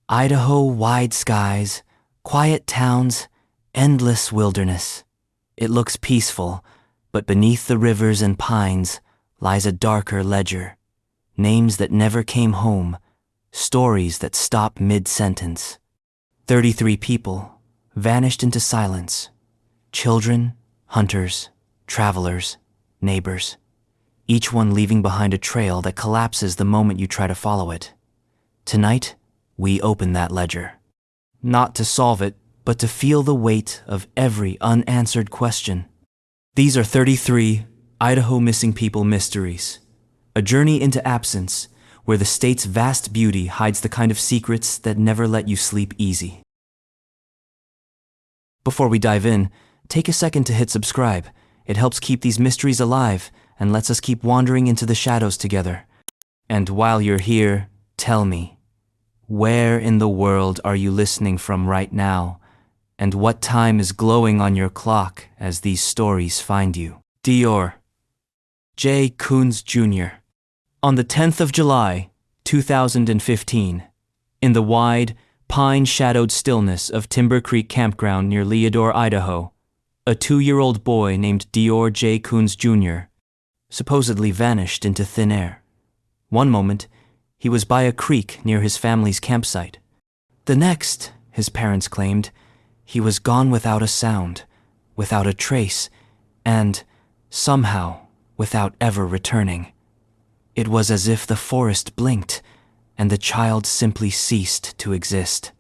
Idaho, wide skies, quiet towns, endless wilderness. It looks peaceful, but beneath the rivers and pines lies a darker ledger. Names that never came home, stories that stop mid-sentence. 33 people vanished into silence. Children, hunters, travelers, neighbors. Each one leaving behind a trail that collapses the moment you try to follow it. Tonight, we open that ledger. Not to solve it, but to feel the weight of every unanswered question. These are 33 Idaho Missing People Mysteries, a journey into absence where the state's vast beauty hides the kind of secrets that never let you sleep easy. Before we dive in, take a second to hit subscribe. It helps keep these mysteries alive and lets us keep wandering into the shadows together. And while you're here, tell me, where in the world are you listening from right now? And what time is glowing on your clock as these stories find you? Dior J. Coons Jr. On the 10th of July, 2015, in the wide, pine-shadowed stillness of Timber Creek Campground near Leodore, Idaho, a 2-year-old boy named Dior J. Coons Jr. supposedly vanished into thin air. One moment, he was by a creek near his family's campsite. The next, his parents claimed, he was gone without a sound, without a trace, and, somehow, without ever returning. It was as if the forest blinked, and the child simply ceased to exist.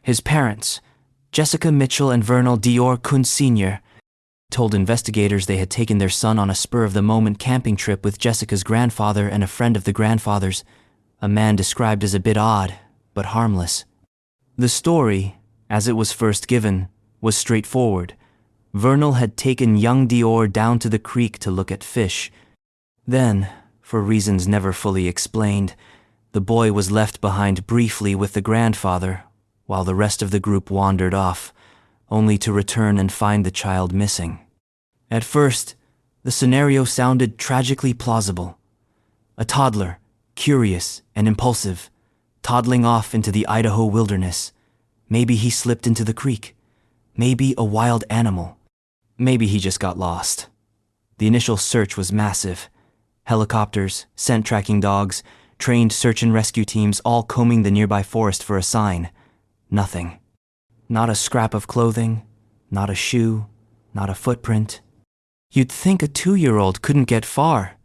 His parents, Jessica Mitchell and Vernal Dior Coons Sr., told investigators they had taken their son on a spur-of-the-moment camping trip with Jessica's grandfather and a friend of the grandfather's, a man described as a bit odd, but harmless. The story, as it was first given, was straightforward. Vernal had taken young Dior down to the creek to look at fish. Then, for reasons never fully explained, the boy was left behind briefly with the grandfather, while the rest of the group wandered off, only to return and find the child missing. At first, the scenario sounded tragically plausible. A toddler, curious and impulsive, toddling off into the Idaho wilderness. Maybe he slipped into the creek. Maybe a wild animal. Maybe he just got lost. The initial search was massive. Helicopters, scent tracking dogs, trained search and rescue teams all combing the nearby forest for a sign. Nothing. Not a scrap of clothing, not a shoe, not a footprint. You'd think a 2-year-old couldn't get far,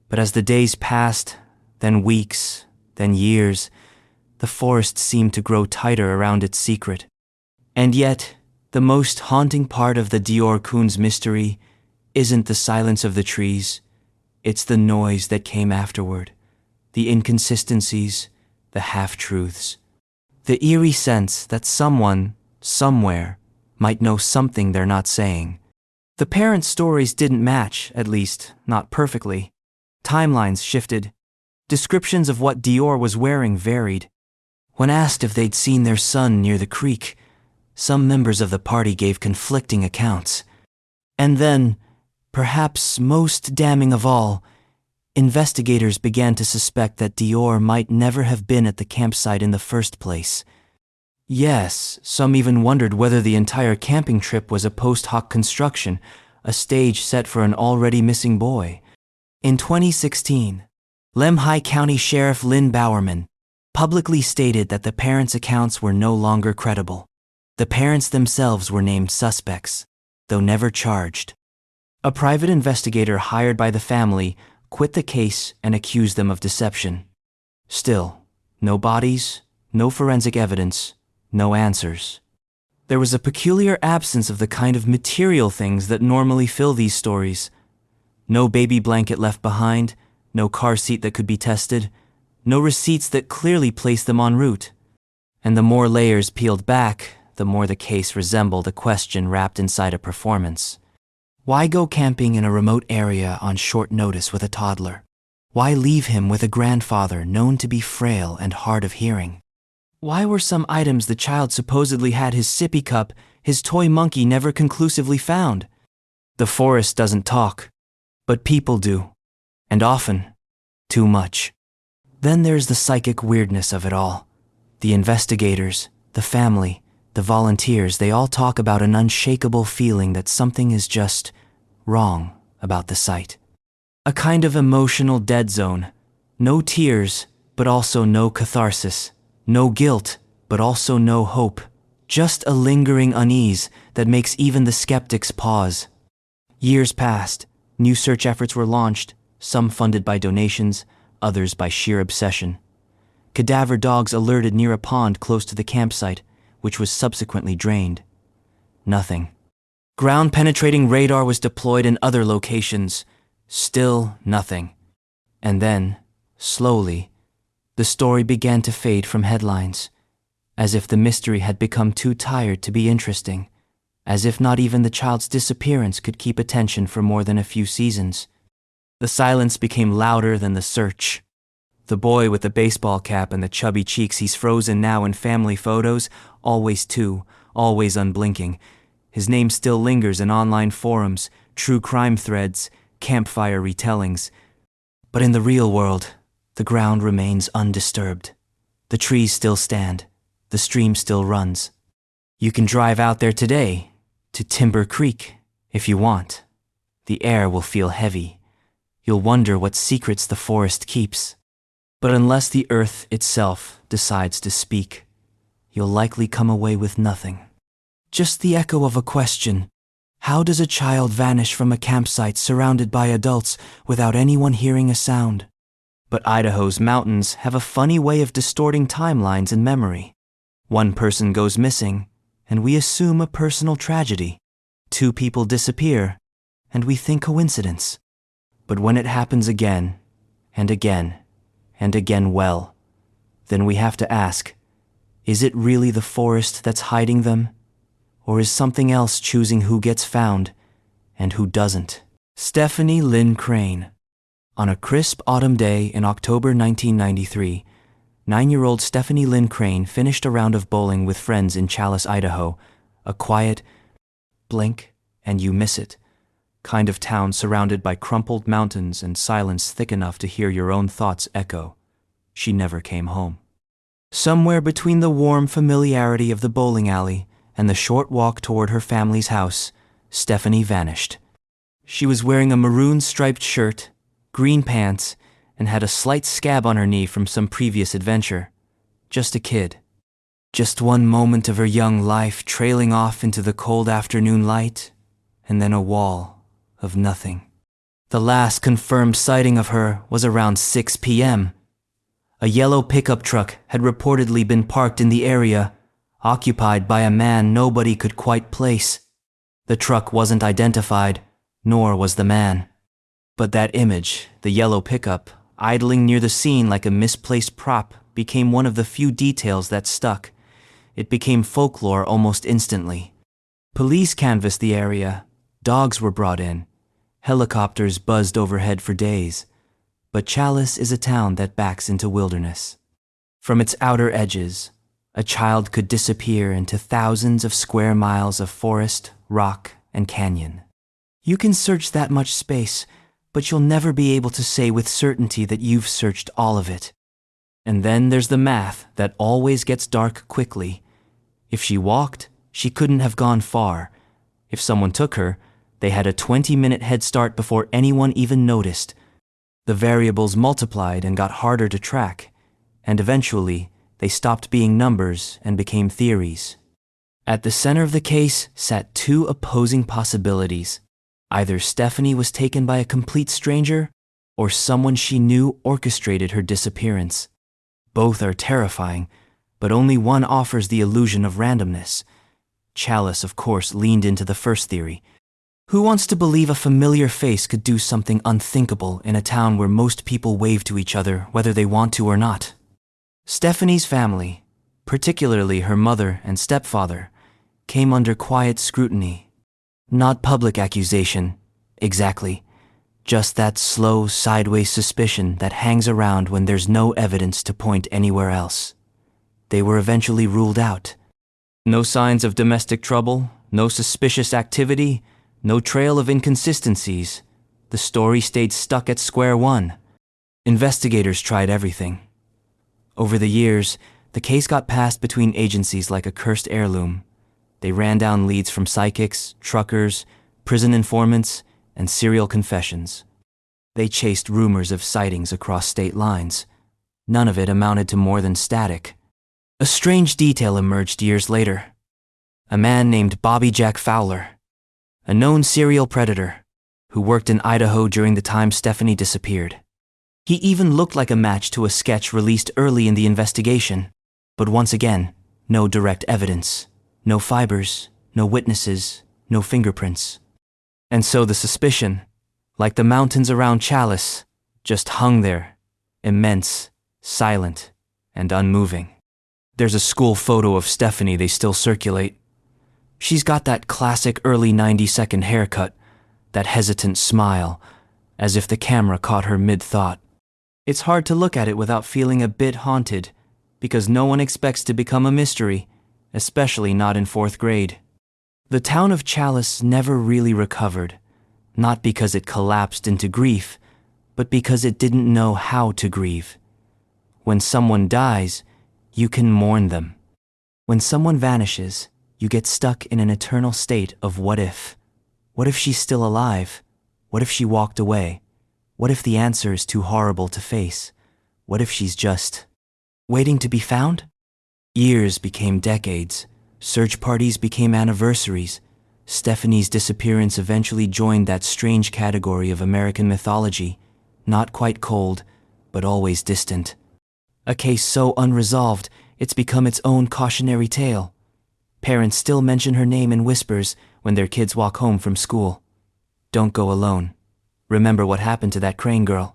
but as the days passed, then weeks, then years, the forest seemed to grow tighter around its secret. And yet, the most haunting part of the Dior Coons mystery isn't the silence of the trees, it's the noise that came afterward, the inconsistencies, the half-truths, the eerie sense that someone, somewhere, might know something they're not saying. The parents' stories didn't match, at least, not perfectly. Timelines shifted. Descriptions of what Dior was wearing varied. When asked if they'd seen their son near the creek, some members of the party gave conflicting accounts. And then, perhaps most damning of all, investigators began to suspect that Dior might never have been at the campsite in the first place. Yes, some even wondered whether the entire camping trip was a post hoc construction, a stage set for an already missing boy. In 2016, Lemhi County Sheriff Lynn Bowerman publicly stated that the parents' accounts were no longer credible. The parents themselves were named suspects, though never charged. A private investigator hired by the family quit the case and accused them of deception. Still, no bodies, no forensic evidence, no answers. There was a peculiar absence of the kind of material things that normally fill these stories. No baby blanket left behind, no car seat that could be tested, no receipts that clearly placed them en route. And the more layers peeled back, the more the case resembled a question wrapped inside a performance. Why go camping in a remote area on short notice with a toddler? Why leave him with a grandfather known to be frail and hard of hearing? Why were some items the child supposedly had, his sippy cup, his toy monkey, never conclusively found? The forest doesn't talk, but people do. And often, too much. Then there's the psychic weirdness of it all. The investigators, the family, the volunteers, they all talk about an unshakable feeling that something is just wrong about the site. A kind of emotional dead zone. No tears, but also no catharsis. No guilt, but also no hope. Just a lingering unease that makes even the skeptics pause. Years passed. New search efforts were launched, some funded by donations, others by sheer obsession. Cadaver dogs alerted near a pond close to the campsite, which was subsequently drained. Nothing. Ground-penetrating radar was deployed in other locations. Still nothing. And then, slowly, the story began to fade from headlines, as if the mystery had become too tired to be interesting, as if not even the child's disappearance could keep attention for more than a few seasons. The silence became louder than the search. The boy with the baseball cap and the chubby cheeks, he's frozen now in family photos, always two, always unblinking. His name still lingers in online forums, true crime threads, campfire retellings. But in the real world, the ground remains undisturbed. The trees still stand. The stream still runs. You can drive out there today, to Timber Creek, if you want. The air will feel heavy. You'll wonder what secrets the forest keeps. But unless the earth itself decides to speak, you'll likely come away with nothing. Just the echo of a question. How does a child vanish from a campsite surrounded by adults without anyone hearing a sound? But Idaho's mountains have a funny way of distorting timelines and memory. One person goes missing, and we assume a personal tragedy. Two people disappear, and we think coincidence. But when it happens again, and again, and again, well, then we have to ask, is it really the forest that's hiding them? Or is something else choosing who gets found and who doesn't? Stephanie Lynn Crane. On a crisp autumn day in October 1993, 9-year-old Stephanie Lynn Crane finished a round of bowling with friends in Challis, Idaho, a quiet, blink and you miss it kind of town surrounded by crumpled mountains and silence thick enough to hear your own thoughts echo. She never came home. Somewhere between the warm familiarity of the bowling alley and the short walk toward her family's house, Stephanie vanished. She was wearing a maroon striped shirt, green pants, and had a slight scab on her knee from some previous adventure. Just a kid. Just one moment of her young life trailing off into the cold afternoon light, and then a wall of nothing. The last confirmed sighting of her was around 6 p.m. A yellow pickup truck had reportedly been parked in the area, occupied by a man nobody could quite place. The truck wasn't identified, nor was the man. But that image, the yellow pickup, idling near the scene like a misplaced prop, became one of the few details that stuck. It became folklore almost instantly. Police canvassed the area. Dogs were brought in. Helicopters buzzed overhead for days. But Challis is a town that backs into wilderness. From its outer edges, a child could disappear into thousands of square miles of forest, rock, and canyon. You can search that much space, but you'll never be able to say with certainty that you've searched all of it. And then there's the math that always gets dark quickly. If she walked, she couldn't have gone far. If someone took her, they had a 20-minute head start before anyone even noticed. The variables multiplied and got harder to track, and eventually they stopped being numbers and became theories. At the center of the case sat two opposing possibilities. Either Stephanie was taken by a complete stranger, or someone she knew orchestrated her disappearance. Both are terrifying, but only one offers the illusion of randomness. Challis, of course, leaned into the first theory. Who wants to believe a familiar face could do something unthinkable in a town where most people wave to each other whether they want to or not? Stephanie's family, particularly her mother and stepfather, came under quiet scrutiny. Not public accusation, exactly. Just that slow, sideways suspicion that hangs around when there's no evidence to point anywhere else. They were eventually ruled out. No signs of domestic trouble, no suspicious activity, no trail of inconsistencies. The story stayed stuck at square one. Investigators tried everything. Over the years, The case got passed between agencies like a cursed heirloom. They ran down leads from psychics, truckers, prison informants, and serial confessions. They chased rumors of sightings across state lines. None of it amounted to more than static. A strange detail emerged years later. A man named Bobby Jack Fowler, a known serial predator, who worked in Idaho during the time Stephanie disappeared. He even looked like a match to a sketch released early in the investigation. But once again, no direct evidence, no fibers, no witnesses, no fingerprints. And so the suspicion, like the mountains around Chalice, just hung there, immense, silent, and unmoving. There's a school photo of Stephanie they still circulate. She's got that classic early 90-second haircut, that hesitant smile, as if the camera caught her mid-thought. It's hard to look at it without feeling a bit haunted, because no one expects to become a mystery, especially not in 4th grade. The town of Chalice never really recovered, not because it collapsed into grief, but because it didn't know how to grieve. When someone dies, you can mourn them. When someone vanishes, you get stuck in an eternal state of what if. What if she's still alive? What if she walked away? What if the answer is too horrible to face? What if she's just waiting to be found? Years became decades. Search parties became anniversaries. Stephanie's disappearance eventually joined that strange category of American mythology, not quite cold, but always distant. A case so unresolved, it's become its own cautionary tale. Parents still mention her name in whispers when their kids walk home from school. Don't go alone. Remember what happened to that Crane girl.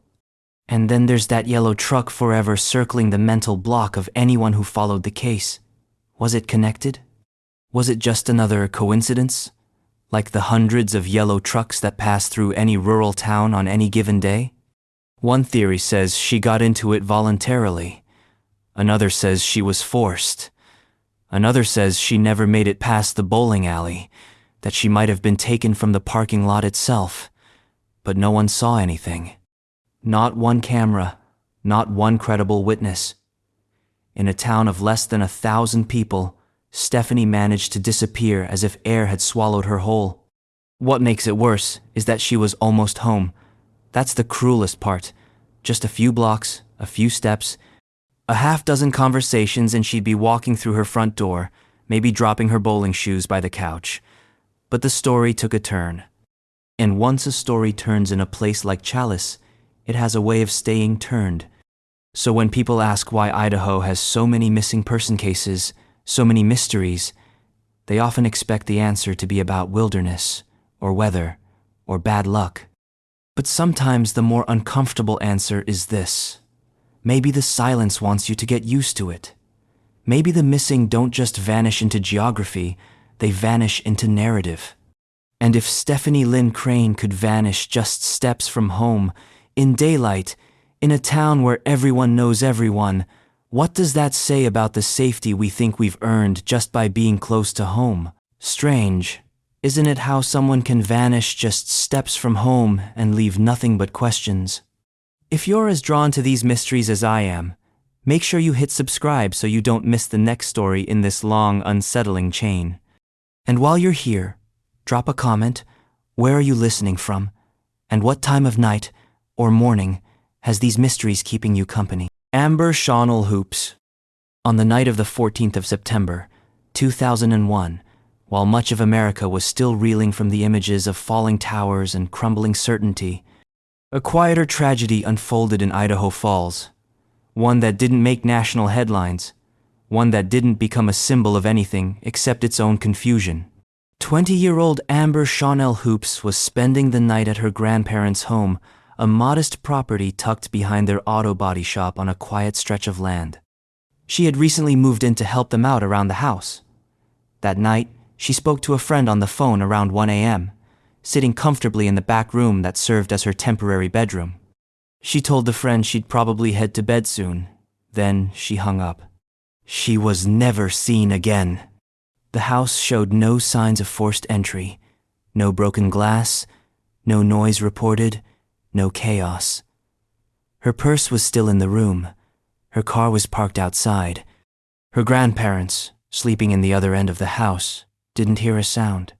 And then there's that yellow truck forever circling the mental block of anyone who followed the case. Was it connected? Was it just another coincidence? Like the hundreds of yellow trucks that pass through any rural town on any given day? One theory says she got into it voluntarily. Another says she was forced. Another says she never made it past the bowling alley, that she might have been taken from the parking lot itself. But no one saw anything. Not one camera, not one credible witness. In a town of less than 1,000 people, Stephanie managed to disappear as if air had swallowed her whole. What makes it worse is that she was almost home. That's the cruelest part. Just a few blocks, a few steps, a half-dozen conversations, and she'd be walking through her front door, maybe dropping her bowling shoes by the couch. But the story took a turn. And once a story turns in a place like Chalice, it has a way of staying turned. So when people ask why Idaho has so many missing person cases, so many mysteries, they often expect the answer to be about wilderness, or weather, or bad luck. But sometimes the more uncomfortable answer is this. Maybe the silence wants you to get used to it. Maybe the missing don't just vanish into geography, they vanish into narrative. And if Stephanie Lynn Crane could vanish just steps from home, in daylight, in a town where everyone knows everyone, what does that say about the safety we think we've earned just by being close to home? Strange, isn't it, how someone can vanish just steps from home and leave nothing but questions? If you're as drawn to these mysteries as I am, make sure you hit subscribe so you don't miss the next story in this long, unsettling chain. And while you're here, drop a comment. Where are you listening from? And what time of night or morning has these mysteries keeping you company? Amber Shawnell Hoops. On the night of the 14th of September, 2001, while much of America was still reeling from the images of falling towers and crumbling certainty, a quieter tragedy unfolded in Idaho Falls. One that didn't make national headlines. One that didn't become a symbol of anything except its own confusion. 20-year-old Amber Shawnell Hoops was spending the night at her grandparents' home, a modest property tucked behind their auto body shop on a quiet stretch of land. She had recently moved in to help them out around the house. That night, she spoke to a friend on the phone around 1 a.m., sitting comfortably in the back room that served as her temporary bedroom. She told the friend she'd probably head to bed soon. Then she hung up. She was never seen again. The house showed no signs of forced entry, no broken glass, no noise reported, no chaos. Her purse was still in the room. Her car was parked outside. Her grandparents, sleeping in the other end of the house, didn't hear a sound.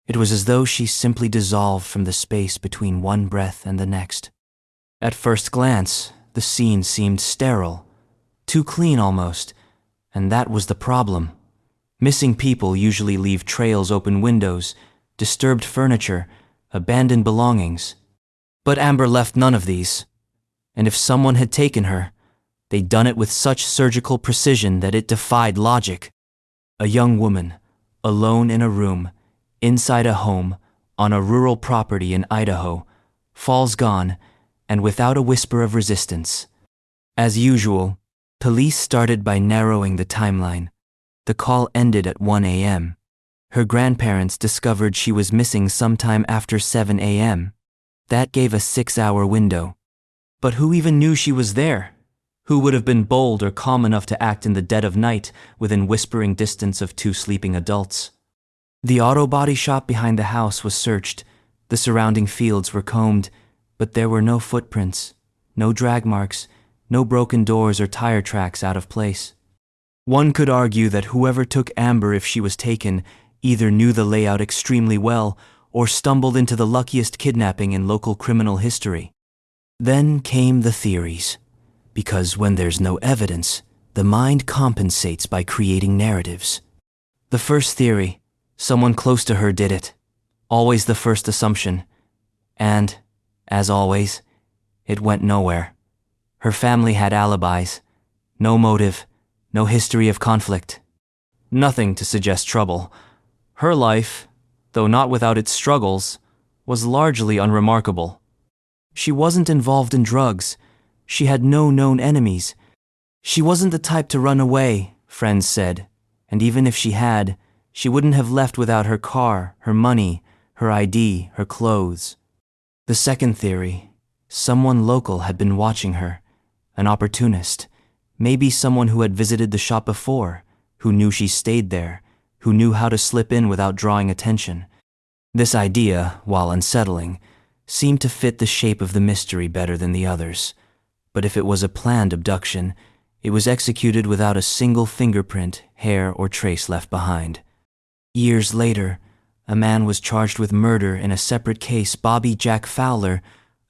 It was as though she simply dissolved from the space between one breath and the next. At first glance, the scene seemed sterile, too clean almost, and that was the problem. Missing people usually leave trails, open windows, disturbed furniture, abandoned belongings. But Amber left none of these. And if someone had taken her, they'd done it with such surgical precision that it defied logic. A young woman, alone in a room, inside a home, on a rural property in Idaho, falls gone, and without a whisper of resistance. As usual, police started by narrowing the timeline. The call ended at 1 a.m. Her grandparents discovered she was missing sometime after 7 a.m. That gave a 6-hour window. But who even knew she was there? Who would have been bold or calm enough to act in the dead of night within whispering distance of 2 sleeping adults? The auto body shop behind the house was searched. The surrounding fields were combed, but there were no footprints, no drag marks, no broken doors or tire tracks out of place. One could argue that whoever took Amber, if she was taken, either knew the layout extremely well or stumbled into the luckiest kidnapping in local criminal history. Then came the theories. Because when there's no evidence, the mind compensates by creating narratives. The first theory, someone close to her did it. Always the first assumption. And, as always, it went nowhere. Her family had alibis. No motive, no history of conflict. Nothing to suggest trouble. Her life, though not without its struggles, was largely unremarkable. She wasn't involved in drugs. She had no known enemies. She wasn't the type to run away, friends said, and even if she had, she wouldn't have left without her car, her money, her ID, her clothes. The second theory, someone local had been watching her, an opportunist, maybe someone who had visited the shop before, who knew she stayed there, who knew how to slip in without drawing attention. This idea, while unsettling, seemed to fit the shape of the mystery better than the others. But if it was a planned abduction, it was executed without a single fingerprint, hair, or trace left behind. Years later, a man was charged with murder in a separate case. Bobby Jack Fowler,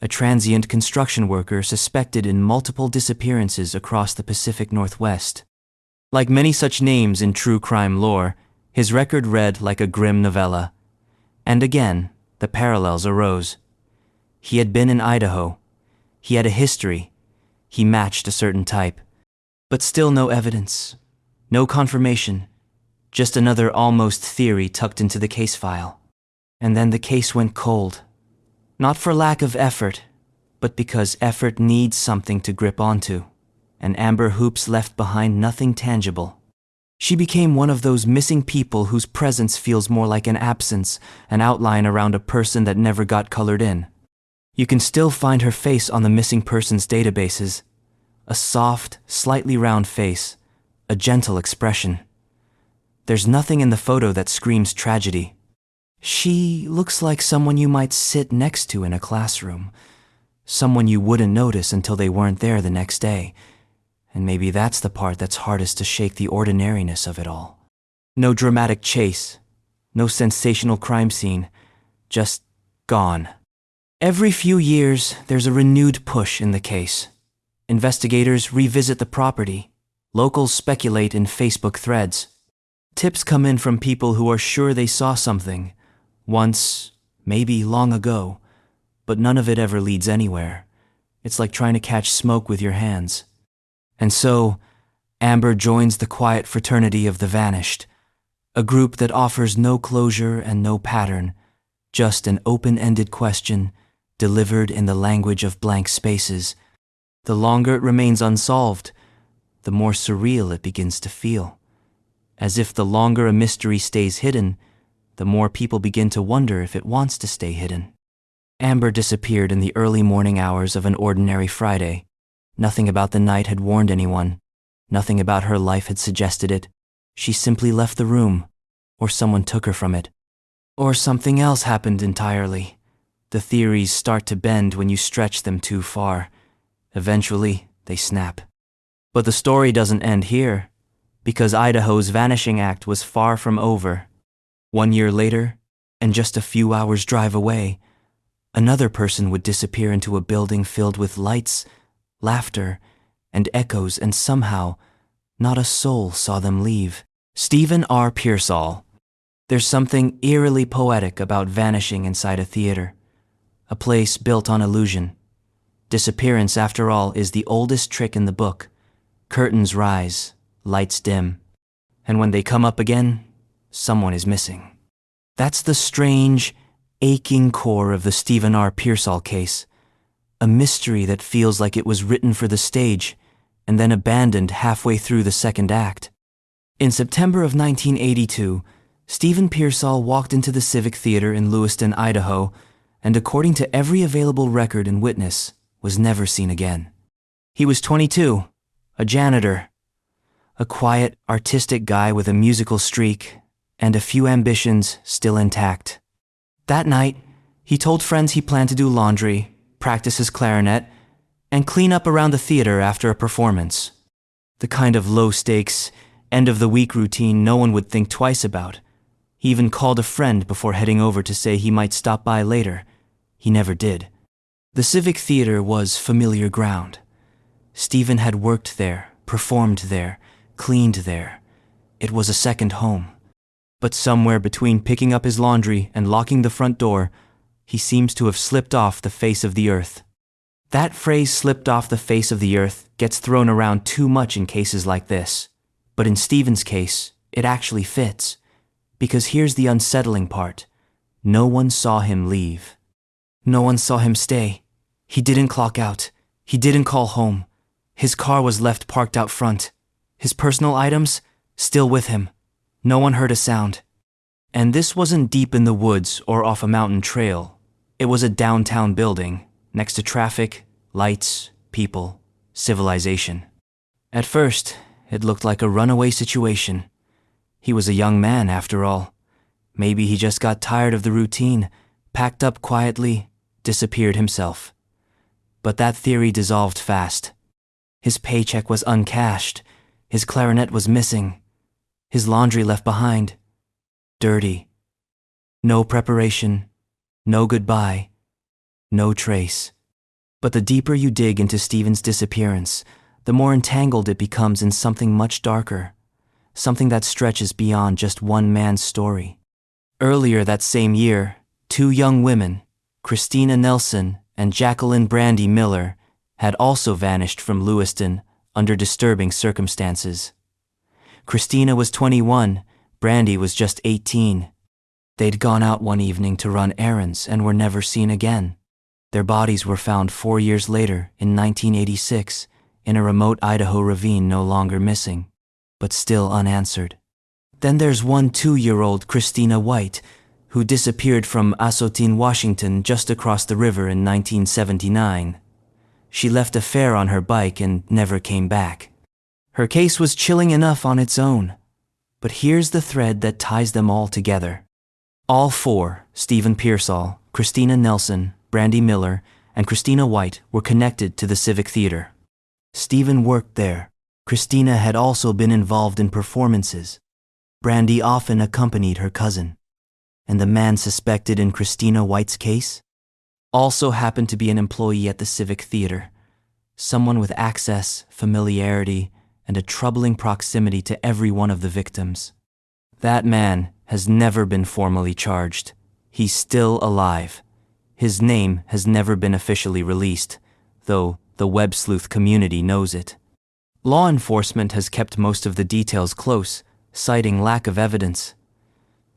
a transient construction worker suspected in multiple disappearances across the Pacific Northwest. Like many such names in true crime lore, his record read like a grim novella. And again, the parallels arose. He had been in Idaho. He had a history. He matched a certain type. But still no evidence, no confirmation, just another almost theory tucked into the case file. And then the case went cold. Not for lack of effort, but because effort needs something to grip onto, and Amber Hoops left behind nothing tangible. She became one of those missing people whose presence feels more like an absence, an outline around a person that never got colored in. You can still find her face on the missing persons databases. A soft, slightly round face, a gentle expression. There's nothing in the photo that screams tragedy. She looks like someone you might sit next to in a classroom, someone you wouldn't notice until they weren't there the next day. And maybe that's the part that's hardest to shake the ordinariness of it all. No dramatic chase, no sensational crime scene, just gone. Every few years, there's a renewed push in the case. Investigators revisit the property. Locals speculate in Facebook threads. Tips come in from people who are sure they saw something, once, maybe long ago, but none of it ever leads anywhere. It's like trying to catch smoke with your hands. And so, Amber joins the quiet fraternity of the vanished, a group that offers no closure and no pattern, just an open-ended question delivered in the language of blank spaces. The longer it remains unsolved, the more surreal it begins to feel. As if the longer a mystery stays hidden, the more people begin to wonder if it wants to stay hidden. Amber disappeared in the early morning hours of an ordinary Friday. Nothing about the night had warned anyone. Nothing about her life had suggested it. She simply left the room, or someone took her from it. Or something else happened entirely. The theories start to bend when you stretch them too far. Eventually, they snap. But the story doesn't end here. because Idaho's vanishing act was far from over. 1 year later, and just a few hours' drive away, another person would disappear into a building filled with lights, laughter, and echoes, and somehow, not a soul saw them leave. Stephen R. Pearsall. There's something eerily poetic about vanishing inside a theater, a place built on illusion. Disappearance, after all, is the oldest trick in the book. Curtains rise, lights dim, and when they come up again, someone is missing. That's the strange, aching core of the Stephen R. Pearsall case, a mystery that feels like it was written for the stage and then abandoned halfway through the second act. In September of 1982, Stephen Pearsall walked into the Civic Theater in Lewiston, Idaho, and according to every available record and witness, was never seen again. He was 22, a janitor, a quiet, artistic guy with a musical streak and a few ambitions still intact. That night, he told friends he planned to do laundry, practice his clarinet, and clean up around the theater after a performance. The kind of low-stakes, end-of-the-week routine no one would think twice about. He even called a friend before heading over to say he might stop by later. He never did. The Civic Theater was familiar ground. Stephen had worked there, performed there, cleaned there. It was a second home. But somewhere between picking up his laundry and locking the front door, he seems to have slipped off the face of the earth. That phrase, slipped off the face of the earth, gets thrown around too much in cases like this. But in Stephen's case, it actually fits. Because here's the unsettling part. No one saw him leave. No one saw him stay. He didn't clock out. He didn't call home. His car was left parked out front. His personal items, still with him. No one heard a sound. And this wasn't deep in the woods or off a mountain trail. It was a downtown building, next to traffic, lights, people, civilization. At first, it looked like a runaway situation. He was a young man, after all. Maybe he just got tired of the routine, packed up quietly, disappeared himself. But that theory dissolved fast. His paycheck was uncashed. His clarinet was missing. His laundry left behind. Dirty. No preparation. No goodbye. No trace. But the deeper you dig into Stephen's disappearance, the more entangled it becomes in something much darker. Something that stretches beyond just one man's story. Earlier that same year, 2 young women, Christina Nelson and Jacqueline Brandy Miller, had also vanished from Lewiston under disturbing circumstances. Christina was 21, Brandy was just 18. They'd gone out one evening to run errands and were never seen again. Their bodies were found 4 years later, in 1986, in a remote Idaho ravine, no longer missing, but still unanswered. Then there's one 2-year-old Christina White, who disappeared from Assotin, Washington, just across the river in 1979. She left a fare on her bike and never came back. Her case was chilling enough on its own. But here's the thread that ties them all together. All 4, Stephen Pearsall, Christina Nelson, Brandy Miller, and Christina White, were connected to the Civic Theater. Stephen worked there. Christina had also been involved in performances. Brandy often accompanied her cousin. And the man suspected in Christina White's case also happened to be an employee at the Civic Theater, someone with access, familiarity, and a troubling proximity to every one of the victims. That man has never been formally charged. He's still alive. His name has never been officially released, though the web sleuth community knows it. Law enforcement has kept most of the details close, citing lack of evidence.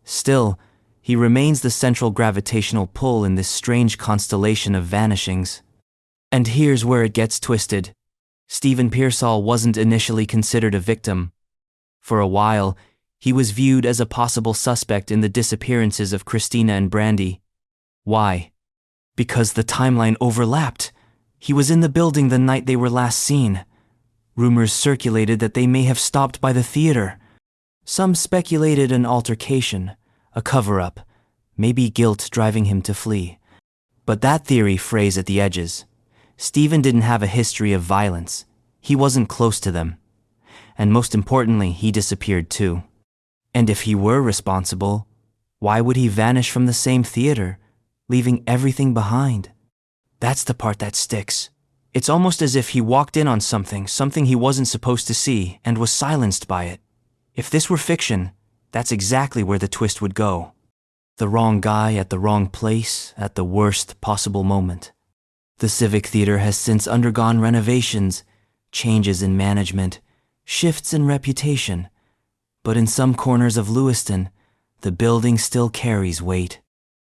Still, he remains the central gravitational pull in this strange constellation of vanishings. And here's where it gets twisted. Stephen Pearsall wasn't initially considered a victim. For a while, he was viewed as a possible suspect in the disappearances of Christina and Brandy. Why? Because the timeline overlapped. He was in the building the night they were last seen. Rumors circulated that they may have stopped by the theater. Some speculated an altercation, a cover-up, maybe guilt driving him to flee. But that theory frays at the edges. Stephen didn't have a history of violence. He wasn't close to them. and most importantly, he disappeared too. And if he were responsible, why would he vanish from the same theater, leaving everything behind? That's the part that sticks. It's almost as if he walked in on something he wasn't supposed to see, and was silenced by it. If this were fiction, that's exactly where the twist would go. The wrong guy at the wrong place at the worst possible moment. The Civic Theater has since undergone renovations, changes in management, shifts in reputation. But in some corners of Lewiston, the building still carries weight.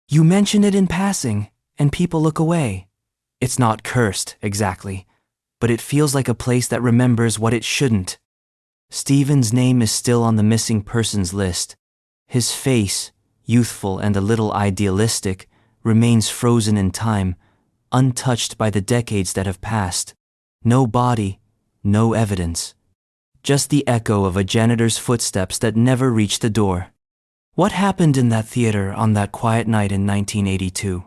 You mention it in passing, and people look away. It's not cursed, exactly, but it feels like a place that remembers what it shouldn't. Stephen's name is still on the missing persons list. His face, youthful and a little idealistic, remains frozen in time, untouched by the decades that have passed. No body, no evidence. Just the echo of a janitor's footsteps that never reached the door. What happened in that theater on that quiet night in 1982?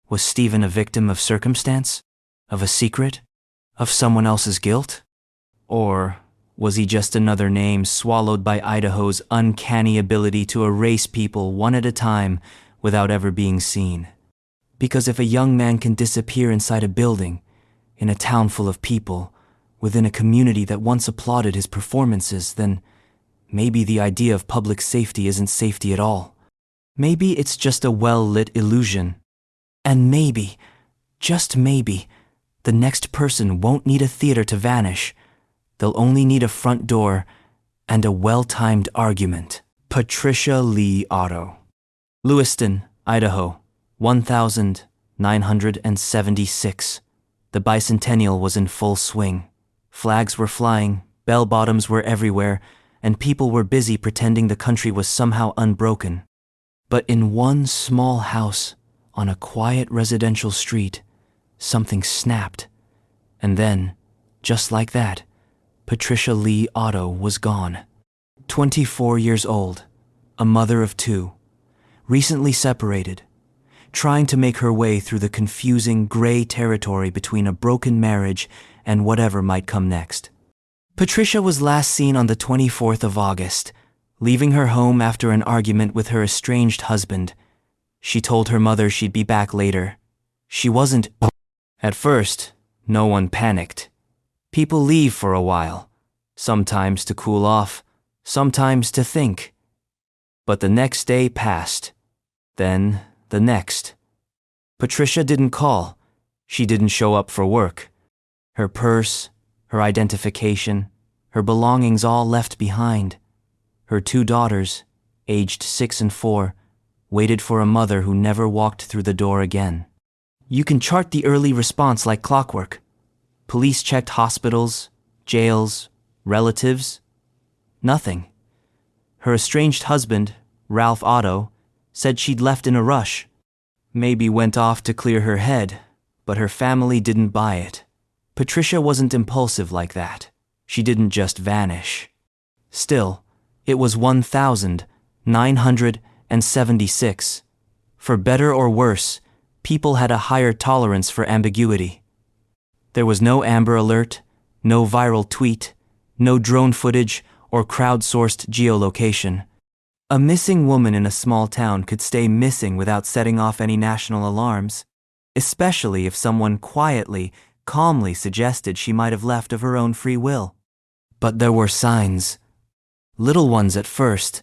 Was Stephen a victim of circumstance? Of a secret? Of someone else's guilt? Or was he just another name swallowed by Idaho's uncanny ability to erase people one at a time without ever being seen? Because if a young man can disappear inside a building, in a town full of people, within a community that once applauded his performances, then maybe the idea of public safety isn't safety at all. Maybe it's just a well-lit illusion. And maybe, just maybe, the next person won't need a theater to vanish. They'll only need a front door and a well-timed argument. Patricia Lee Otto. Lewiston, Idaho, 1976. The bicentennial was in full swing. Flags were flying, bell-bottoms were everywhere, and people were busy pretending the country was somehow unbroken. But in one small house, on a quiet residential street, something snapped. And then, just like that, Patricia Lee Otto was gone. 24 years old, a mother of two, recently separated, trying to make her way through the confusing gray territory between a broken marriage and whatever might come next. Patricia was last seen on the 24th of August, leaving her home after an argument with her estranged husband. She told her mother she'd be back later. She wasn't. At first, no one panicked. People leave for a while, sometimes to cool off, sometimes to think. But the next day passed. Then the next. Patricia didn't call. She didn't show up for work. Her purse, her identification, her belongings all left behind. Her two daughters, aged 6 and 4, waited for a mother who never walked through the door again. You can chart the early response like clockwork. Police checked hospitals, jails, relatives. Nothing. Her estranged husband, Ralph Otto, said she'd left in a rush. Maybe went off to clear her head, but her family didn't buy it. Patricia wasn't impulsive like that. She didn't just vanish. Still, it was 1976. For better or worse, people had a higher tolerance for ambiguity. There was no Amber Alert, no viral tweet, no drone footage or crowdsourced geolocation. A missing woman in a small town could stay missing without setting off any national alarms, especially if someone quietly, calmly suggested she might have left of her own free will. But there were signs. Little ones at first.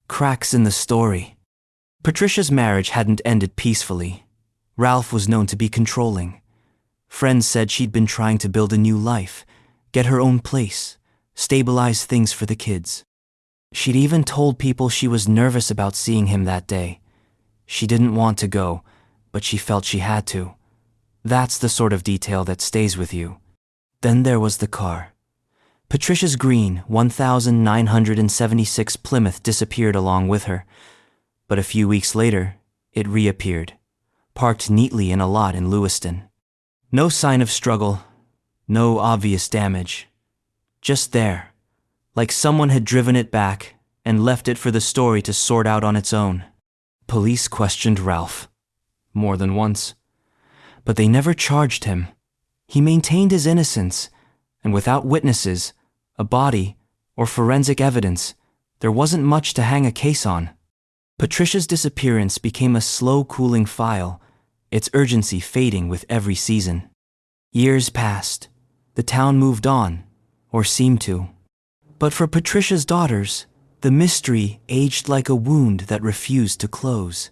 Cracks in the story. Patricia's marriage hadn't ended peacefully. Ralph was known to be controlling. Friends said she'd been trying to build a new life, get her own place, stabilize things for the kids. She'd even told people she was nervous about seeing him that day. She didn't want to go, but she felt she had to. That's the sort of detail that stays with you. Then there was the car. Patricia's green 1976 Plymouth disappeared along with her, but a few weeks later, it reappeared, parked neatly in a lot in Lewiston. No sign of struggle, no obvious damage. Just there, like someone had driven it back and left it for the story to sort out on its own. Police questioned Ralph, more than once, but they never charged him. He maintained his innocence, and without witnesses, a body, or forensic evidence. There wasn't much to hang a case on. Patricia's disappearance became a slow-cooling file, its urgency fading with every season. Years passed. The town moved on, or seemed to. But for Patricia's daughters, the mystery aged like a wound that refused to close.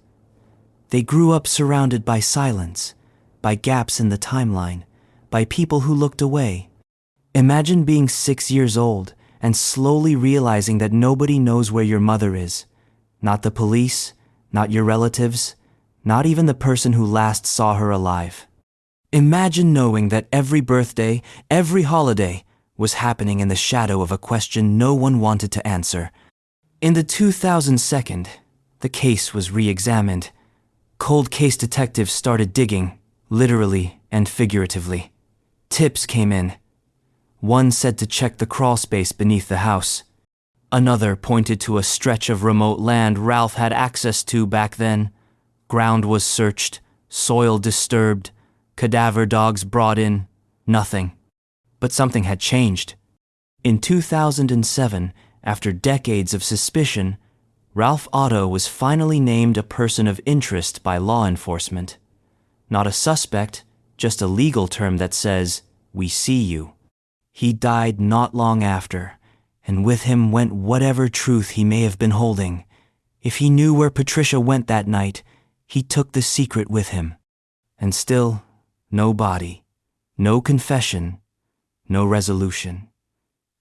They grew up surrounded by silence, by gaps in the timeline, by people who looked away. Imagine being 6 years old and slowly realizing that nobody knows where your mother is. Not the police, not your relatives, not even the person who last saw her alive. Imagine knowing that every birthday, every holiday, was happening in the shadow of a question no one wanted to answer. In the 2002nd, the case was re-examined. Cold case detectives started digging, literally and figuratively. Tips came in. One said to check the crawlspace beneath the house. Another pointed to a stretch of remote land Ralph had access to back then. Ground was searched, soil disturbed, cadaver dogs brought in, nothing. But something had changed. In 2007, after decades of suspicion, Ralph Otto was finally named a person of interest by law enforcement. Not a suspect, just a legal term that says, "We see you." He died not long after, and with him went whatever truth he may have been holding. If he knew where Patricia went that night, he took the secret with him. And still, no body, no confession, no resolution.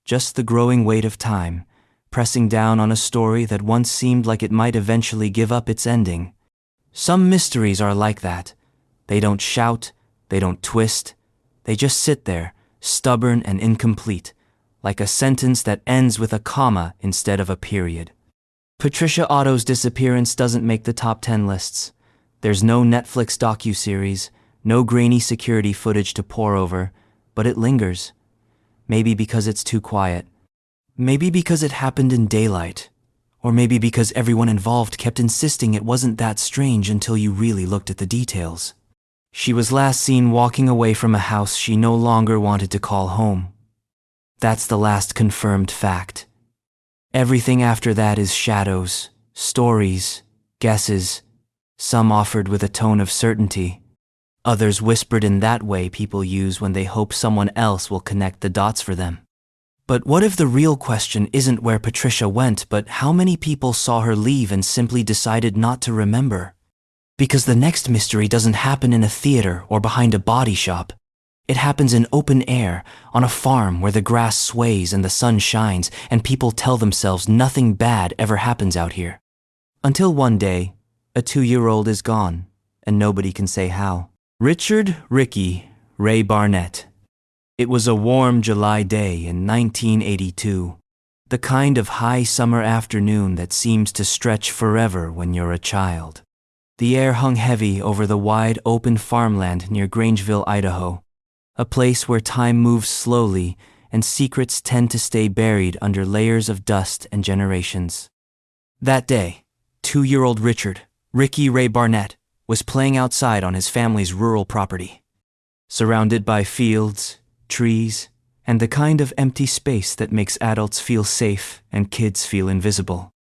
Just the growing weight of time, pressing down on a story that once seemed like it might eventually give up its ending. Some mysteries are like that. They don't shout, they don't twist, they just sit there, stubborn and incomplete, like a sentence that ends with a comma instead of a period. Patricia Otto's disappearance doesn't make the top 10 lists. There's no Netflix docuseries, no grainy security footage to pore over, but it lingers. Maybe because it's too quiet. Maybe because it happened in daylight. Or maybe because everyone involved kept insisting it wasn't that strange until you really looked at the details. She was last seen walking away from a house she no longer wanted to call home. That's the last confirmed fact. Everything after that is shadows, stories, guesses, some offered with a tone of certainty, others whispered in that way people use when they hope someone else will connect the dots for them. But what if the real question isn't where Patricia went, but how many people saw her leave and simply decided not to remember? Because the next mystery doesn't happen in a theater or behind a body shop. It happens in open air, on a farm where the grass sways and the sun shines, and people tell themselves nothing bad ever happens out here. Until one day, a 2-year-old is gone, and nobody can say how. Richard Ricky Ray Barnett. It was a warm July day in 1982, the kind of high summer afternoon that seems to stretch forever when you're a child. The air hung heavy over the wide open farmland near Grangeville, Idaho, a place where time moves slowly and secrets tend to stay buried under layers of dust and generations. That day, 2-year-old Richard, Ricky Ray Barnett, was playing outside on his family's rural property. Surrounded by fields, trees, and the kind of empty space that makes adults feel safe and kids feel invisible.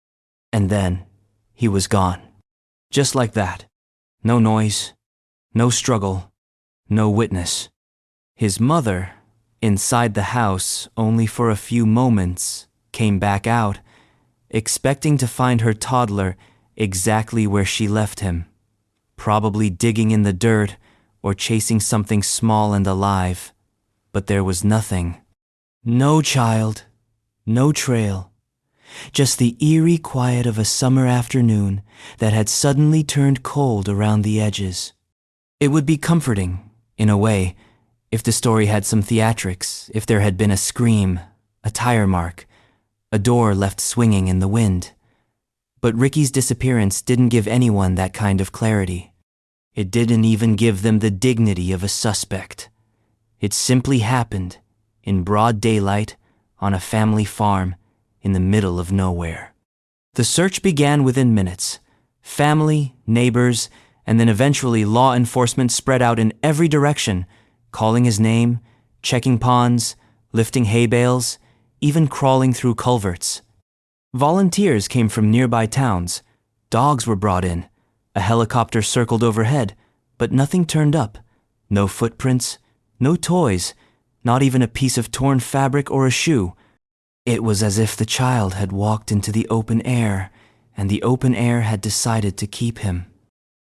And then, he was gone. Just like that. No noise, no struggle, no witness. His mother, inside the house only for a few moments, came back out, expecting to find her toddler exactly where she left him, probably digging in the dirt or chasing something small and alive. But there was nothing. No child, no trail. Just the eerie quiet of a summer afternoon that had suddenly turned cold around the edges. It would be comforting, in a way, if the story had some theatrics, if there had been a scream, a tire mark, a door left swinging in the wind. But Ricky's disappearance didn't give anyone that kind of clarity. It didn't even give them the dignity of a suspect. It simply happened, in broad daylight, on a family farm, in the middle of nowhere. The search began within minutes. Family, neighbors, and then eventually law enforcement spread out in every direction, calling his name, checking ponds, lifting hay bales, even crawling through culverts. Volunteers came from nearby towns. Dogs were brought in. A helicopter circled overhead, but nothing turned up. No footprints, no toys, not even a piece of torn fabric or a shoe. It was as if the child had walked into the open air, and the open air had decided to keep him.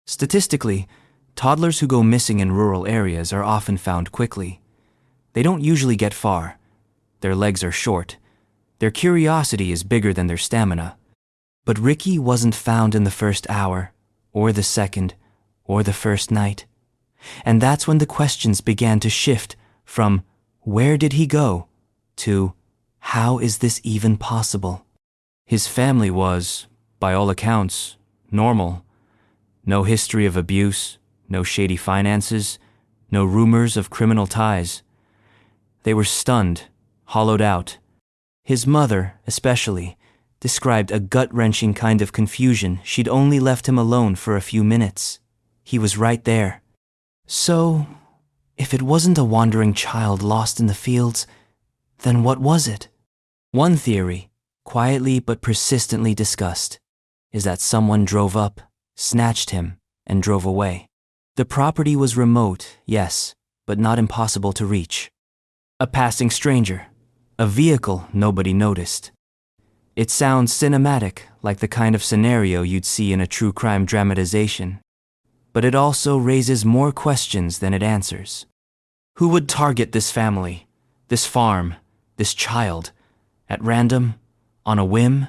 Statistically, toddlers who go missing in rural areas are often found quickly. They don't usually get far. Their legs are short. Their curiosity is bigger than their stamina. But Ricky wasn't found in the first hour, or the second, or the first night. And that's when the questions began to shift from, where did he go? To, how is this even possible? His family was, by all accounts, normal. No history of abuse, no shady finances, no rumors of criminal ties. They were stunned, hollowed out. His mother, especially, described a gut-wrenching kind of confusion. She'd only left him alone for a few minutes. He was right there. So, if it wasn't a wandering child lost in the fields, then what was it? One theory, quietly but persistently discussed, is that someone drove up, snatched him, and drove away. The property was remote, yes, but not impossible to reach. A passing stranger, a vehicle nobody noticed. It sounds cinematic, like the kind of scenario you'd see in a true crime dramatization. But it also raises more questions than it answers. Who would target this family, this farm, this child, at random, on a whim,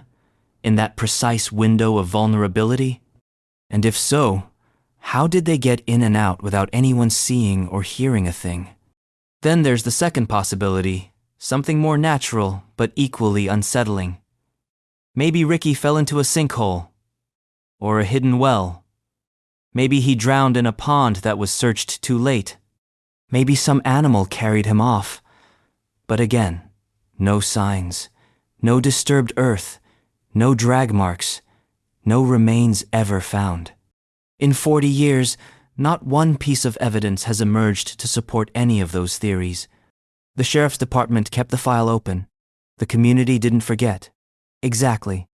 in that precise window of vulnerability? And if so, how did they get in and out without anyone seeing or hearing a thing? Then there's the second possibility, something more natural but equally unsettling. Maybe Ricky fell into a sinkhole, or a hidden well. Maybe he drowned in a pond that was searched too late. Maybe some animal carried him off. But again, no signs, no disturbed earth, no drag marks, no remains ever found. In 40 years, not one piece of evidence has emerged to support any of those theories. The sheriff's department kept the file open. The community didn't forget. Exactly.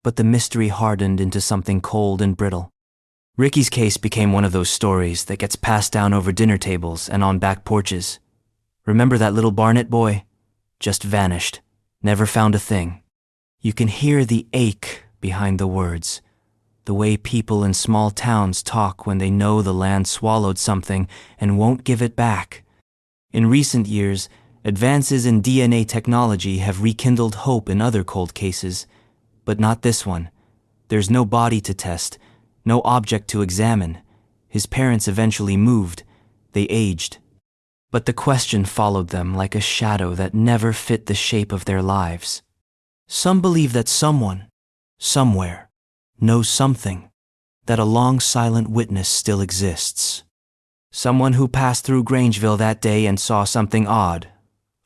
But the mystery hardened into something cold and brittle. Ricky's case became one of those stories that gets passed down over dinner tables and on back porches. Remember that little Barnett boy? Just vanished. Never found a thing. You can hear the ache behind the words. The way people in small towns talk when they know the land swallowed something and won't give it back. In recent years, advances in DNA technology have rekindled hope in other cold cases, but not this one. There's no body to test, no object to examine. His parents eventually moved. They aged. But the question followed them like a shadow that never fit the shape of their lives. Some believe that someone, somewhere, knows something, that a long silent witness still exists. Someone who passed through Grangeville that day and saw something odd.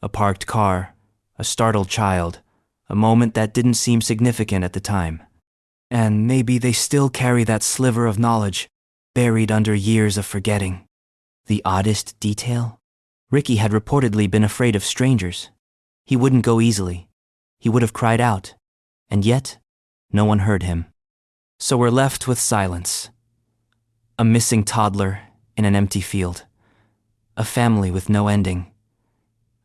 A parked car, a startled child, a moment that didn't seem significant at the time. And maybe they still carry that sliver of knowledge, buried under years of forgetting. The oddest detail? Ricky had reportedly been afraid of strangers. He wouldn't go easily. He would have cried out. And yet, no one heard him. So we're left with silence. A missing toddler in an empty field. A family with no ending.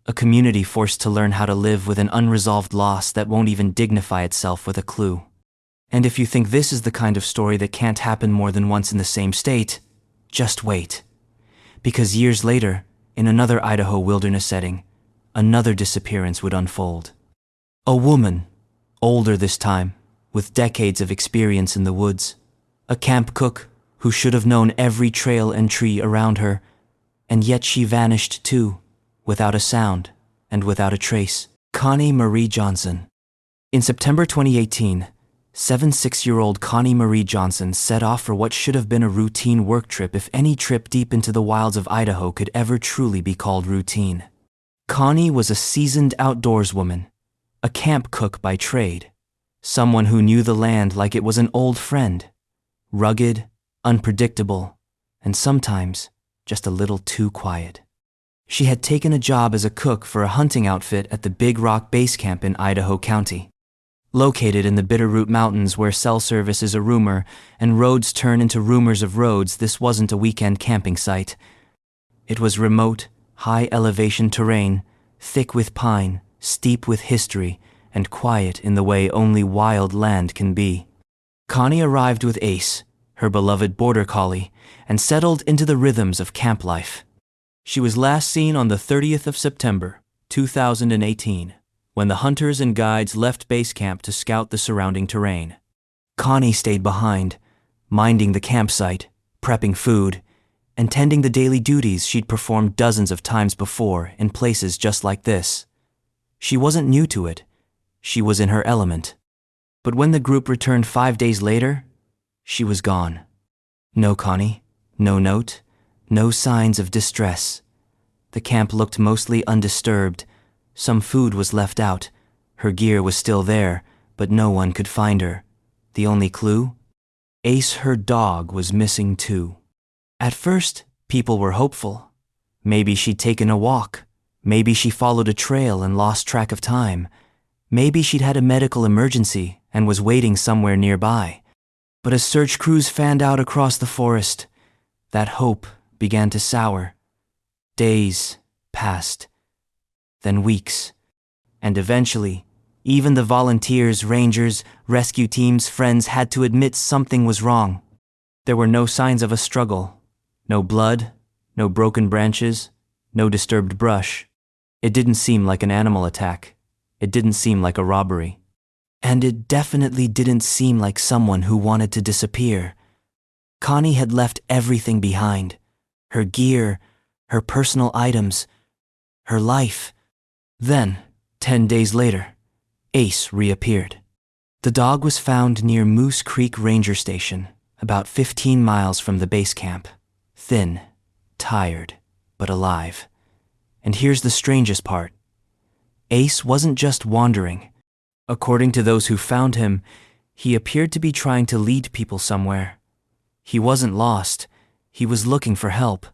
A community forced to learn how to live with an unresolved loss that won't even dignify itself with a clue. And if you think this is the kind of story that can't happen more than once in the same state, just wait. Because years later, in another Idaho wilderness setting, another disappearance would unfold. A woman, older this time, with decades of experience in the woods. A camp cook who should have known every trail and tree around her, and yet she vanished too, without a sound and without a trace. Connie Marie Johnson. In September 2018, 6-year-old Connie Marie Johnson set off for what should have been a routine work trip if any trip deep into the wilds of Idaho could ever truly be called routine. Connie was a seasoned outdoorswoman, a camp cook by trade, someone who knew the land like it was an old friend, rugged, unpredictable, and sometimes just a little too quiet. She had taken a job as a cook for a hunting outfit at the Big Rock Base Camp in Idaho County. Located in the Bitterroot Mountains where cell service is a rumor and roads turn into rumors of roads, this wasn't a weekend camping site. It was remote, high-elevation terrain, thick with pine, steep with history, and quiet in the way only wild land can be. Connie arrived with Ace, her beloved border collie, and settled into the rhythms of camp life. She was last seen on the 30th of September, 2018, when the hunters and guides left base camp to scout the surrounding terrain. Connie stayed behind, minding the campsite, prepping food, and tending the daily duties she'd performed dozens of times before in places just like this. She wasn't new to it. She was in her element. But when the group returned 5 days later, she was gone. No Connie, no note, no signs of distress. The camp looked mostly undisturbed. Some food was left out. Her gear was still there, but no one could find her. The only clue? Ace, her dog, was missing too. At first, people were hopeful. Maybe she'd taken a walk. Maybe she followed a trail and lost track of time. Maybe she'd had a medical emergency and was waiting somewhere nearby. But as search crews fanned out across the forest, that hope began to sour. Days passed, then weeks, and eventually, even the volunteers, rangers, rescue teams, friends had to admit something was wrong. There were no signs of a struggle, no blood, no broken branches, no disturbed brush. It didn't seem like an animal attack. It didn't seem like a robbery. And it definitely didn't seem like someone who wanted to disappear. Connie had left everything behind. Her gear, her personal items, her life. Then, 10 days later, Ace reappeared. The dog was found near Moose Creek Ranger Station, about 15 miles from the base camp. Thin, tired, but alive. And here's the strangest part. Ace wasn't just wandering. According to those who found him, he appeared to be trying to lead people somewhere. He wasn't lost. He was looking for help.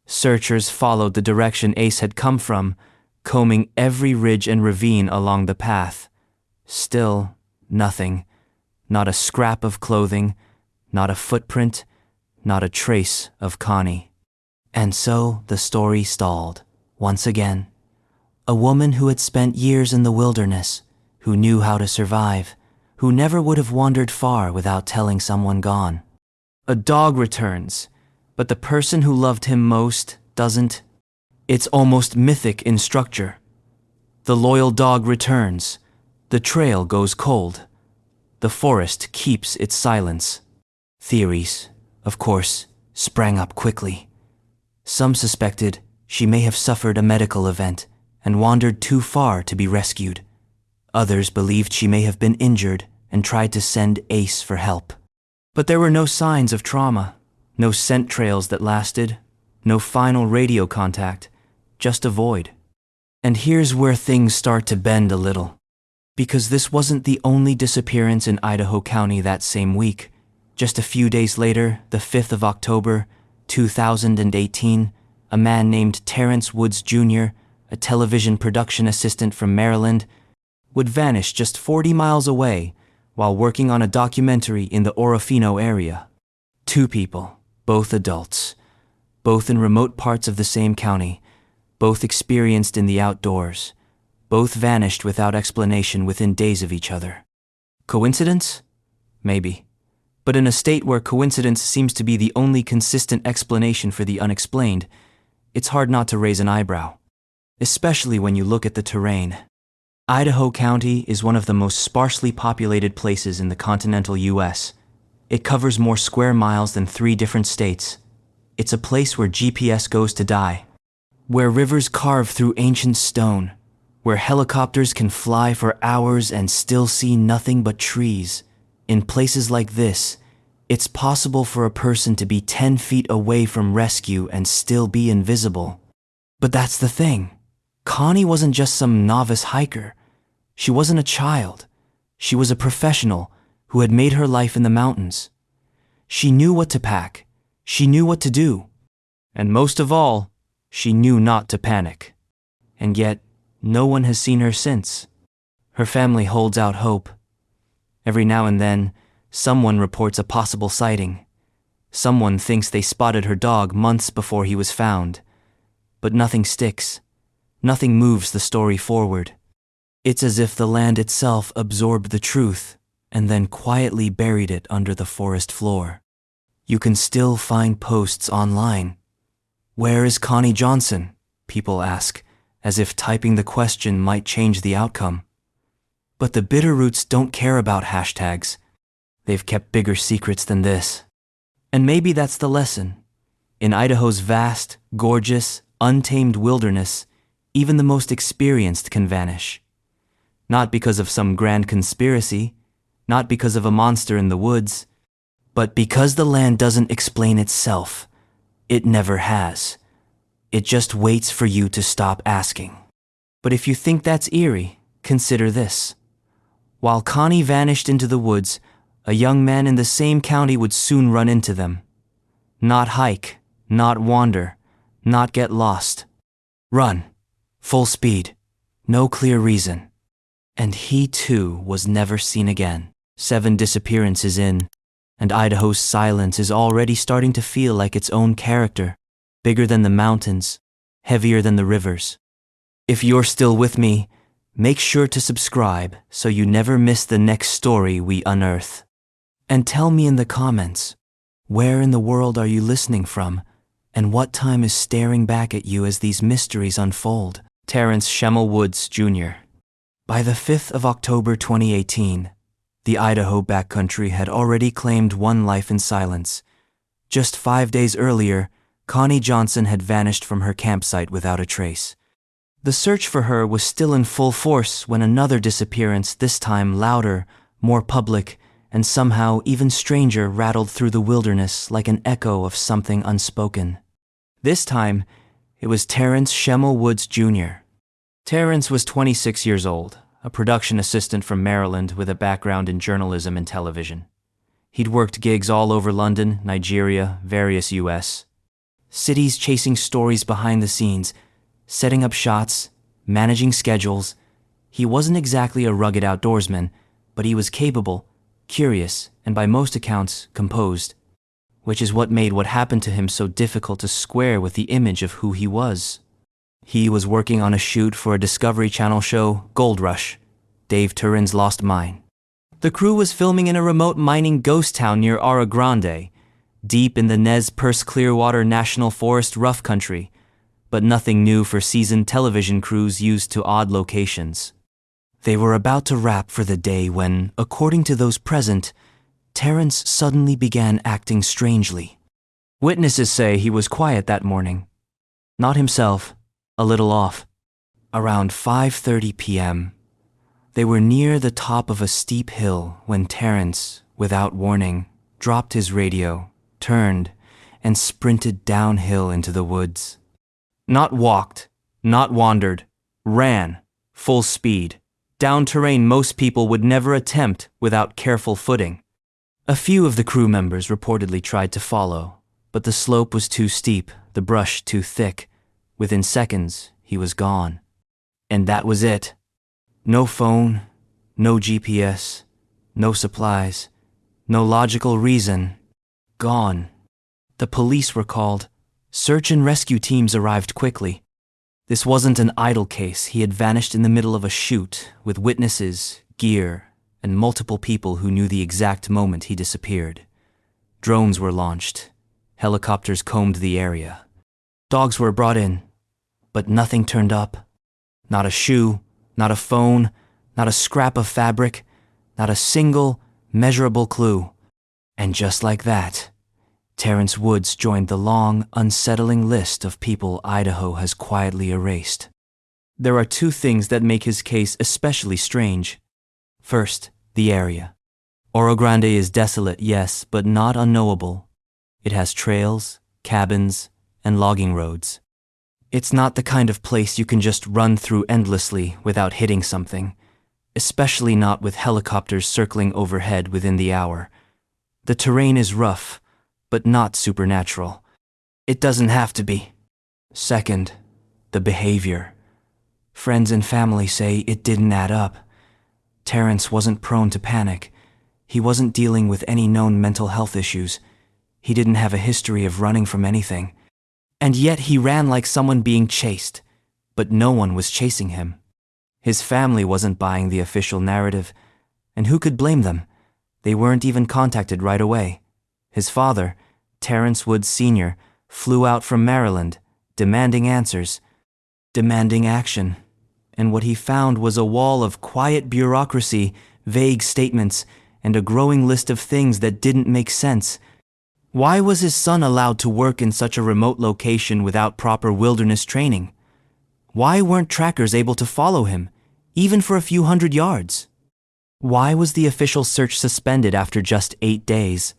Searchers followed the direction Ace had come from, combing every ridge and ravine along the path. Still, nothing. Not a scrap of clothing, not a footprint, not a trace of Connie. And so the story stalled, once again. A woman who had spent years in the wilderness, who knew how to survive, who never would have wandered far without telling someone gone. A dog returns, but the person who loved him most doesn't. It's almost mythic in structure. The loyal dog returns. The trail goes cold. The forest keeps its silence. Theories, of course, sprang up quickly. Some suspected she may have suffered a medical event and wandered too far to be rescued. Others believed she may have been injured and tried to send Ace for help. But there were no signs of trauma, no scent trails that lasted, no final radio contact, just a void. And here's where things start to bend a little. Because this wasn't the only disappearance in Idaho County that same week. Just a few days later, the 5th of October, 2018, a man named Terrence Woods Jr., a television production assistant from Maryland, would vanish just 40 miles away while working on a documentary in the Orofino area. 2 people, both adults, both in remote parts of the same county, both experienced in the outdoors, both vanished without explanation within days of each other. Coincidence? Maybe. But in a state where coincidence seems to be the only consistent explanation for the unexplained, it's hard not to raise an eyebrow, especially when you look at the terrain. Idaho County is one of the most sparsely populated places in the continental U.S. It covers more square miles than 3 different states. It's a place where GPS goes to die, where rivers carve through ancient stone, where helicopters can fly for hours and still see nothing but trees. In places like this, it's possible for a person to be 10 feet away from rescue and still be invisible. But that's the thing. Connie wasn't just some novice hiker. She wasn't a child. She was a professional who had made her life in the mountains. She knew what to pack. She knew what to do. And most of all, She knew not to panic. And yet, no one has seen her since. Her family holds out hope. Every now and then, someone reports a possible sighting. Someone thinks they spotted her dog months before he was found. But nothing sticks. Nothing moves the story forward. It's as if the land itself absorbed the truth and then quietly buried it under the forest floor. You can still find posts online. "Where is Connie Johnson?" people ask, as if typing the question might change the outcome. But the Bitterroots don't care about hashtags. They've kept bigger secrets than this. And maybe that's the lesson. In Idaho's vast, gorgeous, untamed wilderness, even the most experienced can vanish. Not because of some grand conspiracy, not because of a monster in the woods, but because the land doesn't explain itself. It never has. It just waits for you to stop asking. But if you think that's eerie, consider this. While Connie vanished into the woods, a young man in the same county would soon run into them. Not hike, not wander, not get lost. Run, full speed, no clear reason. And he too was never seen again. 7 disappearances in, and Idaho's silence is already starting to feel like its own character, bigger than the mountains, heavier than the rivers. If you're still with me, make sure to subscribe so you never miss the next story we unearth. And tell me in the comments, where in the world are you listening from, and what time is staring back at you as these mysteries unfold? Terrence Schemmel Woods, Jr. By the 5th of October 2018, the Idaho backcountry had already claimed one life in silence. Just 5 days earlier, Connie Johnson had vanished from her campsite without a trace. The search for her was still in full force when another disappearance, this time louder, more public, and somehow even stranger, rattled through the wilderness like an echo of something unspoken. This time, it was Terrence Schemmel Woods, Jr. Terrence was 26 years old, a production assistant from Maryland with a background in journalism and television. He'd worked gigs all over London, Nigeria, various U.S. cities, chasing stories behind the scenes, setting up shots, managing schedules. He wasn't exactly a rugged outdoorsman, but he was capable, curious, and by most accounts, composed, which is what made what happened to him so difficult to square with the image of who he was. He was working on a shoot for a Discovery Channel show, Gold Rush, Dave Turin's Lost Mine. The crew was filming in a remote mining ghost town near Oro Grande, deep in the Nez Perce Clearwater National Forest rough country, but nothing new for seasoned television crews used to odd locations. They were about to wrap for the day when, according to those present, Terrence suddenly began acting strangely. Witnesses say he was quiet that morning. Not himself. A little off. Around 5:30 p.m., they were near the top of a steep hill when Terrence, without warning, dropped his radio, turned, and sprinted downhill into the woods. Not walked, not wandered, ran, full speed, down terrain most people would never attempt without careful footing. A few of the crew members reportedly tried to follow, but the slope was too steep, the brush too thick. Within seconds, he was gone. And that was it. No phone, no GPS, no supplies, no logical reason. Gone. The police were called. Search and rescue teams arrived quickly. This wasn't an idle case. He had vanished in the middle of a shoot with witnesses, gear, and multiple people who knew the exact moment he disappeared. Drones were launched. Helicopters combed the area. Dogs were brought in. But nothing turned up. Not a shoe, not a phone, not a scrap of fabric, not a single, measurable clue. And just like that, Terrence Woods joined the long, unsettling list of people Idaho has quietly erased. There are 2 things that make his case especially strange. First, the area. Oro Grande is desolate, yes, but not unknowable. It has trails, cabins, and logging roads. It's not the kind of place you can just run through endlessly without hitting something, especially not with helicopters circling overhead within the hour. The terrain is rough, but not supernatural. It doesn't have to be. Second, the behavior. Friends and family say it didn't add up. Terrence wasn't prone to panic. He wasn't dealing with any known mental health issues. He didn't have a history of running from anything. And yet he ran like someone being chased, but no one was chasing him. His family wasn't buying the official narrative, and who could blame them? They weren't even contacted right away. His father, Terrence Woods Sr., flew out from Maryland, demanding answers, demanding action. And what he found was a wall of quiet bureaucracy, vague statements, and a growing list of things that didn't make sense. Why was his son allowed to work in such a remote location without proper wilderness training? Why weren't trackers able to follow him, even for a few hundred yards? Why was the official search suspended after just 8 days?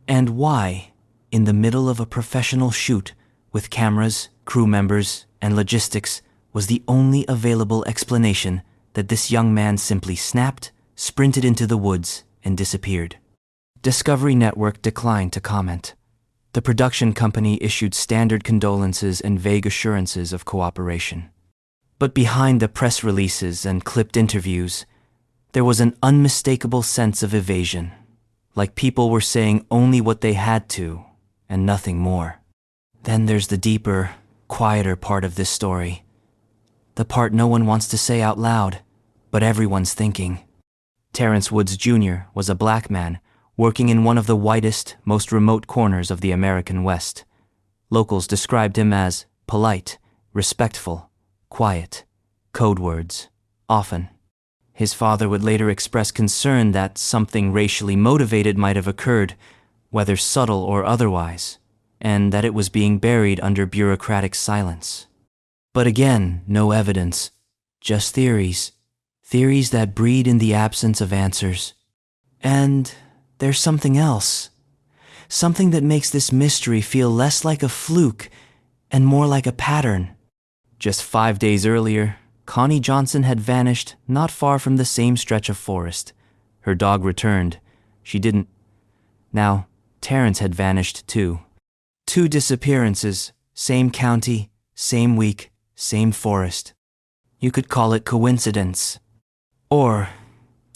And why, in the middle of a professional shoot, with cameras, crew members, and logistics, was the only available explanation that this young man simply snapped, sprinted into the woods, and disappeared? Discovery Network declined to comment. The production company issued standard condolences and vague assurances of cooperation. But behind the press releases and clipped interviews, there was an unmistakable sense of evasion, like people were saying only what they had to, and nothing more. Then there's the deeper, quieter part of this story. The part no one wants to say out loud, but everyone's thinking. Terrence Woods Jr. was a black man working in one of the whitest, most remote corners of the American West. Locals described him as polite, respectful, quiet, code words, often. His father would later express concern that something racially motivated might have occurred, whether subtle or otherwise, and that it was being buried under bureaucratic silence. But again, no evidence, just theories. Theories that breed in the absence of answers. And there's something else. Something that makes this mystery feel less like a fluke and more like a pattern. Just 5 days earlier, Connie Johnson had vanished not far from the same stretch of forest. Her dog returned. She didn't. Now, Terrence had vanished too. 2 disappearances, same county, same week, same forest. You could call it coincidence. Or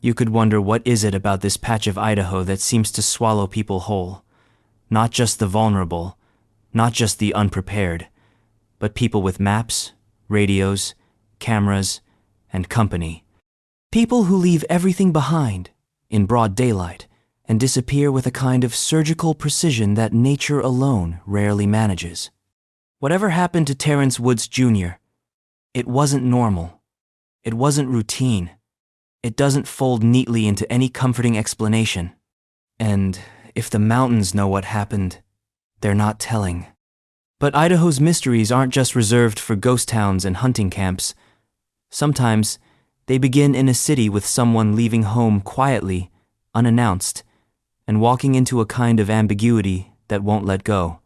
you could wonder, what is it about this patch of Idaho that seems to swallow people whole? Not just the vulnerable, not just the unprepared, but people with maps, radios, cameras, and company. People who leave everything behind in broad daylight and disappear with a kind of surgical precision that nature alone rarely manages. Whatever happened to Terrence Woods Jr., it wasn't normal. It wasn't routine. It doesn't fold neatly into any comforting explanation. And if the mountains know what happened, they're not telling. But Idaho's mysteries aren't just reserved for ghost towns and hunting camps. Sometimes they begin in a city with someone leaving home quietly, unannounced, and walking into a kind of ambiguity that won't let go.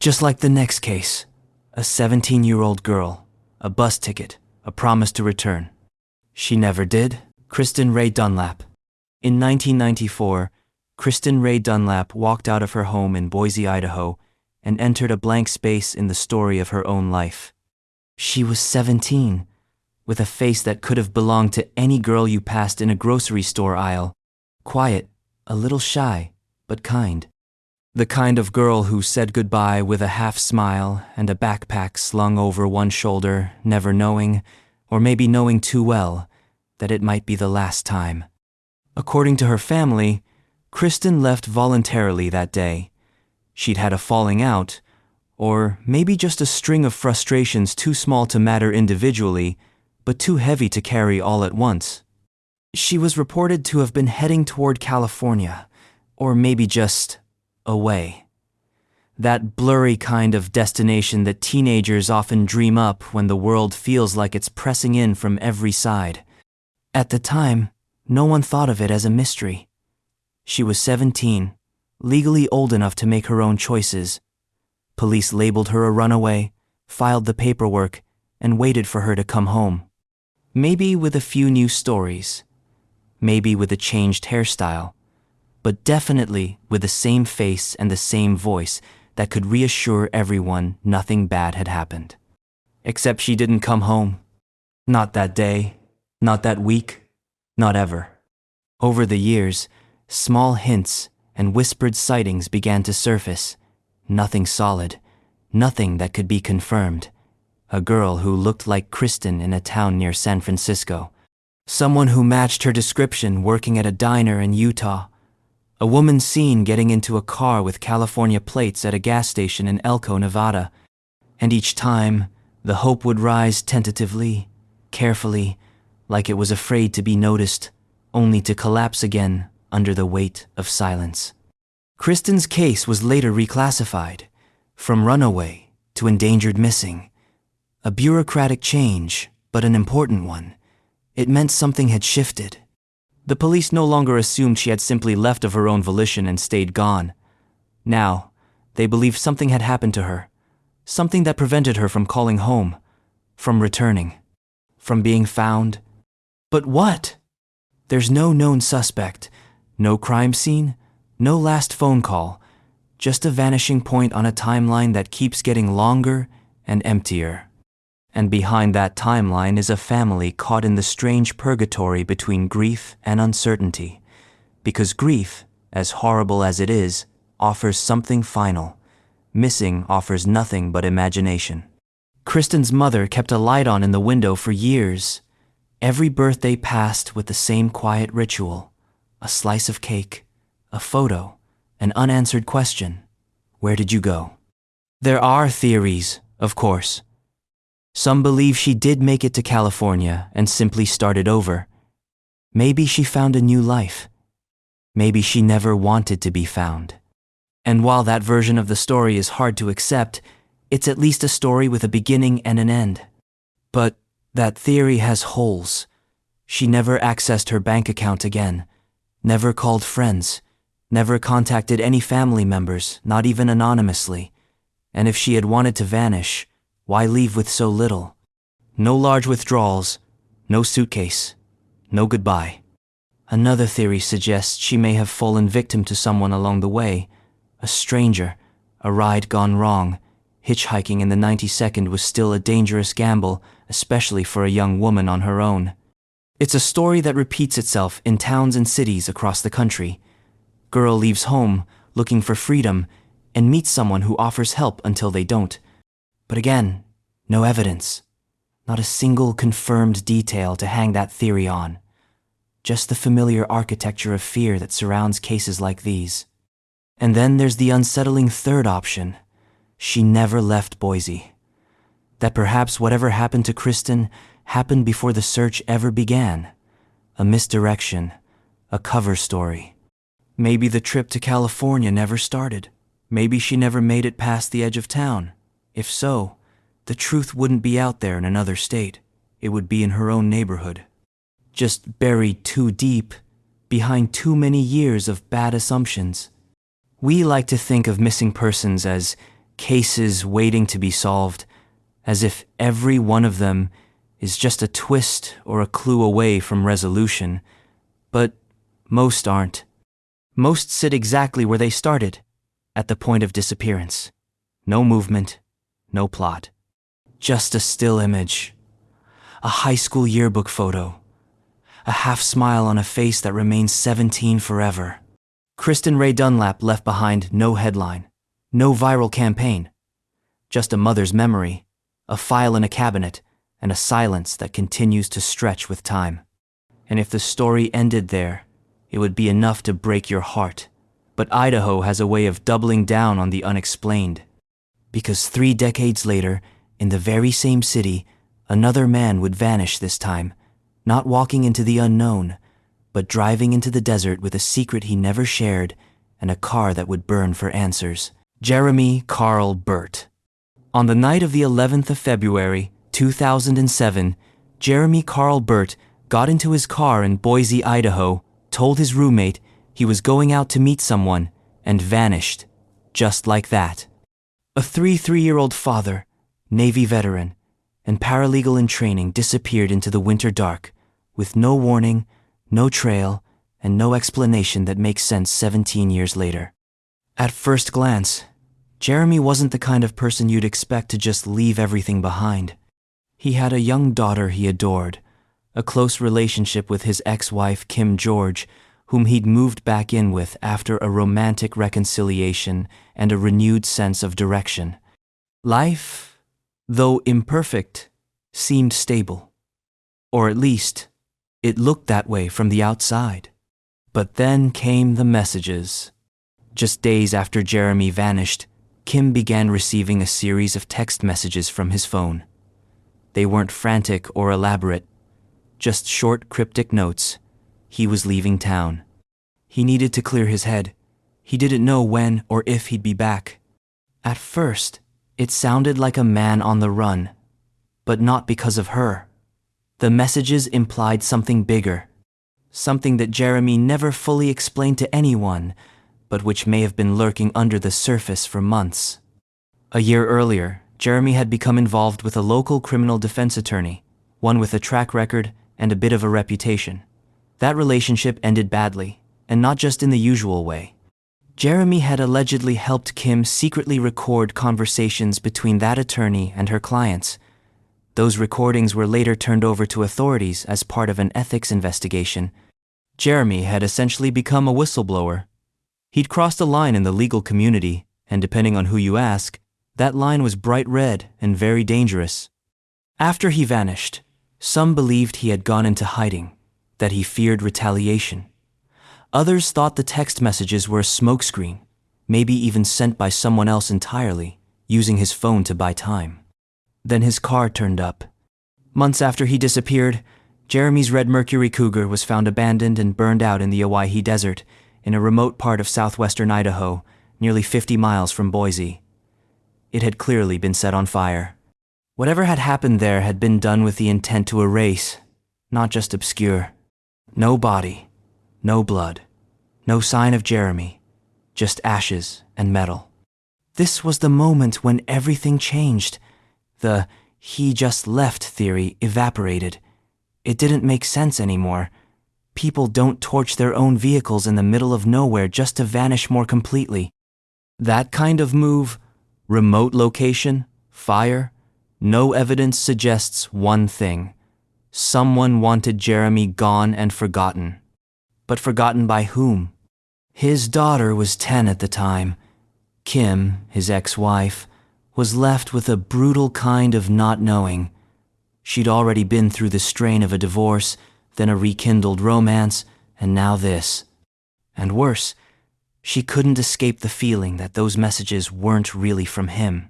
Just like the next case, a 17-year-old girl, a bus ticket, a promise to return. She never did. Kristen Ray Dunlap. In 1994, Kristen Ray Dunlap walked out of her home in Boise, Idaho, and entered a blank space in the story of her own life. She was 17, with a face that could have belonged to any girl you passed in a grocery store aisle. Quiet, a little shy, but kind. The kind of girl who said goodbye with a half smile and a backpack slung over one shoulder, never knowing, or maybe knowing too well, that it might be the last time. According to her family, Kristen left voluntarily that day. She'd had a falling out, or maybe just a string of frustrations too small to matter individually, but too heavy to carry all at once. She was reported to have been heading toward California, or maybe just away. That blurry kind of destination that teenagers often dream up when the world feels like it's pressing in from every side. At the time, no one thought of it as a mystery. She was 17, legally old enough to make her own choices. Police labeled her a runaway, filed the paperwork, and waited for her to come home. Maybe with a few new stories, maybe with a changed hairstyle, but definitely with the same face and the same voice that could reassure everyone nothing bad had happened. Except she didn't come home. Not that day, not that week, not ever. Over the years, small hints and whispered sightings began to surface. Nothing solid, nothing that could be confirmed. A girl who looked like Kristen in a town near San Francisco. Someone who matched her description working at a diner in Utah. A woman seen getting into a car with California plates at a gas station in Elko, Nevada. And each time, the hope would rise tentatively, carefully, like it was afraid to be noticed, only to collapse again under the weight of silence. Kristen's case was later reclassified, from runaway to endangered missing. A bureaucratic change, but an important one. It meant something had shifted. The police no longer assumed she had simply left of her own volition and stayed gone. Now, they believed something had happened to her, something that prevented her from calling home, from returning, from being found. But what? There's no known suspect, no crime scene, no last phone call, just a vanishing point on a timeline that keeps getting longer and emptier. And behind that timeline is a family caught in the strange purgatory between grief and uncertainty. Because grief, as horrible as it is, offers something final. Missing offers nothing but imagination. Kristen's mother kept a light on in the window for years. Every birthday passed with the same quiet ritual. A slice of cake, a photo, an unanswered question. Where did you go? There are theories, of course. Some believe she did make it to California and simply started over. Maybe she found a new life. Maybe she never wanted to be found. And while that version of the story is hard to accept, it's at least a story with a beginning and an end. But that theory has holes. She never accessed her bank account again, never called friends, never contacted any family members, not even anonymously. And if she had wanted to vanish, why leave with so little? No large withdrawals, no suitcase, no goodbye. Another theory suggests she may have fallen victim to someone along the way, a stranger, a ride gone wrong. Hitchhiking in the 92nd was still a dangerous gamble, especially for a young woman on her own. It's a story that repeats itself in towns and cities across the country. Girl leaves home, looking for freedom, and meets someone who offers help until they don't. But again, no evidence. Not a single confirmed detail to hang that theory on. Just the familiar architecture of fear that surrounds cases like these. And then there's the unsettling third option. She never left Boise. That perhaps whatever happened to Kristen happened before the search ever began. A misdirection, a cover story. Maybe the trip to California never started. Maybe she never made it past the edge of town. If so, the truth wouldn't be out there in another state. It would be in her own neighborhood. Just buried too deep, behind too many years of bad assumptions. We like to think of missing persons as cases waiting to be solved, as if every one of them is just a twist or a clue away from resolution. But most aren't. Most sit exactly where they started, at the point of disappearance. No movement, no plot. Just a still image. A high school yearbook photo. A half smile on a face that remains 17 forever. Kristen Ray Dunlap left behind no headline, no viral campaign. Just a mother's memory, a file in a cabinet, and a silence that continues to stretch with time. And if the story ended there, it would be enough to break your heart. But Idaho has a way of doubling down on the unexplained. Because 3 decades later, in the very same city, another man would vanish this time, not walking into the unknown, but driving into the desert with a secret he never shared and a car that would burn for answers. Jeremy Carl Burt. On the night of the 11th of February, 2007, Jeremy Carl Burt got into his car in Boise, Idaho, told his roommate he was going out to meet someone, and vanished, just like that. A 33-year-old father, Navy veteran, and paralegal in training disappeared into the winter dark, with no warning, no trail, and no explanation that makes sense 17 years later. At first glance, Jeremy wasn't the kind of person you'd expect to just leave everything behind. He had a young daughter he adored, a close relationship with his ex-wife Kim George, whom he'd moved back in with after a romantic reconciliation and a renewed sense of direction. Life, though imperfect, seemed stable. Or at least, it looked that way from the outside. But then came the messages. Just days after Jeremy vanished, Kim began receiving a series of text messages from his phone. They weren't frantic or elaborate, just short, cryptic notes. He was leaving town. He needed to clear his head. He didn't know when or if he'd be back. At first, it sounded like a man on the run, but not because of her. The messages implied something bigger, something that Jeremy never fully explained to anyone, but which may have been lurking under the surface for months. A year earlier, Jeremy had become involved with a local criminal defense attorney, one with a track record and a bit of a reputation. That relationship ended badly, and not just in the usual way. Jeremy had allegedly helped Kim secretly record conversations between that attorney and her clients. Those recordings were later turned over to authorities as part of an ethics investigation. Jeremy had essentially become a whistleblower. He'd crossed a line in the legal community, and depending on who you ask, that line was bright red and very dangerous. After he vanished, some believed he had gone into hiding, that he feared retaliation. Others thought the text messages were a smokescreen, maybe even sent by someone else entirely, using his phone to buy time. Then his car turned up. Months after he disappeared, Jeremy's red Mercury Cougar was found abandoned and burned out in the Owyhee Desert, in a remote part of southwestern Idaho, nearly 50 miles from Boise. It had clearly been set on fire. Whatever had happened there had been done with the intent to erase, not just obscure. No body, no blood, no sign of Jeremy, just ashes and metal. This was the moment when everything changed. The "he just left" theory evaporated. It didn't make sense anymore. People don't torch their own vehicles in the middle of nowhere just to vanish more completely. That kind of move, remote location, fire, no evidence suggests one thing. Someone wanted Jeremy gone and forgotten. But forgotten by whom? His daughter was 10 at the time. Kim, his ex-wife, was left with a brutal kind of not knowing. She'd already been through the strain of a divorce, then a rekindled romance, and now this. And worse, she couldn't escape the feeling that those messages weren't really from him.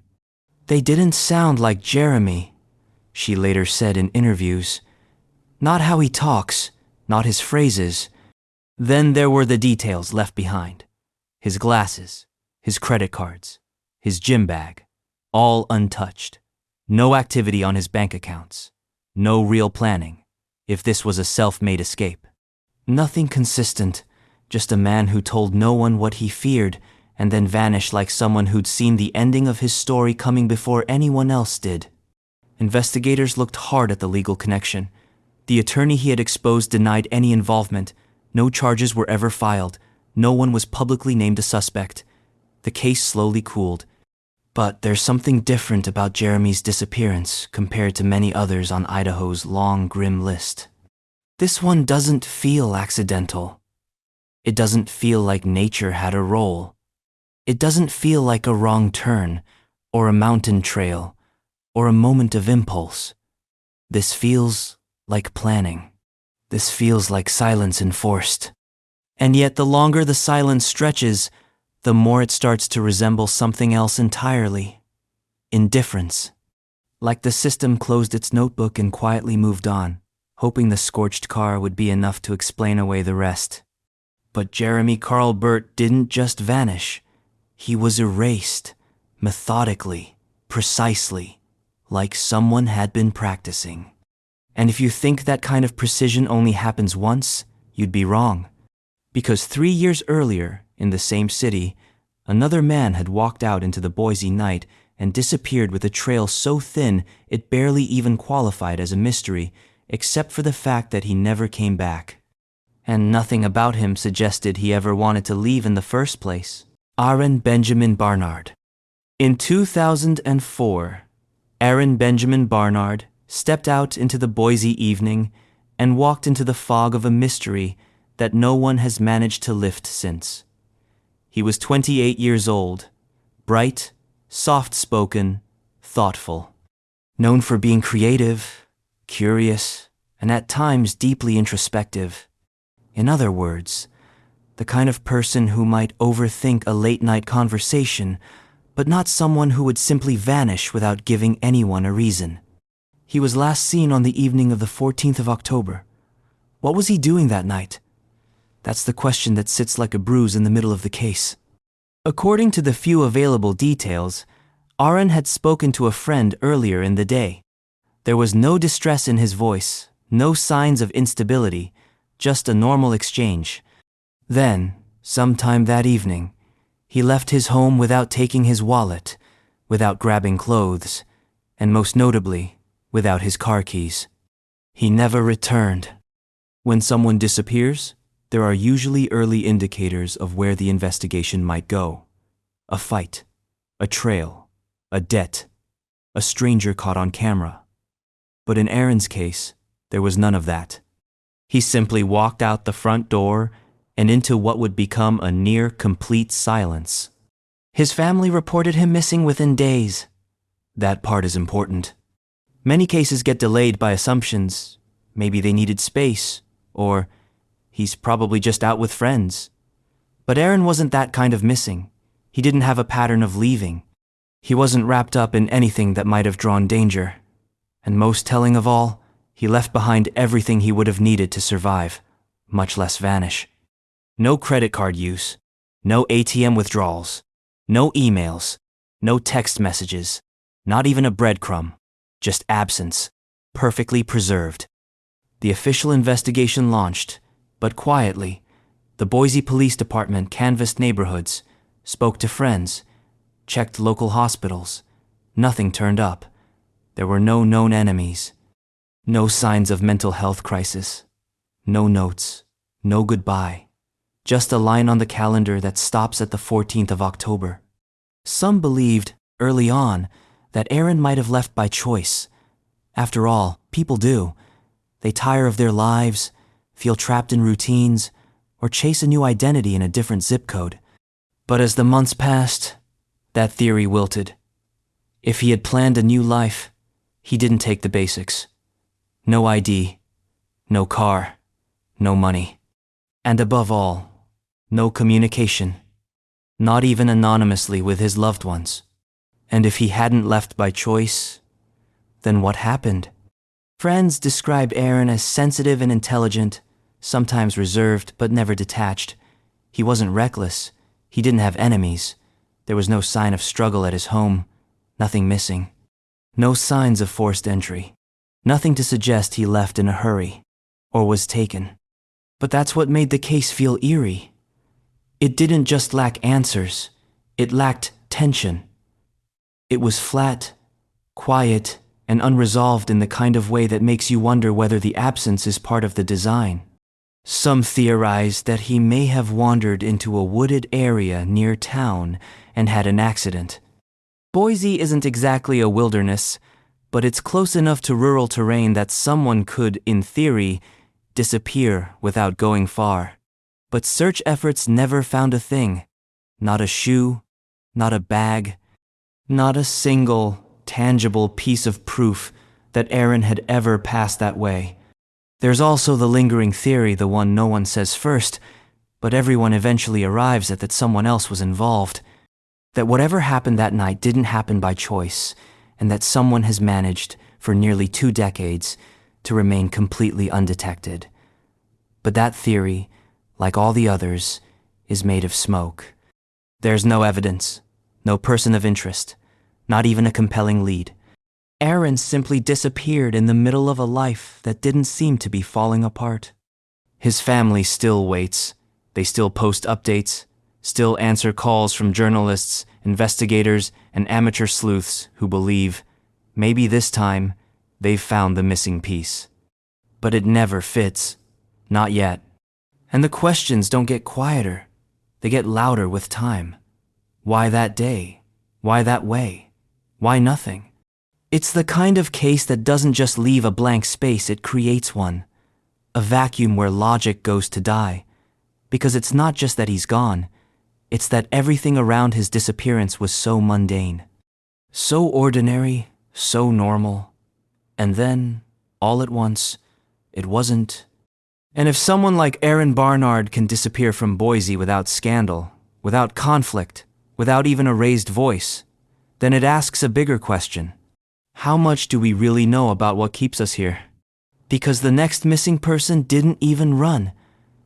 They didn't sound like Jeremy, she later said in interviews. Not how he talks, not his phrases. Then there were the details left behind. His glasses, his credit cards, his gym bag, all untouched. No activity on his bank accounts. No real planning. If this was a self-made escape. Nothing consistent, just a man who told no one what he feared and then vanished like someone who'd seen the ending of his story coming before anyone else did. Investigators looked hard at the legal connection. The attorney he had exposed denied any involvement. No charges were ever filed. No one was publicly named a suspect. The case slowly cooled. But there's something different about Jeremy's disappearance compared to many others on Idaho's long, grim list. This one doesn't feel accidental. It doesn't feel like nature had a role. It doesn't feel like a wrong turn, or a mountain trail, or a moment of impulse. This feels like planning. This feels like silence enforced. And yet the longer the silence stretches, the more it starts to resemble something else entirely. Indifference. Like the system closed its notebook and quietly moved on, hoping the scorched car would be enough to explain away the rest. But Jeremy Carl Burt didn't just vanish. He was erased, methodically, precisely, like someone had been practicing. And if you think that kind of precision only happens once, you'd be wrong. Because 3 years earlier, in the same city, another man had walked out into the Boise night and disappeared with a trail so thin it barely even qualified as a mystery, except for the fact that he never came back. And nothing about him suggested he ever wanted to leave in the first place. Aaron Benjamin Barnard. In 2004, Aaron Benjamin Barnard stepped out into the Boise evening and walked into the fog of a mystery that no one has managed to lift since. He was 28 years old, bright, soft-spoken, thoughtful, known for being creative, curious, and at times deeply introspective. In other words, the kind of person who might overthink a late-night conversation, but not someone who would simply vanish without giving anyone a reason. He was last seen on the evening of the 14th of October. What was he doing that night? That's the question that sits like a bruise in the middle of the case. According to the few available details, Aaron had spoken to a friend earlier in the day. There was no distress in his voice, no signs of instability, just a normal exchange. Then, sometime that evening, he left his home without taking his wallet, without grabbing clothes, and most notably, without his car keys. He never returned. When someone disappears, there are usually early indicators of where the investigation might go. A fight, a trail, a debt, a stranger caught on camera. But in Aaron's case, there was none of that. He simply walked out the front door and into what would become a near-complete silence. His family reported him missing within days. That part is important. Many cases get delayed by assumptions. Maybe they needed space, or he's probably just out with friends. But Aaron wasn't that kind of missing. He didn't have a pattern of leaving. He wasn't wrapped up in anything that might have drawn danger. And most telling of all, he left behind everything he would have needed to survive, much less vanish. No credit card use, no ATM withdrawals, no emails, no text messages, not even a breadcrumb, just absence, perfectly preserved. The official investigation launched, but quietly. The Boise Police Department canvassed neighborhoods, spoke to friends, checked local hospitals. Nothing turned up. There were no known enemies, no signs of mental health crisis, no notes, no goodbye. Just a line on the calendar that stops at the 14th of October. Some believed, early on, that Aaron might have left by choice. After all, people do. They tire of their lives, feel trapped in routines, or chase a new identity in a different zip code. But as the months passed, that theory wilted. If he had planned a new life, he didn't take the basics. No ID, no car, no money. And above all, no communication, not even anonymously with his loved ones. And if he hadn't left by choice, then what happened? Friends described Aaron as sensitive and intelligent, sometimes reserved but never detached. He wasn't reckless. He didn't have enemies. There was no sign of struggle at his home, nothing missing. No signs of forced entry. Nothing to suggest he left in a hurry, or was taken. But that's what made the case feel eerie. It didn't just lack answers, it lacked tension. It was flat, quiet, and unresolved in the kind of way that makes you wonder whether the absence is part of the design. Some theorized that he may have wandered into a wooded area near town and had an accident. Boise isn't exactly a wilderness, but it's close enough to rural terrain that someone could, in theory, disappear without going far. But search efforts never found a thing. Not a shoe, not a bag, not a single, tangible piece of proof that Aaron had ever passed that way. There's also the lingering theory, the one no one says first, but everyone eventually arrives at, that someone else was involved. That whatever happened that night didn't happen by choice, and that someone has managed, for nearly 2 decades, to remain completely undetected. But that theory, like all the others, is made of smoke. There's no evidence, no person of interest, not even a compelling lead. Aaron simply disappeared in the middle of a life that didn't seem to be falling apart. His family still waits. They still post updates, still answer calls from journalists, investigators, and amateur sleuths who believe, maybe this time, they've found the missing piece. But it never fits. Not yet. And the questions don't get quieter. They get louder with time. Why that day? Why that way? Why nothing? It's the kind of case that doesn't just leave a blank space, it creates one. A vacuum where logic goes to die. Because it's not just that he's gone, it's that everything around his disappearance was so mundane. So ordinary, so normal. And then, all at once, it wasn't. And if someone like Aaron Barnard can disappear from Boise without scandal, without conflict, without even a raised voice, then it asks a bigger question. How much do we really know about what keeps us here? Because the next missing person didn't even run.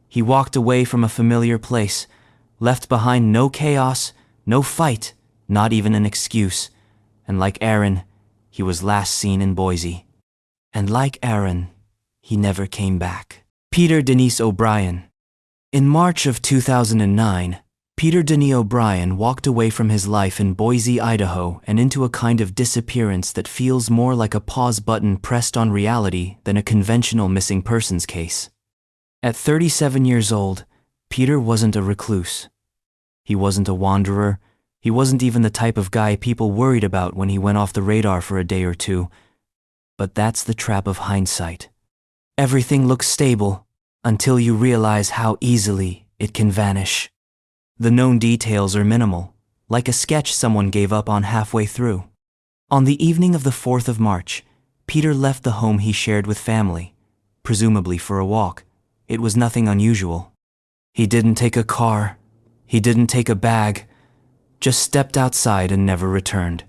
He walked away from a familiar place, left behind no chaos, no fight, not even an excuse. And like Aaron, he was last seen in Boise. And like Aaron, he never came back. Peter Denise O'Brien. In March of 2009, Peter Denise O'Brien walked away from his life in Boise, Idaho, and into a kind of disappearance that feels more like a pause button pressed on reality than a conventional missing persons case. At 37 years old, Peter wasn't a recluse. He wasn't a wanderer. He wasn't even the type of guy people worried about when he went off the radar for a day or two. But that's the trap of hindsight. Everything looks stable until you realize how easily it can vanish. The known details are minimal, like a sketch someone gave up on halfway through. On the evening of the 4th of March, Peter left the home he shared with family, presumably for a walk. It was nothing unusual. He didn't take a car. He didn't take a bag. Just stepped outside and never returned.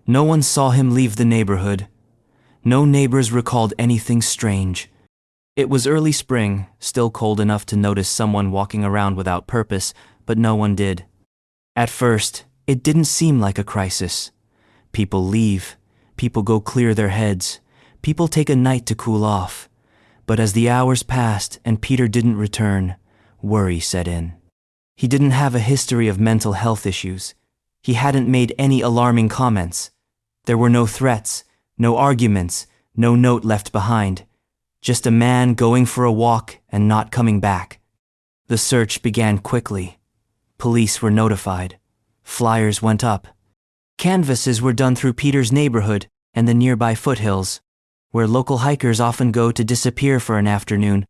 No one saw him leave the neighborhood. No neighbors recalled anything strange. It was early spring, still cold enough to notice someone walking around without purpose, but no one did. At first, it didn't seem like a crisis. People leave. People go clear their heads. People take a night to cool off. But as the hours passed and Peter didn't return, worry set in. He didn't have a history of mental health issues. He hadn't made any alarming comments. There were no threats, no arguments, no note left behind. Just a man going for a walk and not coming back. The search began quickly. Police were notified. Flyers went up. Canvasses were done through Peter's neighborhood and the nearby foothills, where local hikers often go to disappear for an afternoon,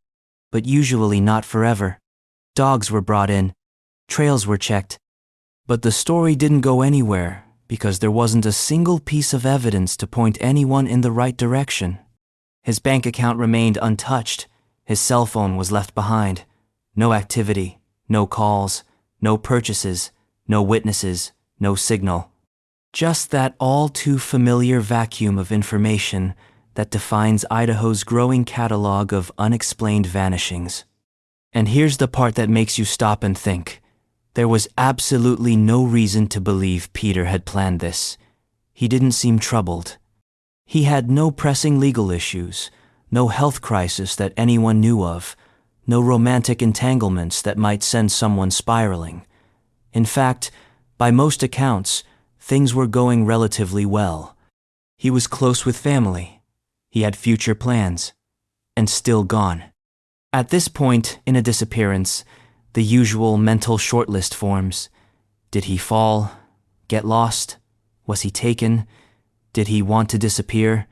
but usually not forever. Dogs were brought in. Trails were checked. But the story didn't go anywhere because there wasn't a single piece of evidence to point anyone in the right direction. His bank account remained untouched. His cell phone was left behind. No activity, no calls, no purchases, no witnesses, no signal. Just that all too familiar vacuum of information that defines Idaho's growing catalog of unexplained vanishings. And here's the part that makes you stop and think. There was absolutely no reason to believe Peter had planned this. He didn't seem troubled. He had no pressing legal issues, no health crisis that anyone knew of, no romantic entanglements that might send someone spiraling. In fact, by most accounts, things were going relatively well. He was close with family. He had future plans. And still gone. At this point in a disappearance, the usual mental shortlist forms. Did he fall? Get lost? Was he taken? Did he want to disappear?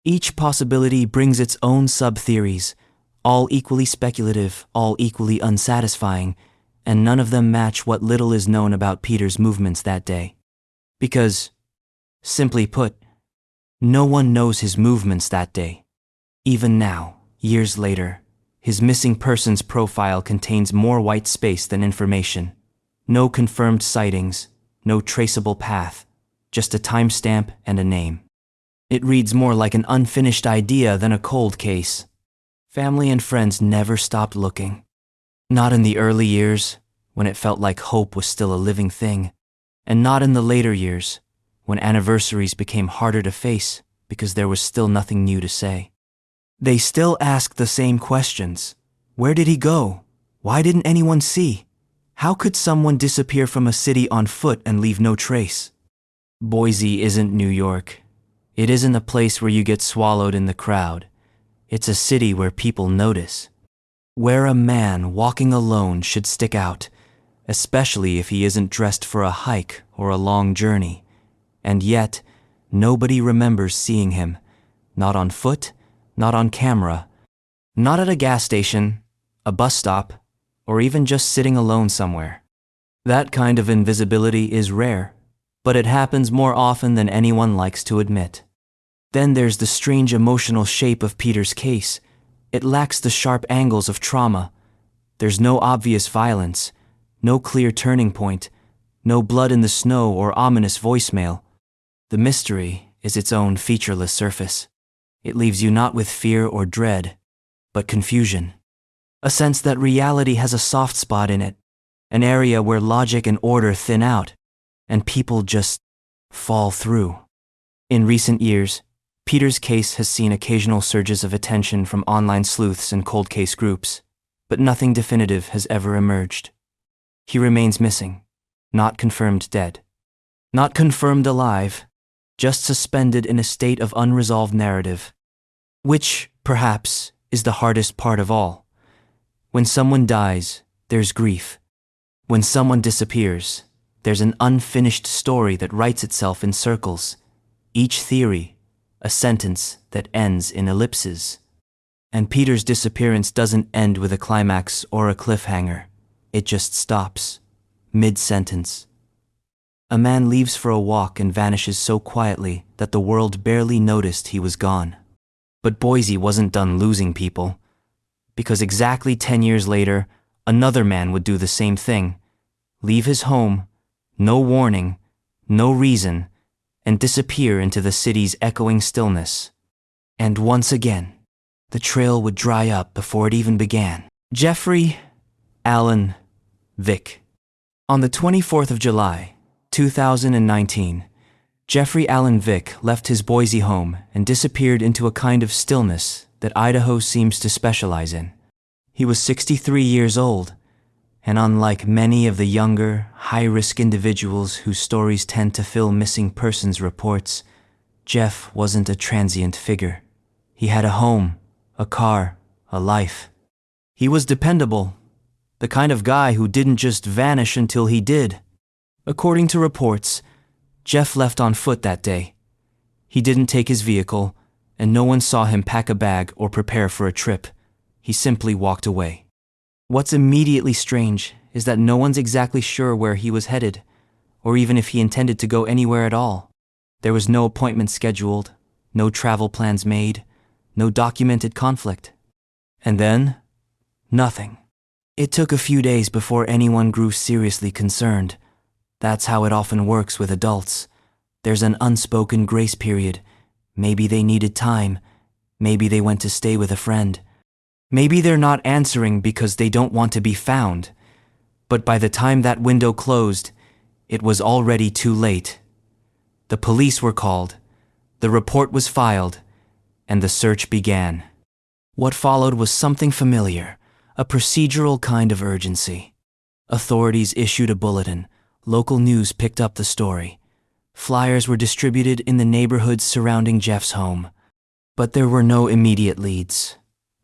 Each possibility brings its own sub-theories, all equally speculative, all equally unsatisfying, and none of them match what little is known about Peter's movements that day. Because, simply put, no one knows his movements that day. Even now, years later, his missing persons profile contains more white space than information. No confirmed sightings, no traceable path, just a timestamp and a name. It reads more like an unfinished idea than a cold case. Family and friends never stopped looking. Not in the early years, when it felt like hope was still a living thing, and not in the later years, when anniversaries became harder to face because there was still nothing new to say. They still asked the same questions. Where did he go? Why didn't anyone see? How could someone disappear from a city on foot and leave no trace? Boise isn't New York. It isn't a place where you get swallowed in the crowd. It's a city where people notice. Where a man walking alone should stick out, especially if he isn't dressed for a hike or a long journey, and yet nobody remembers seeing him, not on foot, not on camera, not at a gas station, a bus stop, or even just sitting alone somewhere. That kind of invisibility is rare, but it happens more often than anyone likes to admit. Then there's the strange emotional shape of Peter's case. It lacks the sharp angles of trauma. There's no obvious violence, no clear turning point, no blood in the snow or ominous voicemail. The mystery is its own featureless surface. It leaves you not with fear or dread, but confusion. A sense that reality has a soft spot in it, an area where logic and order thin out, and people just fall through. In recent years, Peter's case has seen occasional surges of attention from online sleuths and cold case groups, but nothing definitive has ever emerged. He remains missing, not confirmed dead, not confirmed alive, just suspended in a state of unresolved narrative, which, perhaps, is the hardest part of all. When someone dies, there's grief. When someone disappears, there's an unfinished story that writes itself in circles, each theory, a sentence that ends in ellipses. And Peter's disappearance doesn't end with a climax or a cliffhanger. It just stops, mid-sentence. A man leaves for a walk and vanishes so quietly that the world barely noticed he was gone. But Boise wasn't done losing people, because exactly 10 years later, another man would do the same thing, leave his home, no warning, no reason, and disappear into the city's echoing stillness. And once again, the trail would dry up before it even began. Jeffrey Allen Vick. On the 24th of July, 2019, Jeffrey Allen Vick left his Boise home and disappeared into a kind of stillness that Idaho seems to specialize in. He was 63 years old, and unlike many of the younger, high-risk individuals whose stories tend to fill missing persons reports, Jeff wasn't a transient figure. He had a home, a car, a life. He was dependable, the kind of guy who didn't just vanish until he did. According to reports, Jeff left on foot that day. He didn't take his vehicle, and no one saw him pack a bag or prepare for a trip. He simply walked away. What's immediately strange is that no one's exactly sure where he was headed, or even if he intended to go anywhere at all. There was no appointment scheduled, no travel plans made, no documented conflict. And then, nothing. It took a few days before anyone grew seriously concerned. That's how it often works with adults. There's an unspoken grace period. Maybe they needed time. Maybe they went to stay with a friend. Maybe they're not answering because they don't want to be found. But by the time that window closed, it was already too late. The police were called, the report was filed, and the search began. What followed was something familiar, a procedural kind of urgency. Authorities issued a bulletin. Local news picked up the story. Flyers were distributed in the neighborhoods surrounding Jeff's home. But there were no immediate leads.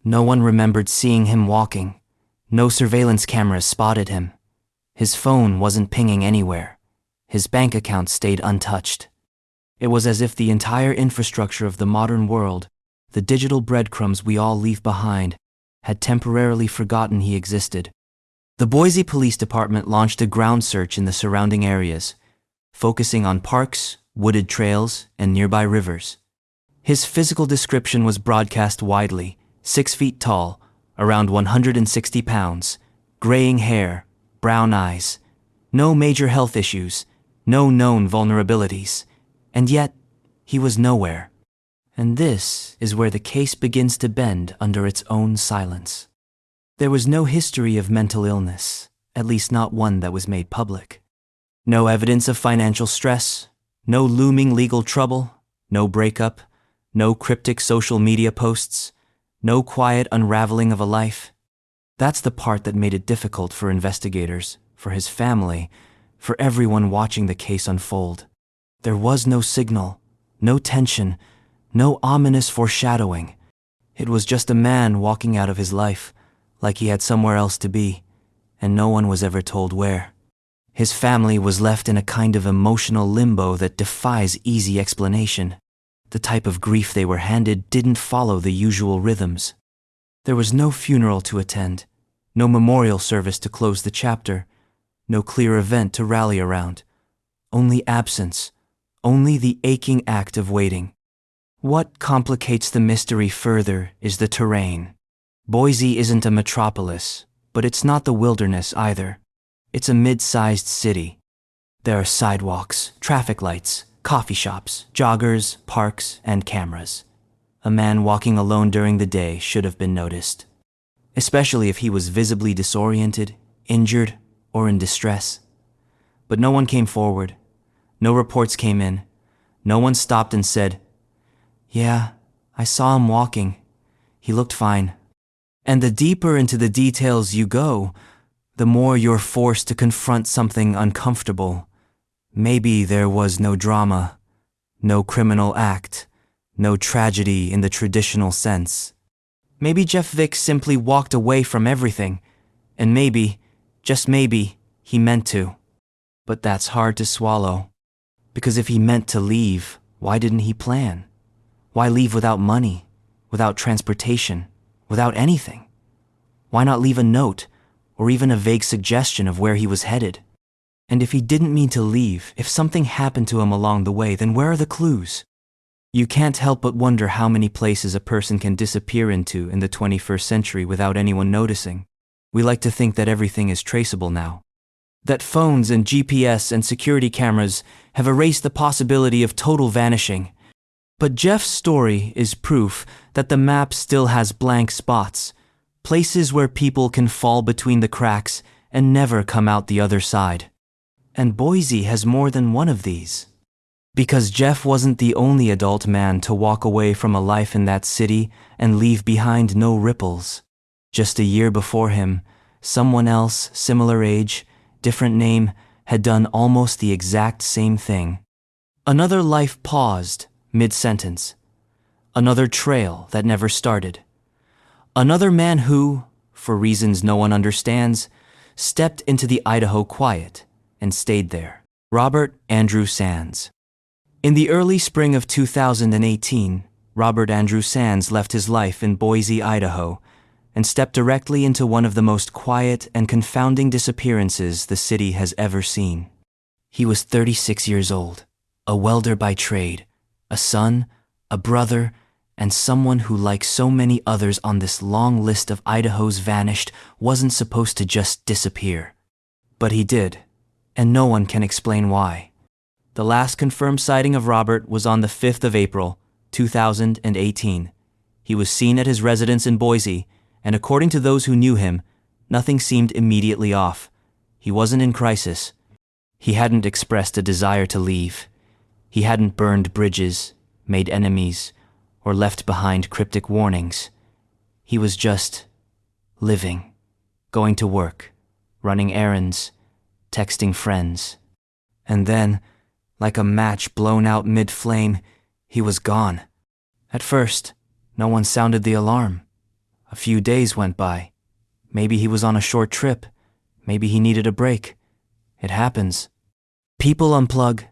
No one remembered seeing him walking. No surveillance cameras spotted him. His phone wasn't pinging anywhere. His bank account stayed untouched. It was as if the entire infrastructure of the modern world, the digital breadcrumbs we all leave behind, had temporarily forgotten he existed. The Boise Police Department launched a ground search in the surrounding areas, focusing on parks, wooded trails, and nearby rivers. His physical description was broadcast widely: 6 feet tall, around 160 pounds, graying hair, brown eyes, no major health issues, no known vulnerabilities, and yet he was nowhere. And this is where the case begins to bend under its own silence. There was no history of mental illness, at least not one that was made public. No evidence of financial stress, no looming legal trouble, no breakup, no cryptic social media posts, no quiet unraveling of a life. That's the part that made it difficult for investigators, for his family, for everyone watching the case unfold. There was no signal, no tension, no ominous foreshadowing. It was just a man walking out of his life, like he had somewhere else to be, and no one was ever told where. His family was left in a kind of emotional limbo that defies easy explanation. The type of grief they were handed didn't follow the usual rhythms. There was no funeral to attend, no memorial service to close the chapter, no clear event to rally around. Only absence, only the aching act of waiting. What complicates the mystery further is the terrain. Boise isn't a metropolis, but it's not the wilderness either. It's a mid-sized city. There are sidewalks, traffic lights, coffee shops, joggers, parks, and cameras. A man walking alone during the day should have been noticed, especially if he was visibly disoriented, injured, or in distress. But no one came forward. No reports came in. No one stopped and said, "Yeah, I saw him walking. He looked fine." And the deeper into the details you go, the more you're forced to confront something uncomfortable. Maybe there was no drama, no criminal act, no tragedy in the traditional sense. Maybe Jeff Vick simply walked away from everything, and maybe, just maybe, he meant to. But that's hard to swallow. Because if he meant to leave, why didn't he plan? Why leave without money, without transportation, without anything? Why not leave a note, or even a vague suggestion of where he was headed? And if he didn't mean to leave, if something happened to him along the way, then where are the clues? You can't help but wonder how many places a person can disappear into in the 21st century without anyone noticing. We like to think that everything is traceable now, that phones and GPS and security cameras have erased the possibility of total vanishing. But Jeff's story is proof that the map still has blank spots, places where people can fall between the cracks and never come out the other side. And Boise has more than one of these. Because Jeff wasn't the only adult man to walk away from a life in that city and leave behind no ripples. Just a year before him, someone else, similar age, different name, had done almost the exact same thing. Another life paused mid-sentence. Another trail that never started. Another man who, for reasons no one understands, stepped into the Idaho quiet and stayed there. Robert Andrew Sands. In the early spring of 2018, Robert Andrew Sands left his life in Boise, Idaho, and stepped directly into one of the most quiet and confounding disappearances the city has ever seen. He was 36 years old, a welder by trade, a son, a brother, and someone who, like so many others on this long list of Idaho's vanished, wasn't supposed to just disappear. But he did, and no one can explain why. The last confirmed sighting of Robert was on the 5th of April, 2018. He was seen at his residence in Boise, and according to those who knew him, nothing seemed immediately off. He wasn't in crisis. He hadn't expressed a desire to leave. He hadn't burned bridges, made enemies, or left behind cryptic warnings. He was just living, going to work, running errands, texting friends. And then, like a match blown out mid-flame, he was gone. At first, no one sounded the alarm. A few days went by. Maybe he was on a short trip. Maybe he needed a break. It happens. People unplug,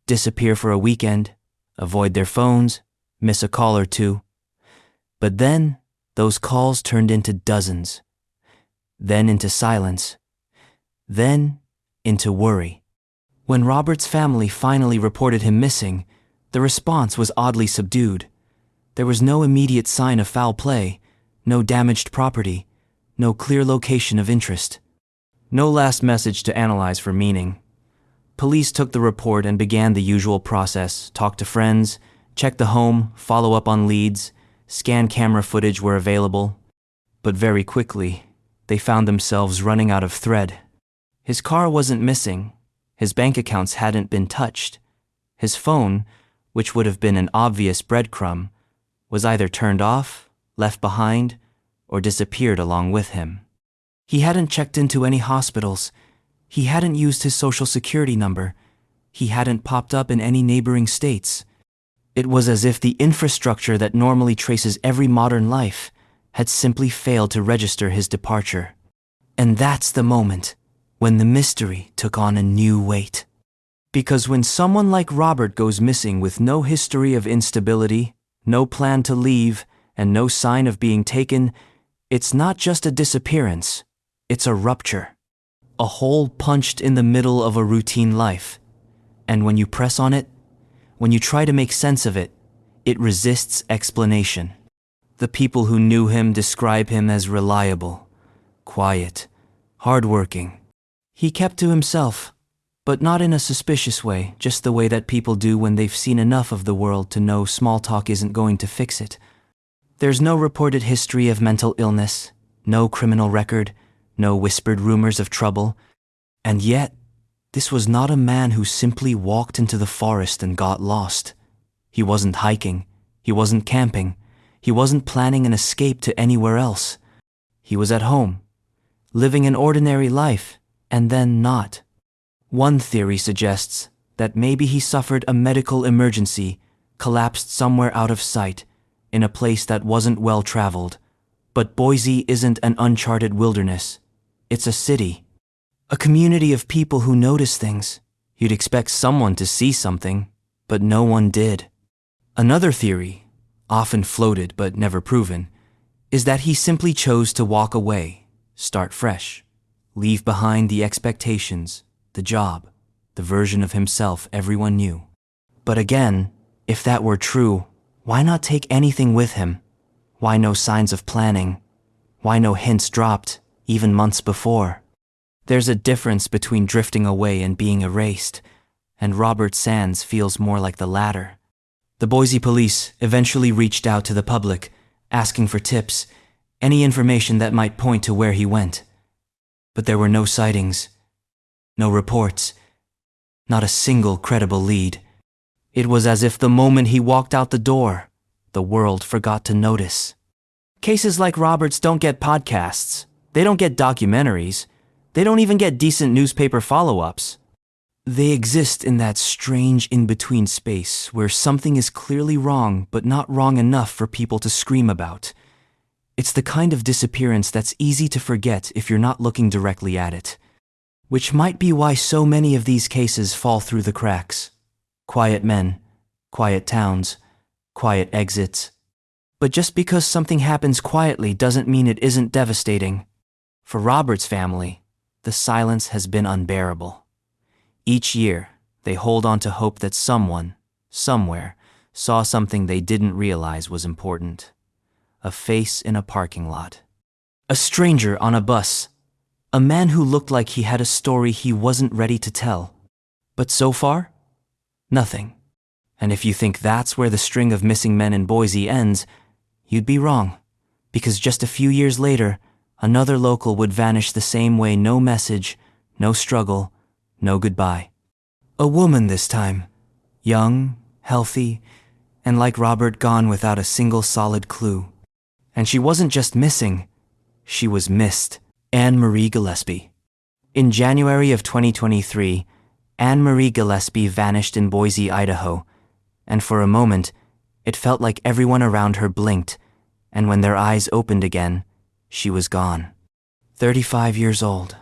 disappear for a weekend, avoid their phones, miss a call or two. But then, those calls turned into dozens. Then into silence. Then into worry. When Robert's family finally reported him missing, the response was oddly subdued. There was no immediate sign of foul play, no damaged property, no clear location of interest. No last message to analyze for meaning. Police took the report and began the usual process: talk to friends, check the home, follow up on leads, scan camera footage where available. But very quickly, they found themselves running out of thread. His car wasn't missing. His bank accounts hadn't been touched. His phone, which would have been an obvious breadcrumb, was either turned off, left behind, or disappeared along with him. He hadn't checked into any hospitals. He hadn't used his social security number. He hadn't popped up in any neighboring states. It was as if the infrastructure that normally traces every modern life had simply failed to register his departure. And that's the moment when the mystery took on a new weight. Because when someone like Robert goes missing with no history of instability, no plan to leave, and no sign of being taken, it's not just a disappearance, it's a rupture. A hole punched in the middle of a routine life. And when you press on it, when you try to make sense of it, it resists explanation. The people who knew him describe him as reliable, quiet, hardworking. He kept to himself, but not in a suspicious way, just the way that people do when they've seen enough of the world to know small talk isn't going to fix it. There's no reported history of mental illness, no criminal record, no whispered rumors of trouble. And yet, this was not a man who simply walked into the forest and got lost. He wasn't hiking, he wasn't camping, he wasn't planning an escape to anywhere else. He was at home, living an ordinary life, and then not. One theory suggests that maybe he suffered a medical emergency, collapsed somewhere out of sight, in a place that wasn't well traveled. But Boise isn't an uncharted wilderness. It's a city. A community of people who notice things. You'd expect someone to see something, but no one did. Another theory, often floated but never proven, is that he simply chose to walk away, start fresh, leave behind the expectations, the job, the version of himself everyone knew. But again, if that were true, why not take anything with him? Why no signs of planning? Why no hints dropped, even months before? There's a difference between drifting away and being erased, and Robert Sands feels more like the latter. The Boise police eventually reached out to the public, asking for tips, any information that might point to where he went. But there were no sightings, no reports, not a single credible lead. It was as if the moment he walked out the door, the world forgot to notice. Cases like Robert's don't get podcasts. They don't get documentaries. They don't even get decent newspaper follow-ups. They exist in that strange in-between space where something is clearly wrong but not wrong enough for people to scream about. It's the kind of disappearance that's easy to forget if you're not looking directly at it. Which might be why so many of these cases fall through the cracks. Quiet men, quiet towns, quiet exits. But just because something happens quietly doesn't mean it isn't devastating. For Robert's family, the silence has been unbearable. Each year, they hold on to hope that someone, somewhere, saw something they didn't realize was important. A face in a parking lot. A stranger on a bus. A man who looked like he had a story he wasn't ready to tell. But so far, nothing. And if you think that's where the string of missing men in Boise ends, you'd be wrong. Because just a few years later, another local would vanish the same way, no message, no struggle, no goodbye. A woman this time. Young, healthy, and like Robert, gone without a single solid clue. And she wasn't just missing, she was missed. Anne Marie Gillespie. In January of 2023, Anne Marie Gillespie vanished in Boise, Idaho, and for a moment, it felt like everyone around her blinked, and when their eyes opened again, she was gone. 35 years old,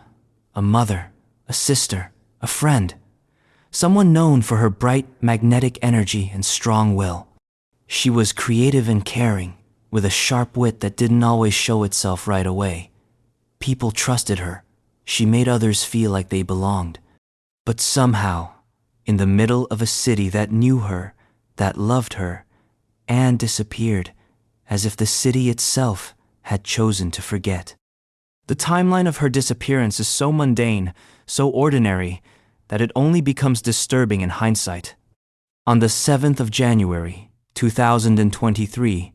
a mother, a sister, a friend, someone known for her bright, magnetic energy and strong will. She was creative and caring, with a sharp wit that didn't always show itself right away. People trusted her. She made others feel like they belonged. But somehow, in the middle of a city that knew her, that loved her, Anne disappeared, as if the city itself had chosen to forget. The timeline of her disappearance is so mundane, so ordinary, that it only becomes disturbing in hindsight. On the 7th of January, 2023,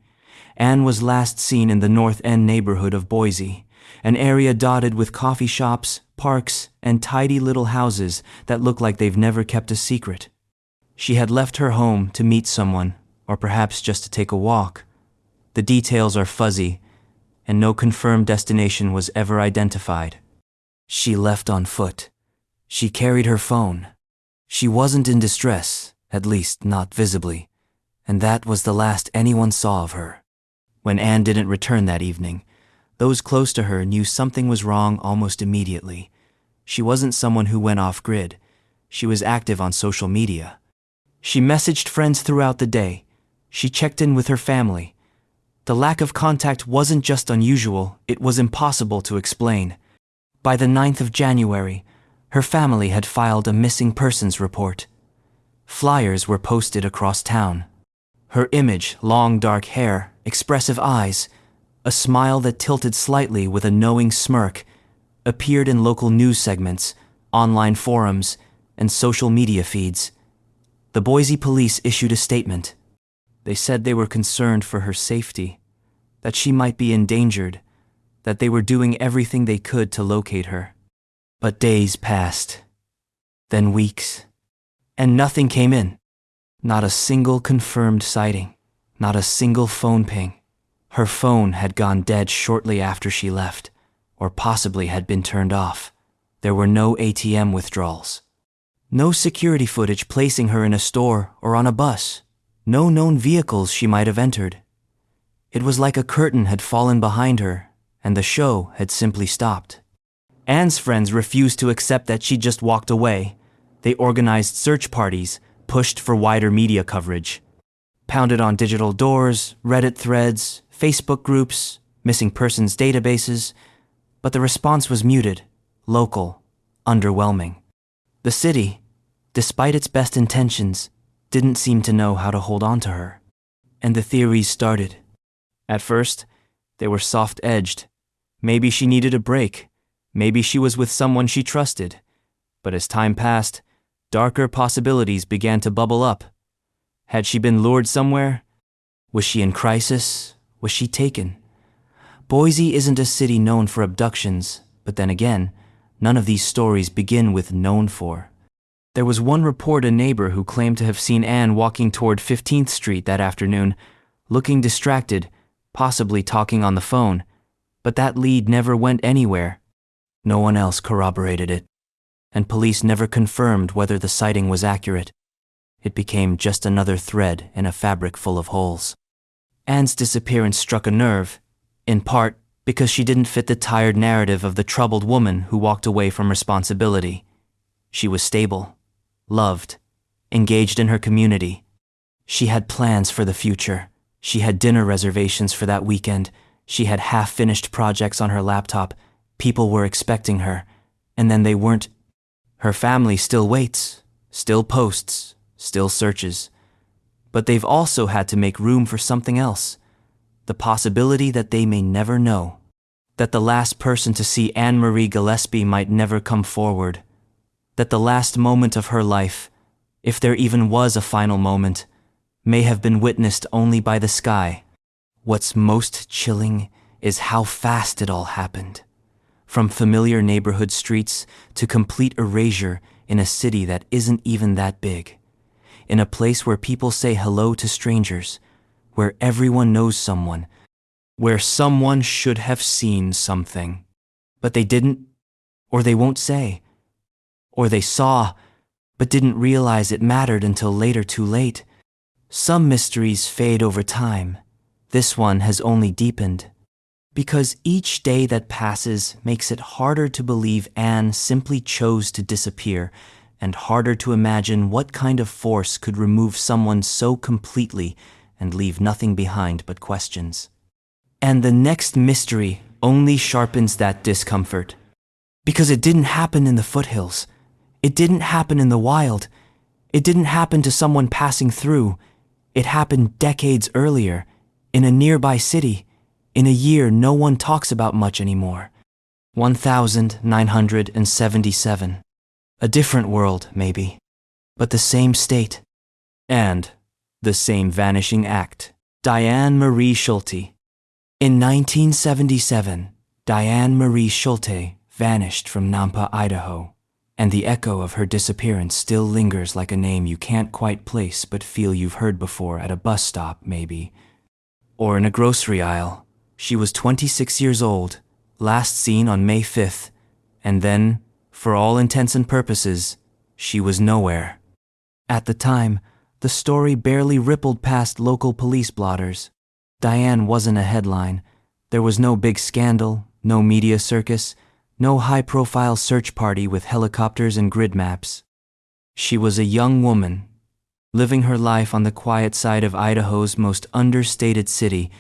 Anne was last seen in the North End neighborhood of Boise, an area dotted with coffee shops, parks, and tidy little houses that look like they've never kept a secret. She had left her home to meet someone, or perhaps just to take a walk. The details are fuzzy, and no confirmed destination was ever identified. She left on foot. She carried her phone. She wasn't in distress, at least not visibly, and that was the last anyone saw of her. When Anne didn't return that evening, those close to her knew something was wrong almost immediately. She wasn't someone who went off grid. She was active on social media. She messaged friends throughout the day. She checked in with her family. The lack of contact wasn't just unusual, it was impossible to explain. By the 9th of January, her family had filed a missing persons report. Flyers were posted across town. Her image, long dark hair, expressive eyes, a smile that tilted slightly with a knowing smirk, appeared in local news segments, online forums, and social media feeds. The Boise police issued a statement. They said they were concerned for her safety, that she might be endangered, that they were doing everything they could to locate her. But days passed, then weeks, and nothing came in. Not a single confirmed sighting, not a single phone ping. Her phone had gone dead shortly after she left, or possibly had been turned off. There were no ATM withdrawals. No security footage placing her in a store or on a bus. No known vehicles she might have entered. It was like a curtain had fallen behind her, and the show had simply stopped. Anne's friends refused to accept that she just walked away. They organized search parties, pushed for wider media coverage, pounded on digital doors, Reddit threads, Facebook groups, missing persons databases, but the response was muted, local, underwhelming. The city, despite its best intentions, didn't seem to know how to hold on to her. And the theories started. At first, they were soft-edged. Maybe she needed a break. Maybe she was with someone she trusted. But as time passed, darker possibilities began to bubble up. Had she been lured somewhere? Was she in crisis? Was she taken? Boise isn't a city known for abductions, but then again, none of these stories begin with known for. There was one report a neighbor who claimed to have seen Anne walking toward 15th Street that afternoon, looking distracted, possibly talking on the phone, but that lead never went anywhere. No one else corroborated it, and police never confirmed whether the sighting was accurate. It became just another thread in a fabric full of holes. Anne's disappearance struck a nerve, in part because she didn't fit the tired narrative of the troubled woman who walked away from responsibility. She was stable, loved, engaged in her community. She had plans for the future. She had dinner reservations for that weekend. She had half-finished projects on her laptop. People were expecting her, and then they weren't. Her family still waits, still posts, still searches. But they've also had to make room for something else. The possibility that they may never know. That the last person to see Anne Marie Gillespie might never come forward. That the last moment of her life, if there even was a final moment, may have been witnessed only by the sky. What's most chilling is how fast it all happened. From familiar neighborhood streets to complete erasure in a city that isn't even that big. In a place where people say hello to strangers, where everyone knows someone, where someone should have seen something. But they didn't, or they won't say. Or they saw, but didn't realize it mattered until later too late. Some mysteries fade over time. This one has only deepened. Because each day that passes makes it harder to believe Anne simply chose to disappear, and harder to imagine what kind of force could remove someone so completely and leave nothing behind but questions. And the next mystery only sharpens that discomfort. Because it didn't happen in the foothills. It didn't happen in the wild. It didn't happen to someone passing through. It happened decades earlier, in a nearby city, in a year no one talks about much anymore. 1977. A different world, maybe, but the same state. And the same vanishing act. Diane Marie Schulte. In 1977, Diane Marie Schulte vanished from Nampa, Idaho, and the echo of her disappearance still lingers like a name you can't quite place but feel you've heard before at a bus stop, maybe. Or in a grocery aisle. She was 26 years old, last seen on May 5th, and then, for all intents and purposes, she was nowhere. At the time, the story barely rippled past local police blotters. Diane wasn't a headline. There was no big scandal, no media circus, No high-profile search party with helicopters and grid maps. She was a young woman, living her life on the quiet side of Idaho's most understated city,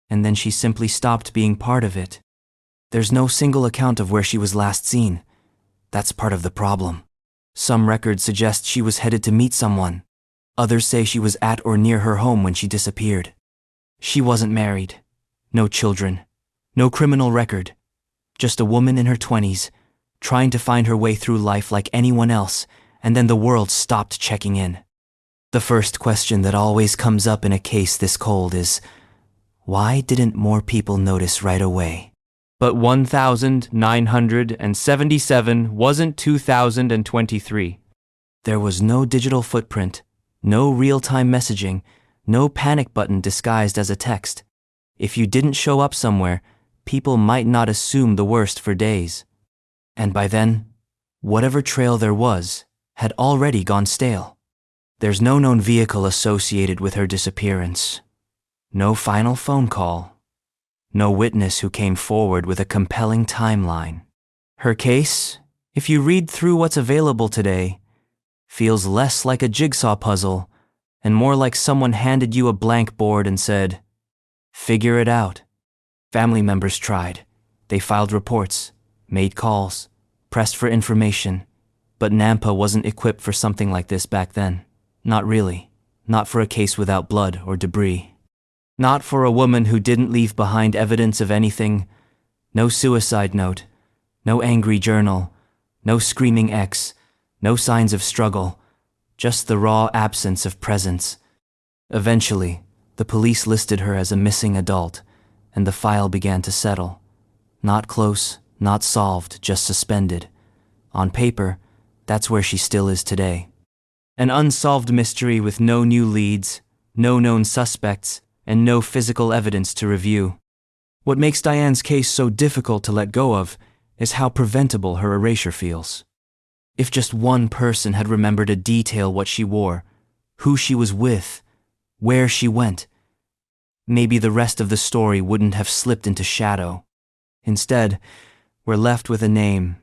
and then she simply stopped being part of it. There's no single account of where she was last seen. That's part of the problem. Some records suggest she was headed to meet someone. Others say she was at or near her home when she disappeared. She wasn't married. No children. No criminal record. Just a woman in her 20s, trying to find her way through life like anyone else, and then the world stopped checking in. The first question that always comes up in a case this cold is, why didn't more people notice right away? But 1,977 wasn't 2023. There was no digital footprint, no real-time messaging, no panic button disguised as a text. If you didn't show up somewhere, people might not assume the worst for days. And by then, whatever trail there was had already gone stale. There's no known vehicle associated with her disappearance. No final phone call. No witness who came forward with a compelling timeline. Her case, if you read through what's available today, feels less like a jigsaw puzzle and more like someone handed you a blank board and said, "Figure it out." Family members tried. They filed reports, made calls, pressed for information, but Nampa wasn't equipped for something like this back then. Not really. Not for a case without blood or debris. Not for a woman who didn't leave behind evidence of anything. No suicide note, no angry journal, no screaming ex, no signs of struggle, just the raw absence of presence. Eventually, the police listed her as a missing adult, and the file began to settle. Not close, not solved, just suspended. On paper, that's where she still is today. An unsolved mystery with no new leads, no known suspects, and no physical evidence to review. What makes Diane's case so difficult to let go of is how preventable her erasure feels. If just one person had remembered a detail what she wore, who she was with, where she went, maybe the rest of the story wouldn't have slipped into shadow. Instead, we're left with a name,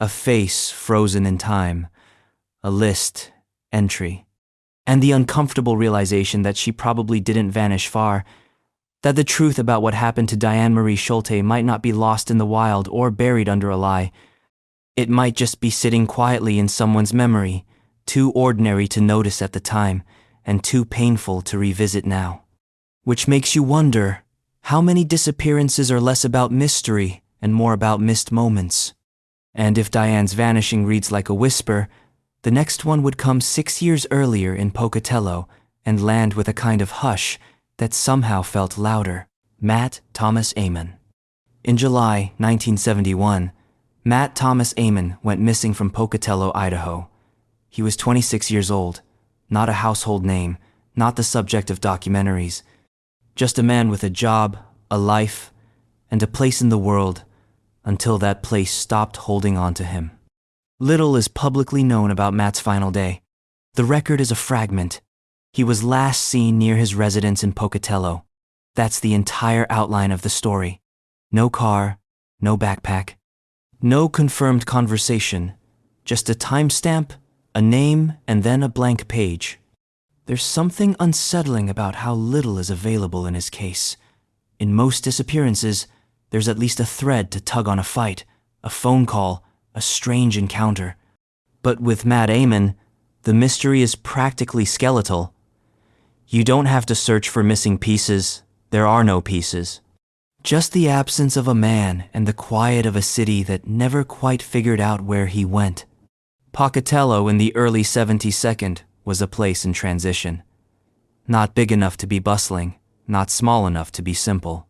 a face frozen in time, a list, entry, and the uncomfortable realization that she probably didn't vanish far, that the truth about what happened to Diane Marie Schulte might not be lost in the wild or buried under a lie. It might just be sitting quietly in someone's memory, too ordinary to notice at the time, and too painful to revisit now. Which makes you wonder, how many disappearances are less about mystery and more about missed moments? And if Diane's vanishing reads like a whisper, the next one would come 6 years earlier in Pocatello and land with a kind of hush that somehow felt louder. Matt Thomas Amon. In July 1971, Matt Thomas Amon went missing from Pocatello, Idaho. He was 26 years old, not a household name, not the subject of documentaries, just a man with a job, a life, and a place in the world until that place stopped holding on to him. Little is publicly known about Matt's final day. The record is a fragment. He was last seen near his residence in Pocatello. That's the entire outline of the story. No car, no backpack, no confirmed conversation, just a timestamp, a name, and then a blank page. There's something unsettling about how little is available in his case. In most disappearances, there's at least a thread to tug on, a fight, a phone call, a strange encounter. But with Matt Amon, the mystery is practically skeletal. You don't have to search for missing pieces. There are no pieces. Just the absence of a man and the quiet of a city that never quite figured out where he went. Pocatello in the early 72nd was a place in transition. Not big enough to be bustling, not small enough to be simple.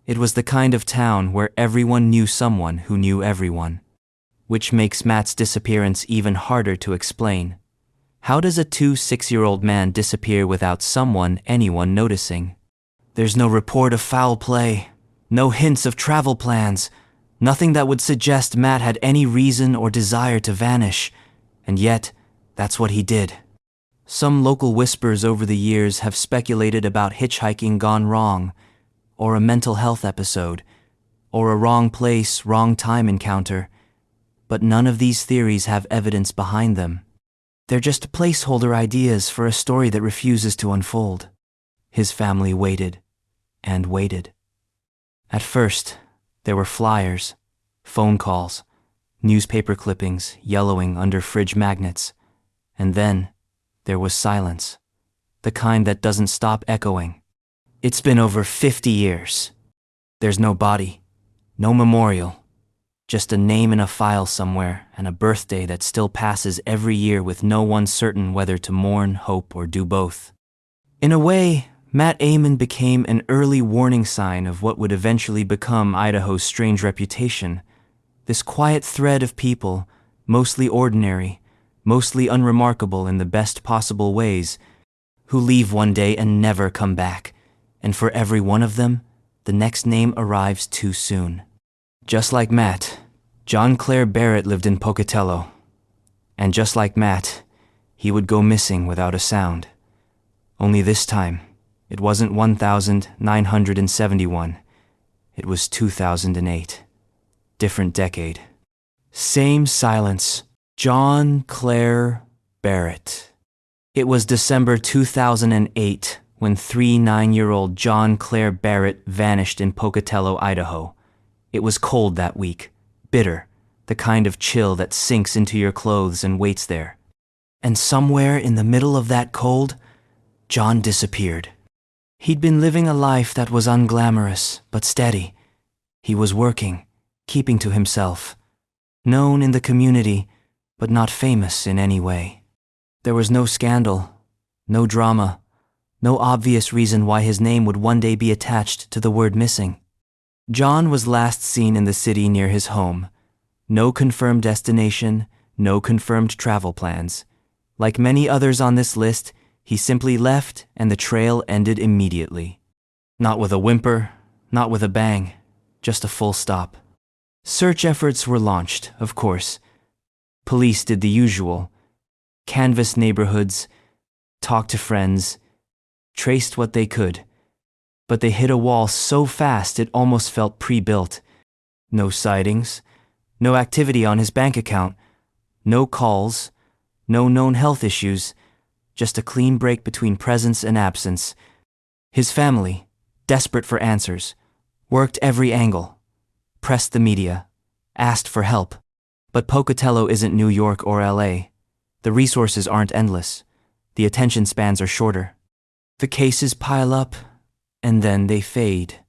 It was the kind of town where everyone knew someone who knew everyone. Which makes Matt's disappearance even harder to explain. How does a 6-year-old man disappear without anyone noticing? There's no report of foul play, no hints of travel plans, nothing that would suggest Matt had any reason or desire to vanish, and yet, that's what he did. Some local whispers over the years have speculated about hitchhiking gone wrong, or a mental health episode, or a wrong place, wrong time encounter. But none of these theories have evidence behind them. They're just placeholder ideas for a story that refuses to unfold. His family waited and waited. At first, there were flyers, phone calls, newspaper clippings yellowing under fridge magnets. And then, there was silence, the kind that doesn't stop echoing. It's been over 50 years. There's no body, no memorial, just a name in a file somewhere and a birthday that still passes every year with no one certain whether to mourn, hope, or do both. In a way, Matt Amon became an early warning sign of what would eventually become Idaho's strange reputation. This quiet thread of people, mostly ordinary, mostly unremarkable in the best possible ways, who leave one day and never come back, and for every one of them, the next name arrives too soon. Just like Matt, John Clare Barrett lived in Pocatello. And just like Matt, he would go missing without a sound. Only this time, it wasn't 1971. It was 2008. Different decade. Same silence. John Clare Barrett. It was December 2008 when 9-year-old John Clare Barrett vanished in Pocatello, Idaho. It was cold that week, bitter, the kind of chill that sinks into your clothes and waits there. And somewhere in the middle of that cold, John disappeared. He'd been living a life that was unglamorous, but steady. He was working, keeping to himself. Known in the community, but not famous in any way. There was no scandal, no drama, no obvious reason why his name would one day be attached to the word missing. John was last seen in the city near his home. No confirmed destination, no confirmed travel plans. Like many others on this list, he simply left and the trail ended immediately. Not with a whimper, not with a bang, just a full stop. Search efforts were launched, of course. Police did the usual. Canvassed neighborhoods, talked to friends, traced what they could. But they hit a wall so fast it almost felt pre-built. No sightings, no activity on his bank account, no calls, no known health issues, just a clean break between presence and absence. His family, desperate for answers, worked every angle, pressed the media, asked for help. But Pocatello isn't New York or LA. The resources aren't endless. The attention spans are shorter. The cases pile up, and then they fade.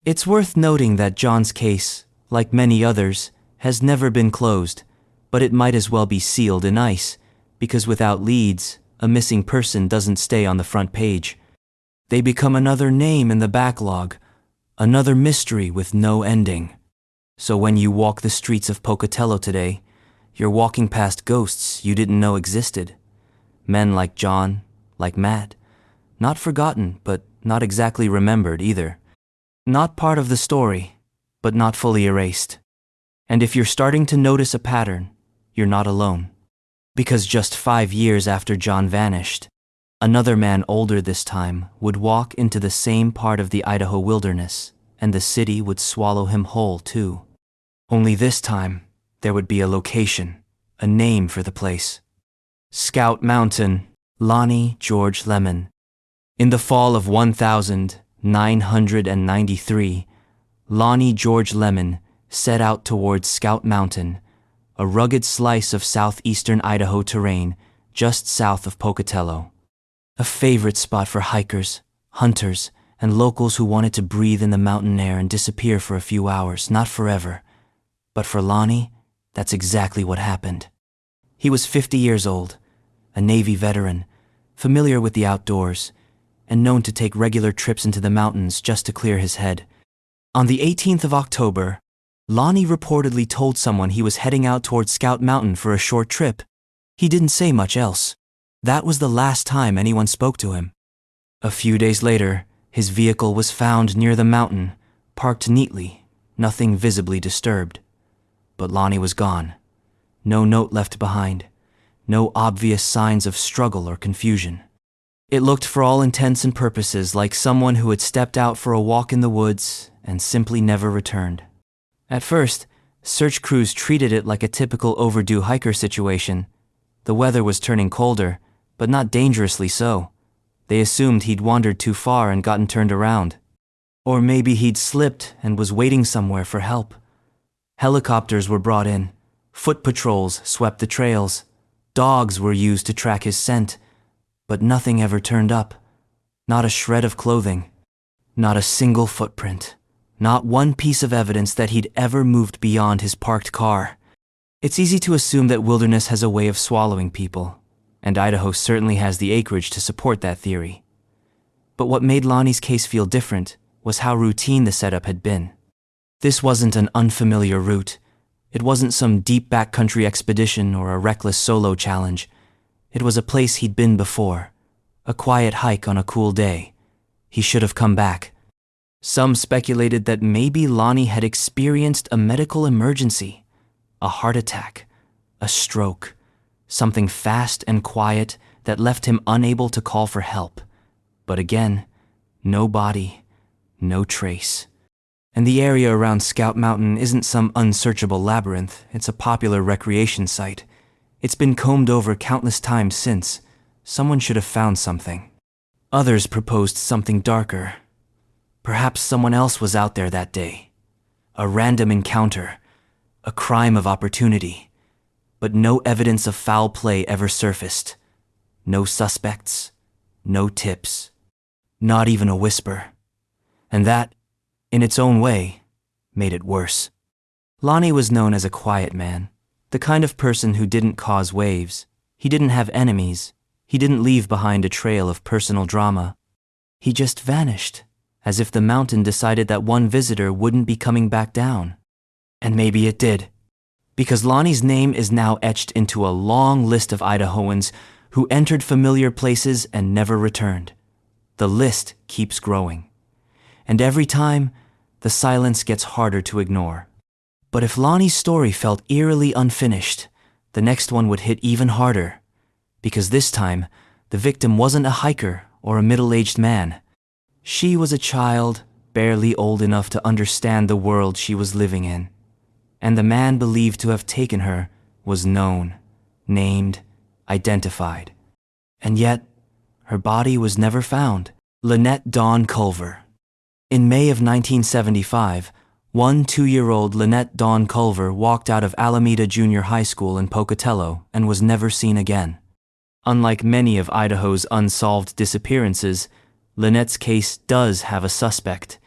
It's worth noting that John's case, like many others, has never been closed, but it might as well be sealed in ice, because without leads, a missing person doesn't stay on the front page. They become another name in the backlog, another mystery with no ending. So when you walk the streets of Pocatello today, you're walking past ghosts you didn't know existed. Men like John, like Matt, not forgotten, but not exactly remembered either. Not part of the story, but not fully erased. And if you're starting to notice a pattern, you're not alone. Because just 5 years after John vanished, another man older this time would walk into the same part of the Idaho wilderness, and the city would swallow him whole too. Only this time, there would be a location, a name for the place. Scout Mountain, Lonnie George Lemon. In the fall of 1993, Lonnie George Lemon set out towards Scout Mountain, a rugged slice of southeastern Idaho terrain just south of Pocatello. A favorite spot for hikers, hunters, and locals who wanted to breathe in the mountain air and disappear for a few hours, not forever. But for Lonnie, that's exactly what happened. He was 50 years old, a Navy veteran, familiar with the outdoors, and known to take regular trips into the mountains just to clear his head. On the 18th of October, Lonnie reportedly told someone he was heading out towards Scout Mountain for a short trip. He didn't say much else. That was the last time anyone spoke to him. A few days later, his vehicle was found near the mountain, parked neatly, nothing visibly disturbed. But Lonnie was gone. No note left behind. No obvious signs of struggle or confusion. It looked for all intents and purposes like someone who had stepped out for a walk in the woods and simply never returned. At first, search crews treated it like a typical overdue hiker situation. The weather was turning colder, but not dangerously so. They assumed he'd wandered too far and gotten turned around. Or maybe he'd slipped and was waiting somewhere for help. Helicopters were brought in. Foot patrols swept the trails. Dogs were used to track his scent. But nothing ever turned up. Not a shred of clothing. Not a single footprint. Not one piece of evidence that he'd ever moved beyond his parked car. It's easy to assume that wilderness has a way of swallowing people, and Idaho certainly has the acreage to support that theory. But what made Lonnie's case feel different was how routine the setup had been. This wasn't an unfamiliar route. It wasn't some deep backcountry expedition or a reckless solo challenge. It was a place he'd been before, a quiet hike on a cool day. He should have come back. Some speculated that maybe Lonnie had experienced a medical emergency, a heart attack, a stroke, something fast and quiet that left him unable to call for help. But again, no body, no trace. And the area around Scout Mountain isn't some unsearchable labyrinth, it's a popular recreation site. It's been combed over countless times since. Someone should have found something. Others proposed something darker. Perhaps someone else was out there that day. A random encounter, a crime of opportunity. But no evidence of foul play ever surfaced. No suspects, no tips, not even a whisper. And that, in its own way, made it worse. Lonnie was known as a quiet man, the kind of person who didn't cause waves. He didn't have enemies. He didn't leave behind a trail of personal drama. He just vanished, as if the mountain decided that one visitor wouldn't be coming back down. And maybe it did, because Lonnie's name is now etched into a long list of Idahoans who entered familiar places and never returned. The list keeps growing. And every time, the silence gets harder to ignore. But if Lonnie's story felt eerily unfinished, the next one would hit even harder. Because this time, the victim wasn't a hiker or a middle-aged man. She was a child, barely old enough to understand the world she was living in. And the man believed to have taken her was known, named, identified. And yet, her body was never found. Lynette Dawn Culver. In May of 1975, 2-year-old Lynette Dawn Culver walked out of Alameda Junior High School in Pocatello and was never seen again. Unlike many of Idaho's unsolved disappearances, Lynette's case does have a suspect.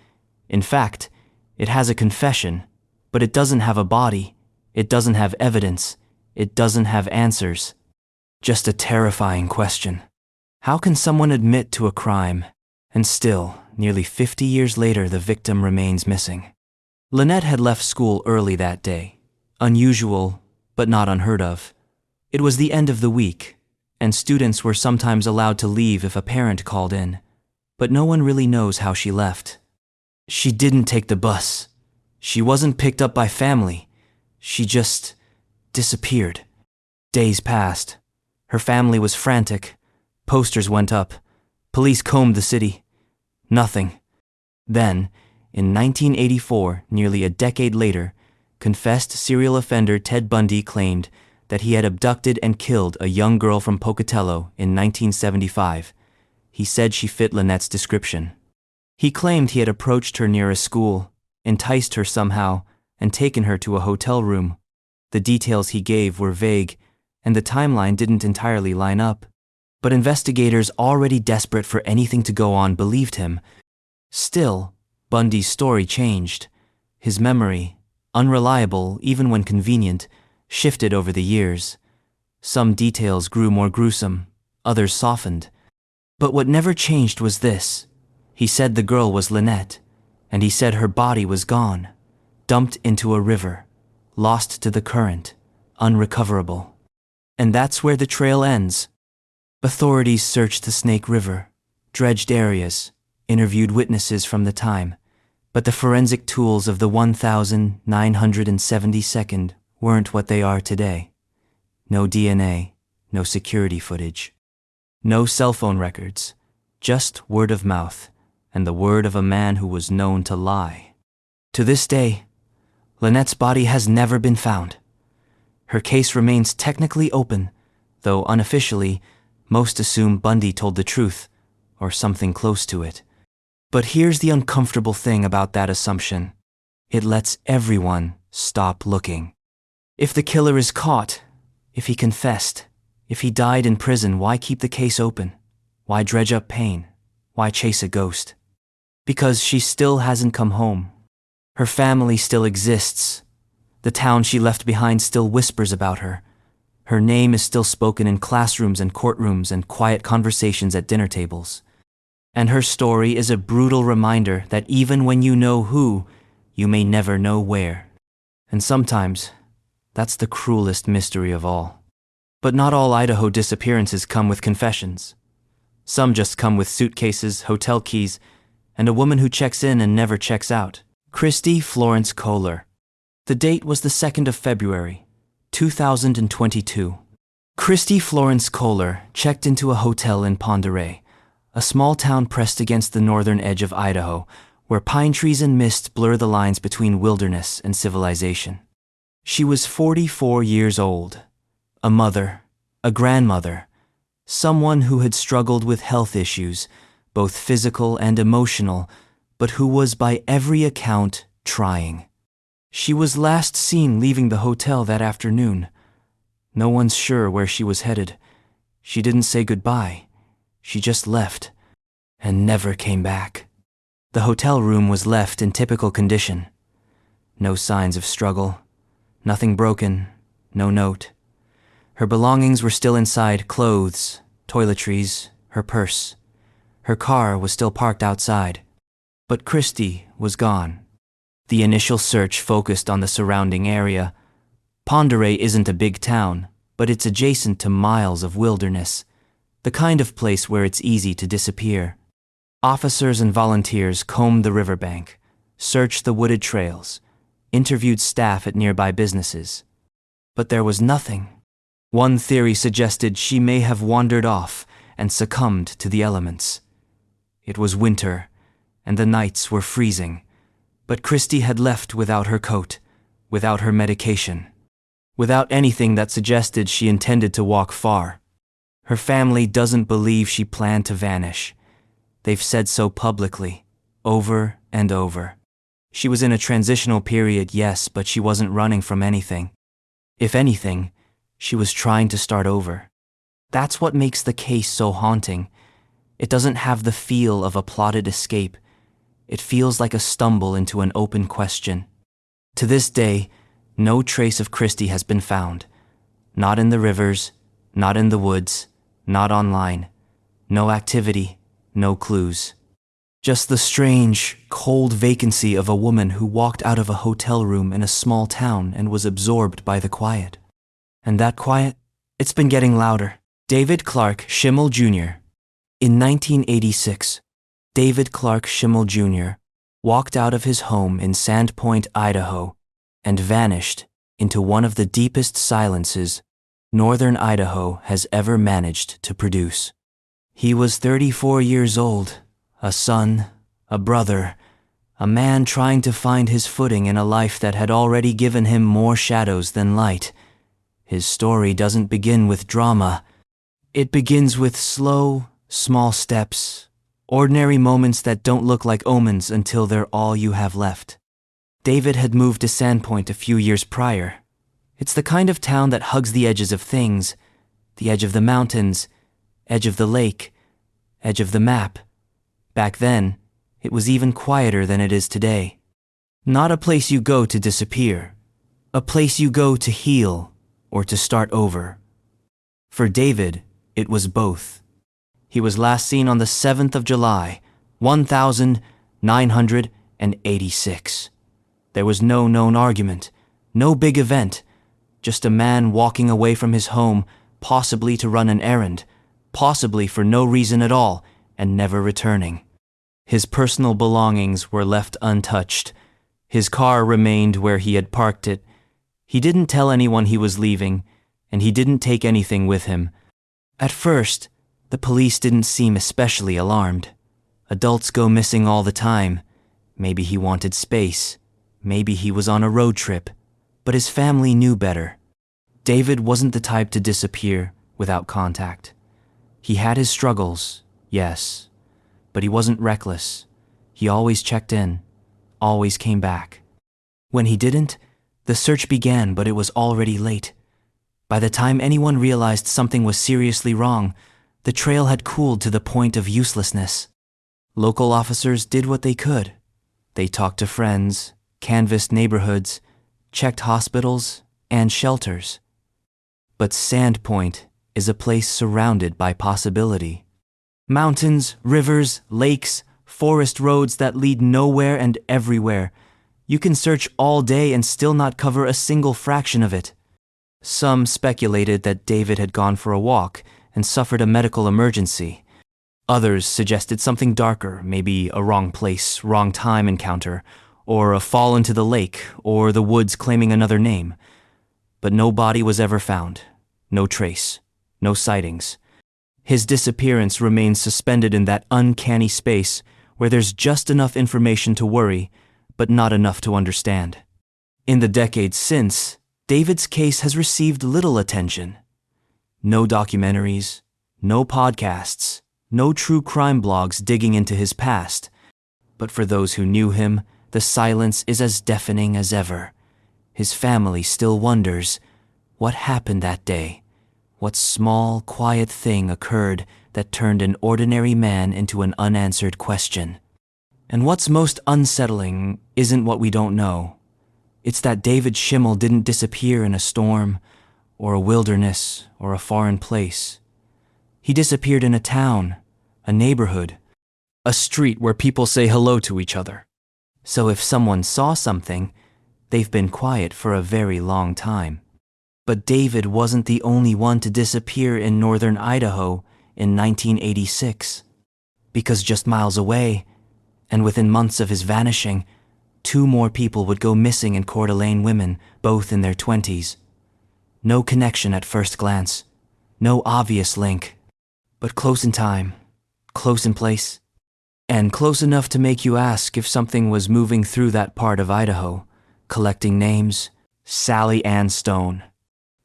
In fact, it has a confession, but it doesn't have a body, it doesn't have evidence, it doesn't have answers. Just a terrifying question. How can someone admit to a crime, and still, nearly 50 years later, the victim remains missing? Lynette had left school early that day. Unusual, but not unheard of. It was the end of the week, and students were sometimes allowed to leave if a parent called in. But no one really knows how she left. She didn't take the bus. She wasn't picked up by family. She just disappeared. Days passed. Her family was frantic. Posters went up. Police combed the city. Nothing. Then, in 1984, nearly a decade later, confessed serial offender Ted Bundy claimed that he had abducted and killed a young girl from Pocatello in 1975. He said she fit Lynette's description. He claimed he had approached her near a school, enticed her somehow, and taken her to a hotel room. The details he gave were vague, and the timeline didn't entirely line up. But investigators, already desperate for anything to go on, believed him. Still, Bundy's story changed. His memory, unreliable even when convenient, shifted over the years. Some details grew more gruesome, others softened. But what never changed was this. He said the girl was Lynette, and he said her body was gone, dumped into a river, lost to the current, unrecoverable. And that's where the trail ends. Authorities searched the Snake River, dredged areas, interviewed witnesses from the time, but the forensic tools of the 1972nd weren't what they are today. No DNA, no security footage. No cell phone records, just word of mouth, and the word of a man who was known to lie. To this day, Lynette's body has never been found. Her case remains technically open, though unofficially, most assume Bundy told the truth, or something close to it. But here's the uncomfortable thing about that assumption. It lets everyone stop looking. If the killer is caught, if he confessed, if he died in prison, why keep the case open? Why dredge up pain? Why chase a ghost? Because she still hasn't come home. Her family still exists. The town she left behind still whispers about her. Her name is still spoken in classrooms and courtrooms and quiet conversations at dinner tables. And her story is a brutal reminder that even when you know who, you may never know where. And sometimes, that's the cruelest mystery of all. But not all Idaho disappearances come with confessions. Some just come with suitcases, hotel keys, and a woman who checks in and never checks out. Christy Florence Kohler. The date was the 2nd of February, 2022. Christy Florence Kohler checked into a hotel in Pend Oreille, a small town pressed against the northern edge of Idaho, where pine trees and mist blur the lines between wilderness and civilization. She was 44 years old, a mother, a grandmother, someone who had struggled with health issues, both physical and emotional, but who was by every account trying. She was last seen leaving the hotel that afternoon. No one's sure where she was headed. She didn't say goodbye. She just left and never came back. The hotel room was left in typical condition. No signs of struggle, nothing broken, no note. Her belongings were still inside: clothes, toiletries, her purse. Her car was still parked outside. But Christy was gone. The initial search focused on the surrounding area. Pend Oreille isn't a big town, but it's adjacent to miles of wilderness, the kind of place where it's easy to disappear. Officers and volunteers combed the riverbank, searched the wooded trails, interviewed staff at nearby businesses. But there was nothing. One theory suggested she may have wandered off and succumbed to the elements. It was winter, and the nights were freezing, but Christy had left without her coat, without her medication, without anything that suggested she intended to walk far. Her family doesn't believe she planned to vanish. They've said so publicly, over and over. She was in a transitional period, yes, but she wasn't running from anything. If anything, she was trying to start over. That's what makes the case so haunting. It doesn't have the feel of a plotted escape. It feels like a stumble into an open question. To this day, no trace of Christy has been found. Not in the rivers, not in the woods, not online. No activity, no clues. Just the strange, cold vacancy of a woman who walked out of a hotel room in a small town and was absorbed by the quiet. And that quiet? It's been getting louder. David Clark Schimmel Jr. In 1986, David Clark Schimmel Jr. walked out of his home in Sandpoint, Idaho, and vanished into one of the deepest silences northern Idaho has ever managed to produce. He was 34 years old, a son, a brother, a man trying to find his footing in a life that had already given him more shadows than light. His story doesn't begin with drama. It begins with slow, small steps, ordinary moments that don't look like omens until they're all you have left. David had moved to Sandpoint a few years prior. It's the kind of town that hugs the edges of things, the edge of the mountains, edge of the lake, edge of the map. Back then, it was even quieter than it is today. Not a place you go to disappear, a place you go to heal or to start over. For David, it was both. He was last seen on the 7th of July, 1986. There was no known argument, no big event, just a man walking away from his home, possibly to run an errand, possibly for no reason at all, and never returning. His personal belongings were left untouched. His car remained where he had parked it. He didn't tell anyone he was leaving, and he didn't take anything with him. At first, the police didn't seem especially alarmed. Adults go missing all the time. Maybe he wanted space. Maybe he was on a road trip, but his family knew better. David wasn't the type to disappear without contact. He had his struggles, yes, but he wasn't reckless. He always checked in, always came back. When he didn't, the search began, but it was already late. By the time anyone realized something was seriously wrong, the trail had cooled to the point of uselessness. Local officers did what they could. They talked to friends, canvassed neighborhoods, checked hospitals and shelters. But Sandpoint is a place surrounded by possibility. Mountains, rivers, lakes, forest roads that lead nowhere and everywhere. You can search all day and still not cover a single fraction of it. Some speculated that David had gone for a walk and suffered a medical emergency. Others suggested something darker, maybe a wrong place, wrong time encounter, or a fall into the lake, or the woods claiming another name. But no body was ever found, no trace, no sightings. His disappearance remains suspended in that uncanny space where there's just enough information to worry, but not enough to understand. In the decades since, David's case has received little attention. No documentaries, no podcasts, no true crime blogs digging into his past. But for those who knew him, the silence is as deafening as ever. His family still wonders, what happened that day? What small, quiet thing occurred that turned an ordinary man into an unanswered question? And what's most unsettling isn't what we don't know. It's that David Schimmel didn't disappear in a storm, or a wilderness, or a foreign place. He disappeared in a town, a neighborhood, a street where people say hello to each other. So if someone saw something, they've been quiet for a very long time. But David wasn't the only one to disappear in northern Idaho in 1986. Because just miles away, and within months of his vanishing, 2 more people would go missing in Coeur d'Alene, women, both in their 20s. No connection at first glance, no obvious link, but close in time, close in place, and close enough to make you ask if something was moving through that part of Idaho, collecting names. Sally Ann Stone.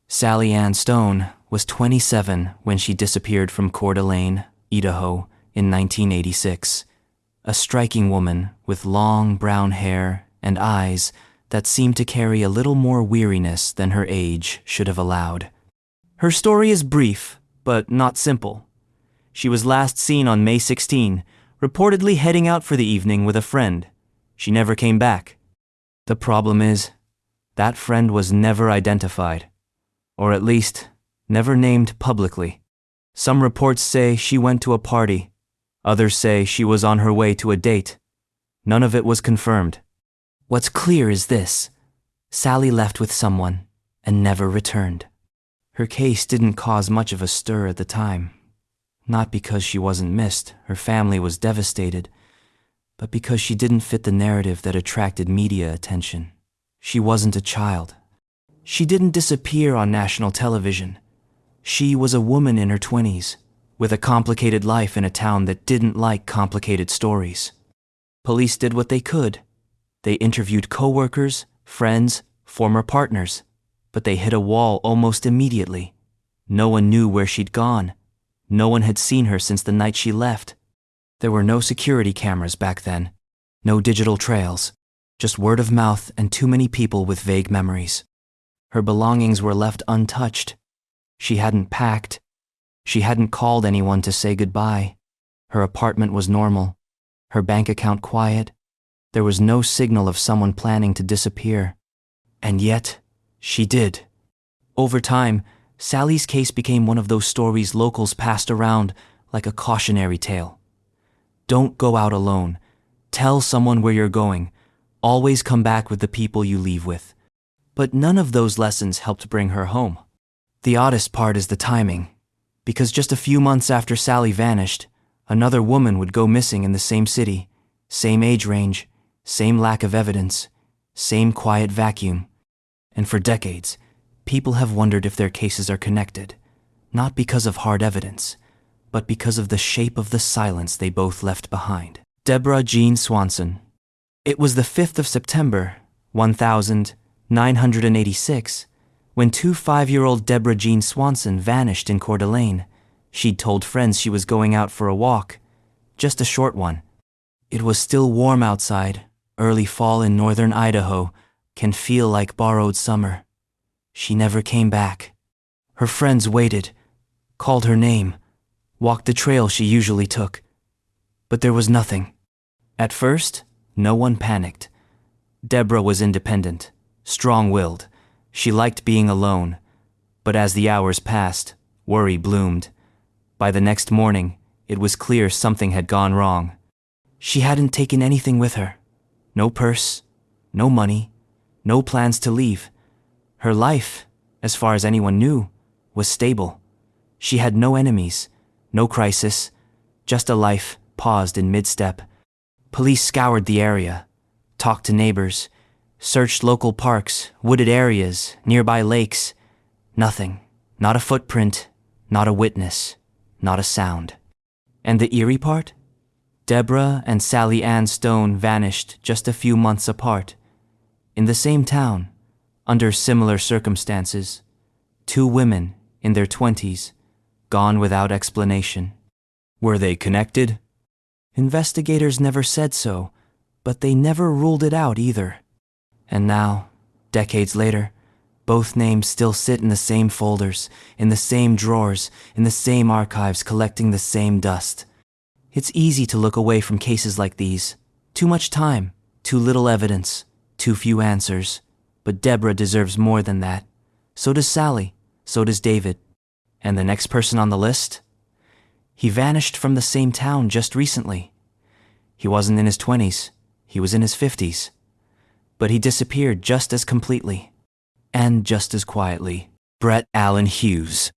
Sally Ann Stone was 27 when she disappeared from Coeur d'Alene, Idaho, in 1986. A striking woman with long brown hair and eyes that seemed to carry a little more weariness than her age should have allowed. Her story is brief, but not simple. She was last seen on May 16, reportedly heading out for the evening with a friend. She never came back. The problem is, that friend was never identified, or at least, never named publicly. Some reports say she went to a party. Others say she was on her way to a date. None of it was confirmed. What's clear is this: Sally left with someone and never returned. Her case didn't cause much of a stir at the time. Not because she wasn't missed, her family was devastated, but because she didn't fit the narrative that attracted media attention. She wasn't a child. She didn't disappear on national television. She was a woman in her 20s, with a complicated life in a town that didn't like complicated stories. Police did what they could. They interviewed coworkers, friends, former partners, but they hit a wall almost immediately. No one knew where she'd gone. No one had seen her since the night she left. There were no security cameras back then, no digital trails, just word of mouth and too many people with vague memories. Her belongings were left untouched. She hadn't packed. She hadn't called anyone to say goodbye. Her apartment was normal, her bank account quiet. There was no signal of someone planning to disappear. And yet, she did. Over time, Sally's case became one of those stories locals passed around like a cautionary tale. Don't go out alone. Tell someone where you're going. Always come back with the people you leave with. But none of those lessons helped bring her home. The oddest part is the timing, because just a few months after Sally vanished, another woman would go missing in the same city, same age range, same lack of evidence, same quiet vacuum. And for decades, people have wondered if their cases are connected, not because of hard evidence, but because of the shape of the silence they both left behind. Deborah Jean Swanson. It was the 5th of September, 1986, when 5-year-old Deborah Jean Swanson vanished in Coeur d'Alene. She'd told friends she was going out for a walk, just a short one. It was still warm outside. Early fall in northern Idaho can feel like borrowed summer. She never came back. Her friends waited, called her name, walked the trail she usually took. But there was nothing. At first, no one panicked. Deborah was independent, strong-willed. She liked being alone. But as the hours passed, worry bloomed. By the next morning, it was clear something had gone wrong. She hadn't taken anything with her. No purse, no money, no plans to leave. Her life, as far as anyone knew, was stable. She had no enemies, no crisis, just a life paused in mid-step. Police scoured the area, talked to neighbors, searched local parks, wooded areas, nearby lakes. Nothing. Not a footprint, not a witness, not a sound. And the eerie part? Deborah and Sally Ann Stone vanished just a few months apart. In the same town, under similar circumstances. 2 women in their 20s, gone without explanation. Were they connected? Investigators never said so, but they never ruled it out either. And now, decades later, both names still sit in the same folders, in the same drawers, in the same archives, collecting the same dust. It's easy to look away from cases like these. Too much time, too little evidence, too few answers. But Deborah deserves more than that. So does Sally, so does David. And the next person on the list? He vanished from the same town just recently. He wasn't in his 20s, he was in his 50s. But he disappeared just as completely. And just as quietly. Brett Allen Hughes.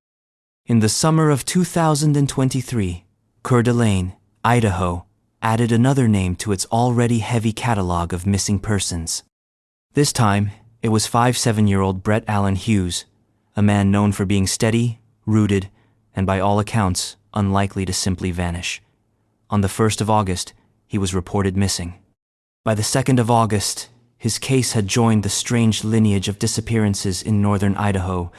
In the summer of 2023, Coeur d'Alene, Idaho, added another name to its already heavy catalog of missing persons. This time, it was 7-year-old Brett Allen Hughes, a man known for being steady, rooted, and by all accounts, unlikely to simply vanish. On the 1st of August, he was reported missing. By the 2nd of August, his case had joined the strange lineage of disappearances in northern Idaho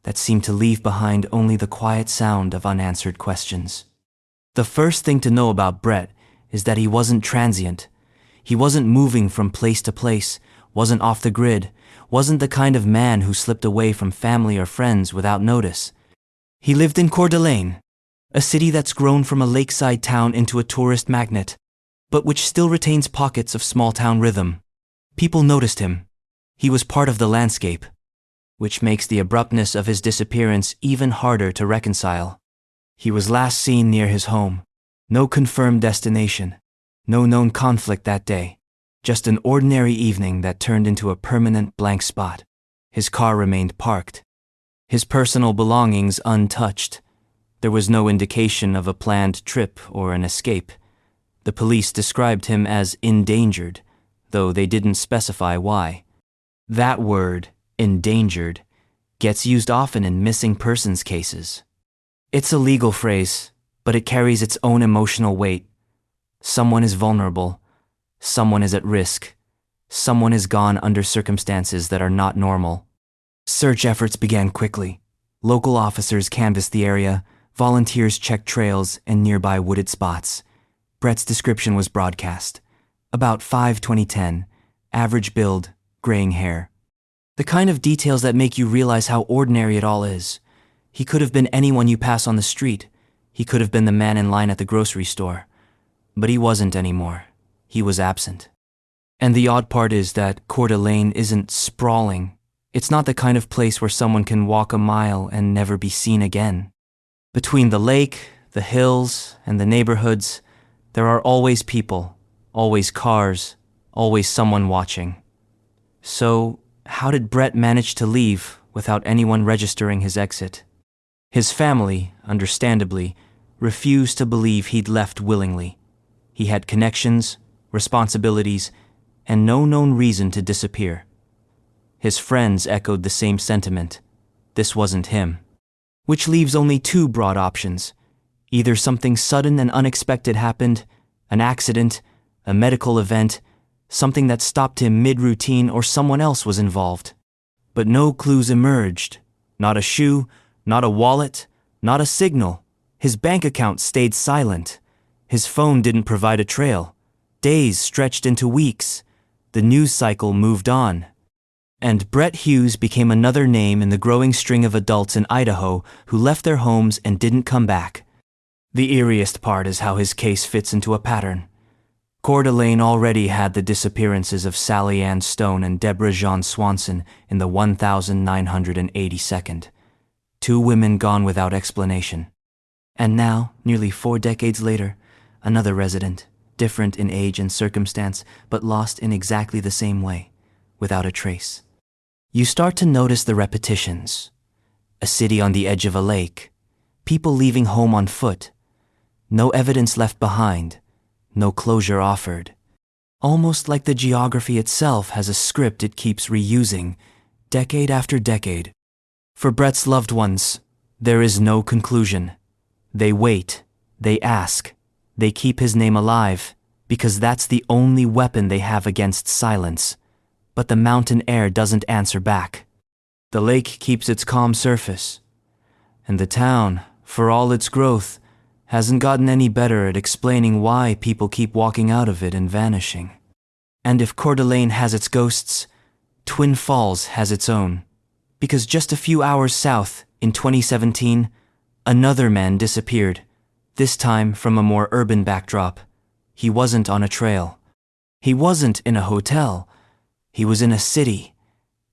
that seemed to leave behind only the quiet sound of unanswered questions. The first thing to know about Brett is that he wasn't transient. He wasn't moving from place to place, wasn't off the grid, wasn't the kind of man who slipped away from family or friends without notice. He lived in Coeur d'Alene, a city that's grown from a lakeside town into a tourist magnet, but which still retains pockets of small-town rhythm. People noticed him. He was part of the landscape, which makes the abruptness of his disappearance even harder to reconcile. He was last seen near his home. No confirmed destination. No known conflict that day. Just an ordinary evening that turned into a permanent blank spot. His car remained parked. His personal belongings untouched. There was no indication of a planned trip or an escape. The police described him as endangered, though they didn't specify why. That word, endangered, gets used often in missing persons cases. It's a legal phrase, but it carries its own emotional weight. Someone is vulnerable. Someone is at risk. Someone is gone under circumstances that are not normal. Search efforts began quickly. Local officers canvassed the area, volunteers checked trails and nearby wooded spots. Brett's description was broadcast. About 5'10", average build, graying hair. The kind of details that make you realize how ordinary it all is. He could have been anyone you pass on the street. He could have been the man in line at the grocery store. But he wasn't anymore. He was absent. And the odd part is that Coeur d'Alene isn't sprawling. It's not the kind of place where someone can walk a mile and never be seen again. Between the lake, the hills, and the neighborhoods, there are always people, always cars, always someone watching. So, how did Brett manage to leave without anyone registering his exit? His family, understandably, refused to believe he'd left willingly. He had connections, responsibilities, and no known reason to disappear. His friends echoed the same sentiment. This wasn't him. Which leaves only 2 broad options. Either something sudden and unexpected happened, an accident, a medical event, something that stopped him mid-routine or someone else was involved. But no clues emerged. Not a shoe, not a wallet, not a signal. His bank account stayed silent. His phone didn't provide a trail. Days stretched into weeks. The news cycle moved on. And Brett Hughes became another name in the growing string of adults in Idaho who left their homes and didn't come back. The eeriest part is how his case fits into a pattern. Coeur d'Alene already had the disappearances of Sally Ann Stone and Deborah Jean Swanson in the 1982nd. 2 women gone without explanation. And now, nearly 4 decades later, another resident, different in age and circumstance, but lost in exactly the same way, without a trace. You start to notice the repetitions. A city on the edge of a lake, people leaving home on foot, no evidence left behind, no closure offered. Almost like the geography itself has a script it keeps reusing, decade after decade. For Brett's loved ones, there is no conclusion. They wait, they ask, they keep his name alive, because that's the only weapon they have against silence. But the mountain air doesn't answer back. The lake keeps its calm surface. And the town, for all its growth, hasn't gotten any better at explaining why people keep walking out of it and vanishing. And if Coeur d'Alene has its ghosts, Twin Falls has its own. Because just a few hours south, in 2017, another man disappeared, this time from a more urban backdrop. He wasn't on a trail. He wasn't in a hotel. He was in a city.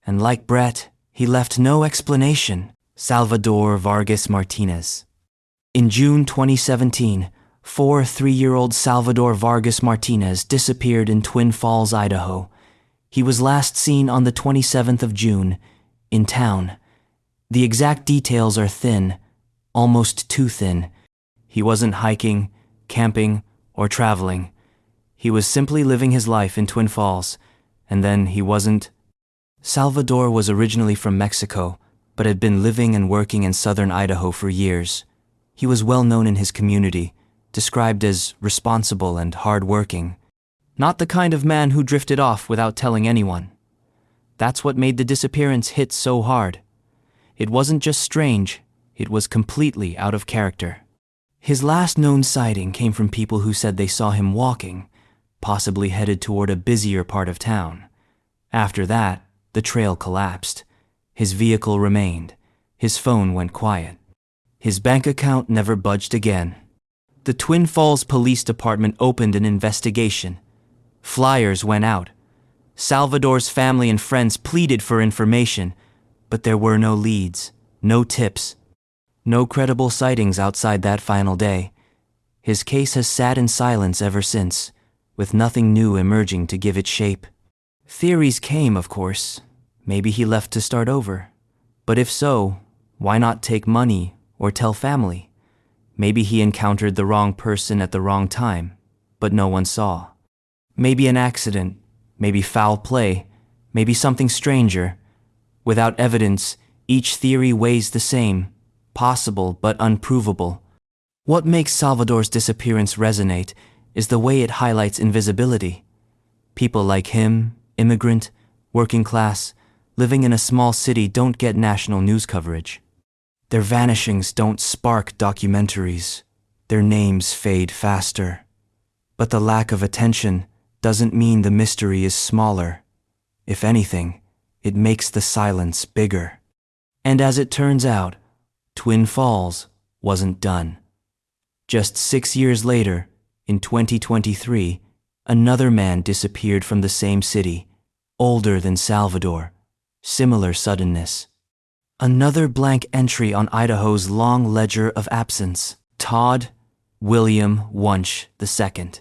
And like Brett, he left no explanation. Salvador Vargas Martinez. In June 2017, 3-year-old Salvador Vargas Martinez disappeared in Twin Falls, Idaho. He was last seen on the 27th of June, in town. The exact details are thin, almost too thin. He wasn't hiking, camping, or traveling. He was simply living his life in Twin Falls, and then he wasn't. Salvador was originally from Mexico, but had been living and working in southern Idaho for years. He was well known in his community, described as responsible and hard-working. Not the kind of man who drifted off without telling anyone. That's what made the disappearance hit so hard. It wasn't just strange, it was completely out of character. His last known sighting came from people who said they saw him walking, possibly headed toward a busier part of town. After that, the trail collapsed. His vehicle remained. His phone went quiet. His bank account never budged again. The Twin Falls Police Department opened an investigation. Flyers went out. Salvador's family and friends pleaded for information, but there were no leads, no tips, no credible sightings outside that final day. His case has sat in silence ever since, with nothing new emerging to give it shape. Theories came, of course. Maybe he left to start over. But if so, why not take money or tell family? Maybe he encountered the wrong person at the wrong time, but no one saw. Maybe an accident, maybe foul play, maybe something stranger. Without evidence, each theory weighs the same, possible but unprovable. What makes Salvador's disappearance resonate is the way it highlights invisibility. People like him, immigrant, working class, living in a small city don't get national news coverage. Their vanishings don't spark documentaries. Their names fade faster. But the lack of attention doesn't mean the mystery is smaller. If anything, it makes the silence bigger. And as it turns out, Twin Falls wasn't done. Just 6 years later, in 2023, another man disappeared from the same city, older than Salvador, similar suddenness. Another blank entry on Idaho's long ledger of absence. Todd William Wunsch II.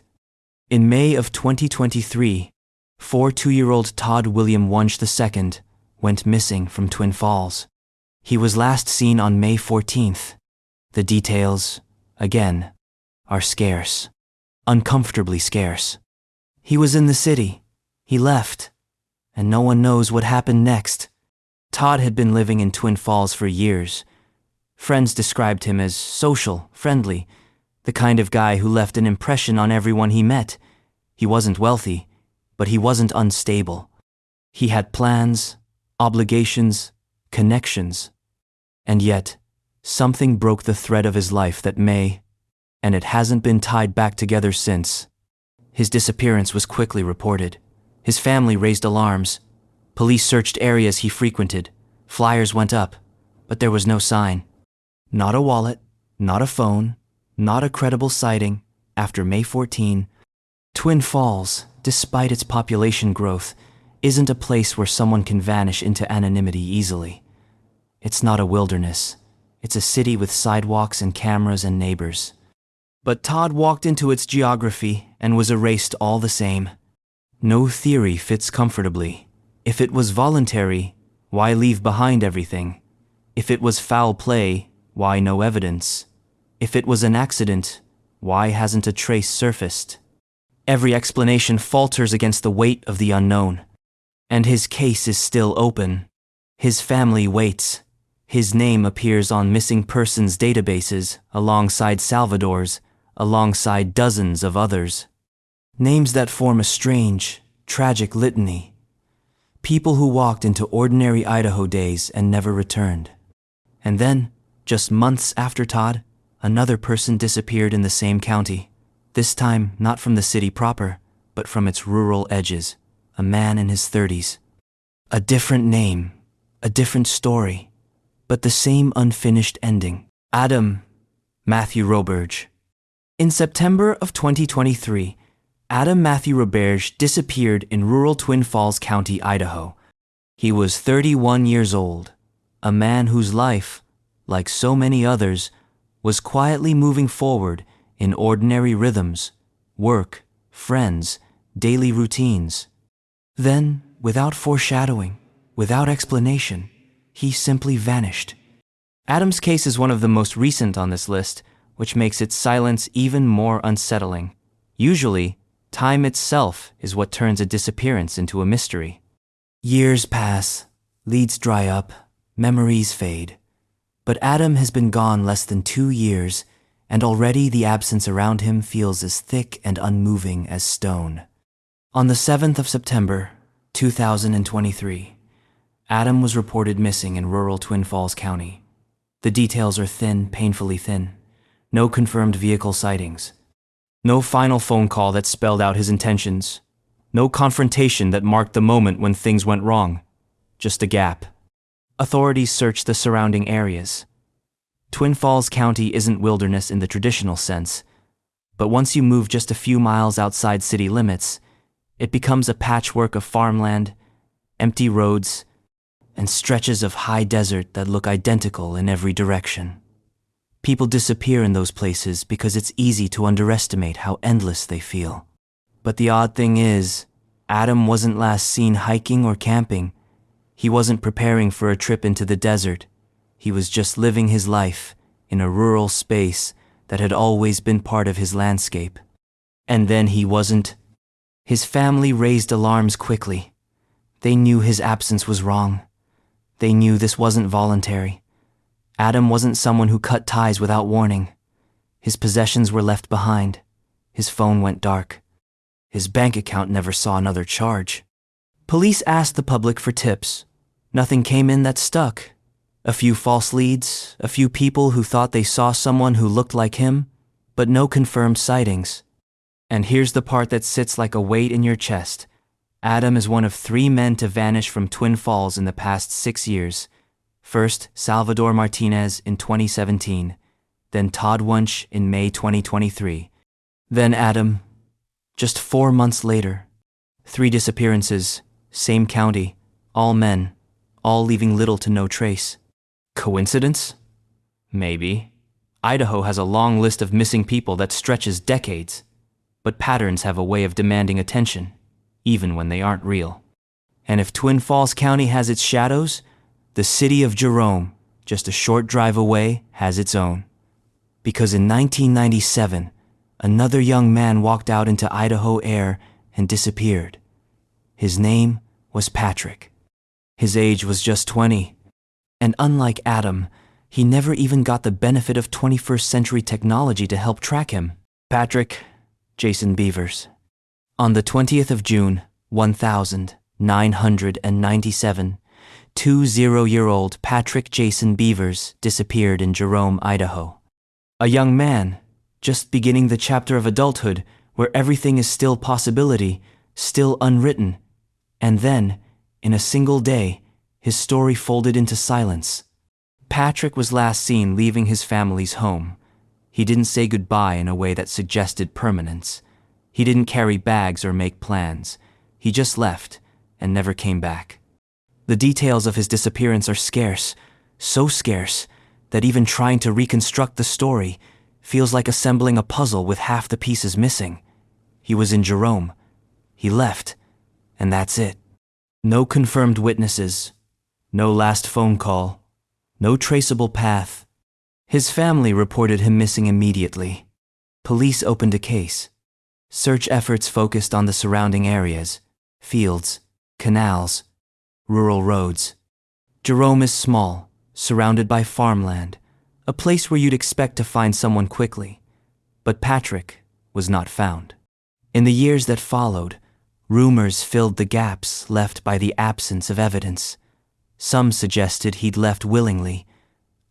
In May of 2023, 2-year-old Todd William Wunsch II went missing from Twin Falls. He was last seen on May 14th. The details, again, are scarce, uncomfortably scarce. He was in the city, he left, and no one knows what happened next. Todd had been living in Twin Falls for years. Friends described him as social, friendly, the kind of guy who left an impression on everyone he met. He wasn't wealthy, but he wasn't unstable. He had plans, obligations, connections. And yet, something broke the thread of his life that may, and it hasn't been tied back together since. His disappearance was quickly reported. His family raised alarms. Police searched areas he frequented. Flyers went up, but there was no sign. Not a wallet, not a phone, not a credible sighting. After May 14, Twin Falls, despite its population growth, isn't a place where someone can vanish into anonymity easily. It's not a wilderness. It's a city with sidewalks and cameras and neighbors. But Todd walked into its geography and was erased all the same. No theory fits comfortably. If it was voluntary, why leave behind everything? If it was foul play, why no evidence? If it was an accident, why hasn't a trace surfaced? Every explanation falters against the weight of the unknown. And his case is still open. His family waits. His name appears on missing persons databases alongside Salvador's, alongside dozens of others. Names that form a strange, tragic litany. People who walked into ordinary Idaho days and never returned. And then, just months after Todd, another person disappeared in the same county. This time, not from the city proper, but from its rural edges. A man in his 30s. A different name, a different story, but the same unfinished ending. Adam Matthew Roberge. In September of 2023, Adam Matthew Roberge disappeared in rural Twin Falls County, Idaho. He was 31 years old, a man whose life, like so many others, was quietly moving forward in ordinary rhythms, work, friends, daily routines. Then, without foreshadowing, without explanation, he simply vanished. Adam's case is one of the most recent on this list, which makes its silence even more unsettling. Usually, time itself is what turns a disappearance into a mystery. Years pass, leads dry up, memories fade. But Adam has been gone less than 2 years, and already the absence around him feels as thick and unmoving as stone. On the 7th of September, 2023, Adam was reported missing in rural Twin Falls County. The details are thin, painfully thin. No confirmed vehicle sightings. No final phone call that spelled out his intentions. No confrontation that marked the moment when things went wrong. Just a gap. Authorities searched the surrounding areas. Twin Falls County isn't wilderness in the traditional sense, but once you move just a few miles outside city limits, it becomes a patchwork of farmland, empty roads, and stretches of high desert that look identical in every direction. People disappear in those places because it's easy to underestimate how endless they feel. But the odd thing is, Adam wasn't last seen hiking or camping. He wasn't preparing for a trip into the desert. He was just living his life in a rural space that had always been part of his landscape. And then he wasn't. His family raised alarms quickly. They knew his absence was wrong. They knew this wasn't voluntary. Adam wasn't someone who cut ties without warning. His possessions were left behind. His phone went dark. His bank account never saw another charge. Police asked the public for tips. Nothing came in that stuck. A few false leads, a few people who thought they saw someone who looked like him, but no confirmed sightings. And here's the part that sits like a weight in your chest. Adam is one of 3 men to vanish from Twin Falls in the past 6 years. First, Salvador Martinez in 2017, then Todd Wunsch in May 2023, then Adam, just 4 months later. 3 disappearances, same county, all men, all leaving little to no trace. Coincidence? Maybe. Idaho has a long list of missing people that stretches decades, but patterns have a way of demanding attention, even when they aren't real. And if Twin Falls County has its shadows, the city of Jerome, just a short drive away, has its own. Because in 1997, another young man walked out into Idaho air and disappeared. His name was Patrick. His age was just 20, and unlike Adam, he never even got the benefit of 21st century technology to help track him. Patrick Jason Beavers. On the 20th of June, 1997, 20-year-old Patrick Jason Beavers disappeared in Jerome, Idaho. A young man, just beginning the chapter of adulthood where everything is still possibility, still unwritten, and then, in a single day, his story folded into silence. Patrick was last seen leaving his family's home. He didn't say goodbye in a way that suggested permanence. He didn't carry bags or make plans. He just left and never came back. The details of his disappearance are scarce, so scarce that even trying to reconstruct the story feels like assembling a puzzle with half the pieces missing. He was in Jerome. He left, and that's it. No confirmed witnesses, no last phone call, no traceable path. His family reported him missing immediately. Police opened a case. Search efforts focused on the surrounding areas, fields, canals, rural roads. Jerome is small, surrounded by farmland, a place where you'd expect to find someone quickly. But Patrick was not found. In the years that followed, rumors filled the gaps left by the absence of evidence. Some suggested he'd left willingly.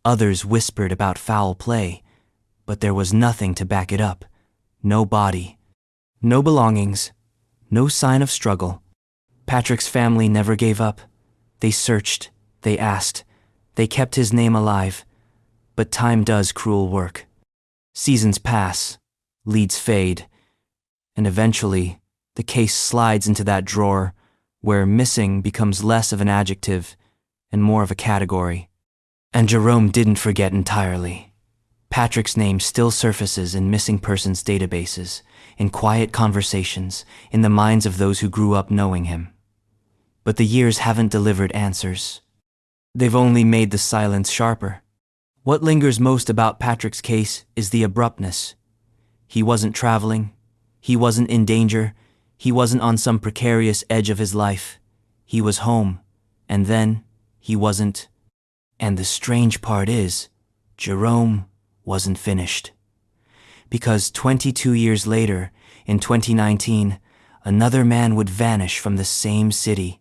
Others whispered about foul play, but there was nothing to back it up. No body, no belongings, no sign of struggle. Patrick's family never gave up. They searched, they asked, they kept his name alive. But time does cruel work. Seasons pass, leads fade, and eventually the case slides into that drawer where missing becomes less of an adjective and more of a category. And Jerome didn't forget entirely. Patrick's name still surfaces in missing persons databases, in quiet conversations, in the minds of those who grew up knowing him. But the years haven't delivered answers. They've only made the silence sharper. What lingers most about Patrick's case is the abruptness. He wasn't traveling. He wasn't in danger. He wasn't on some precarious edge of his life. He was home. And then he wasn't. And the strange part is, Jerome wasn't finished. Because 22 years later, in 2019, another man would vanish from the same city.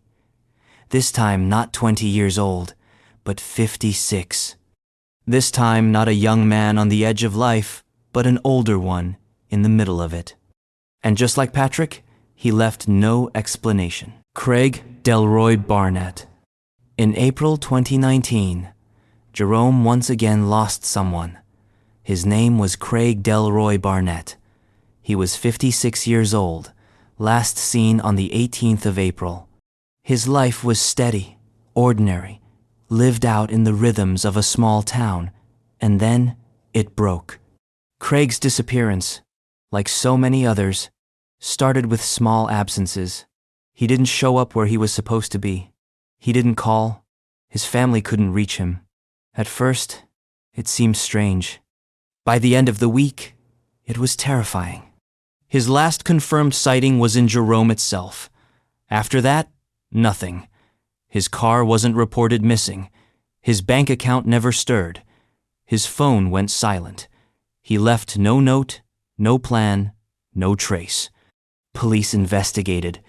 This time not 20 years old, but 56. This time not a young man on the edge of life, but an older one in the middle of it. And just like Patrick, he left no explanation. Craig Delroy Barnett. In April 2019, Jerome once again lost someone. His name was Craig Delroy Barnett. He was 56 years old, last seen on the 18th of April. His life was steady, ordinary, lived out in the rhythms of a small town, and then it broke. Craig's disappearance, like so many others, started with small absences. He didn't show up where he was supposed to be. He didn't call. His family couldn't reach him. At first, it seemed strange. By the end of the week, it was terrifying. His last confirmed sighting was in Jerome itself. After that, nothing. His car wasn't reported missing. His bank account never stirred. His phone went silent. He left no note, no plan, no trace. Police investigated.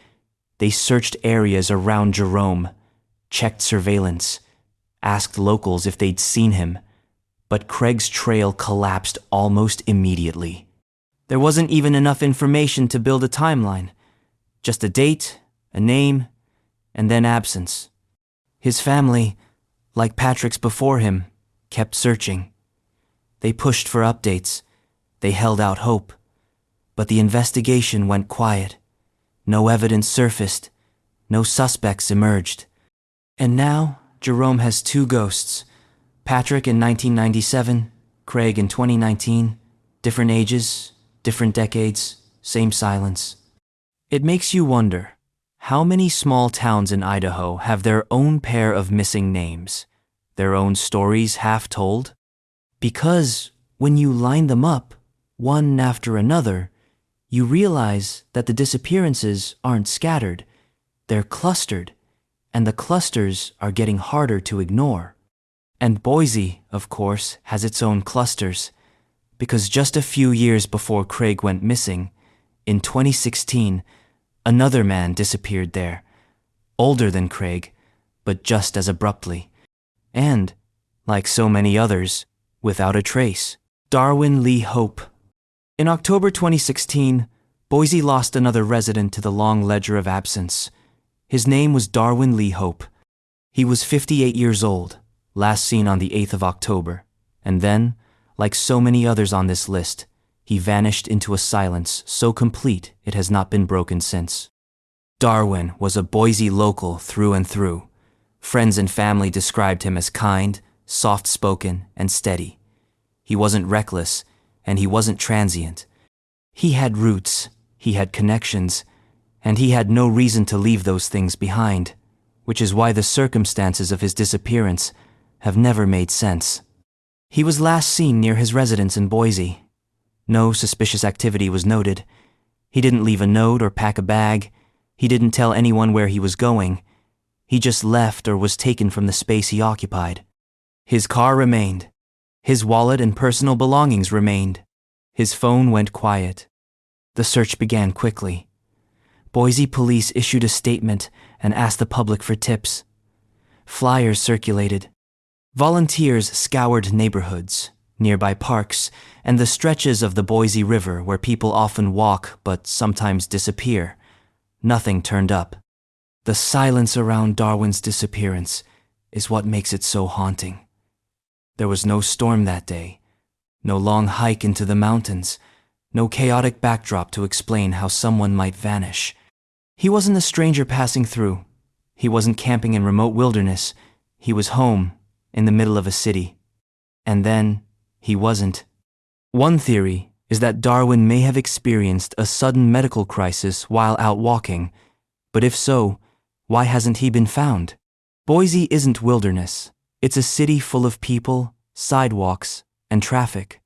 They searched areas around Jerome, checked surveillance, asked locals if they'd seen him. But Craig's trail collapsed almost immediately. There wasn't even enough information to build a timeline. Just a date, a name, and then absence. His family, like Patrick's before him, kept searching. They pushed for updates. They held out hope. But the investigation went quiet. No evidence surfaced. No suspects emerged. And now, Jerome has two ghosts. Patrick in 1997, Craig in 2019. Different ages, different decades, same silence. It makes you wonder, how many small towns in Idaho have their own pair of missing names, their own stories half told? Because when you line them up, one after another, you realize that the disappearances aren't scattered, they're clustered, and the clusters are getting harder to ignore. And Boise, of course, has its own clusters, because just a few years before Craig went missing, in 2016, Another man disappeared there, older than Craig, but just as abruptly. And, like so many others, without a trace. Darwin Lee Hope. In October 2016, Boise lost another resident to the long ledger of absence. His name was Darwin Lee Hope. He was 58 years old, last seen on the 8th of October, and then, like so many others on this list, he vanished into a silence so complete it has not been broken since. Darwin was a Boise local through and through. Friends and family described him as kind, soft-spoken, and steady. He wasn't reckless, and he wasn't transient. He had roots, he had connections, and he had no reason to leave those things behind, which is why the circumstances of his disappearance have never made sense. He was last seen near his residence in Boise. No suspicious activity was noted. He didn't leave a note or pack a bag. He didn't tell anyone where he was going. He just left or was taken from the space he occupied. His car remained. His wallet and personal belongings remained. His phone went quiet. The search began quickly. Boise police issued a statement and asked the public for tips. Flyers circulated. Volunteers scoured neighborhoods, nearby parks, and the stretches of the Boise River where people often walk but sometimes disappear. Nothing turned up. The silence around Darwin's disappearance is what makes it so haunting. There was no storm that day, no long hike into the mountains, no chaotic backdrop to explain how someone might vanish. He wasn't a stranger passing through. He wasn't camping in remote wilderness. He was home, in the middle of a city. And then, he wasn't. One theory is that Darwin may have experienced a sudden medical crisis while out walking, but if so, why hasn't he been found? Boise isn't wilderness. It's a city full of people, sidewalks, and traffic.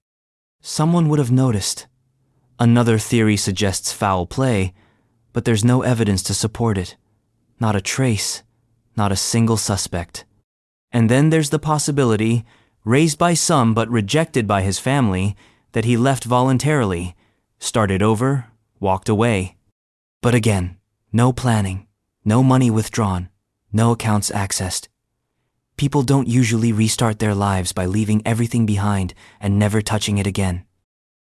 Someone would have noticed. Another theory suggests foul play, but there's no evidence to support it. Not a trace, not a single suspect. And then there's the possibility, raised by some but rejected by his family, that he left voluntarily, started over, walked away. But again, no planning, no money withdrawn, no accounts accessed. People don't usually restart their lives by leaving everything behind and never touching it again.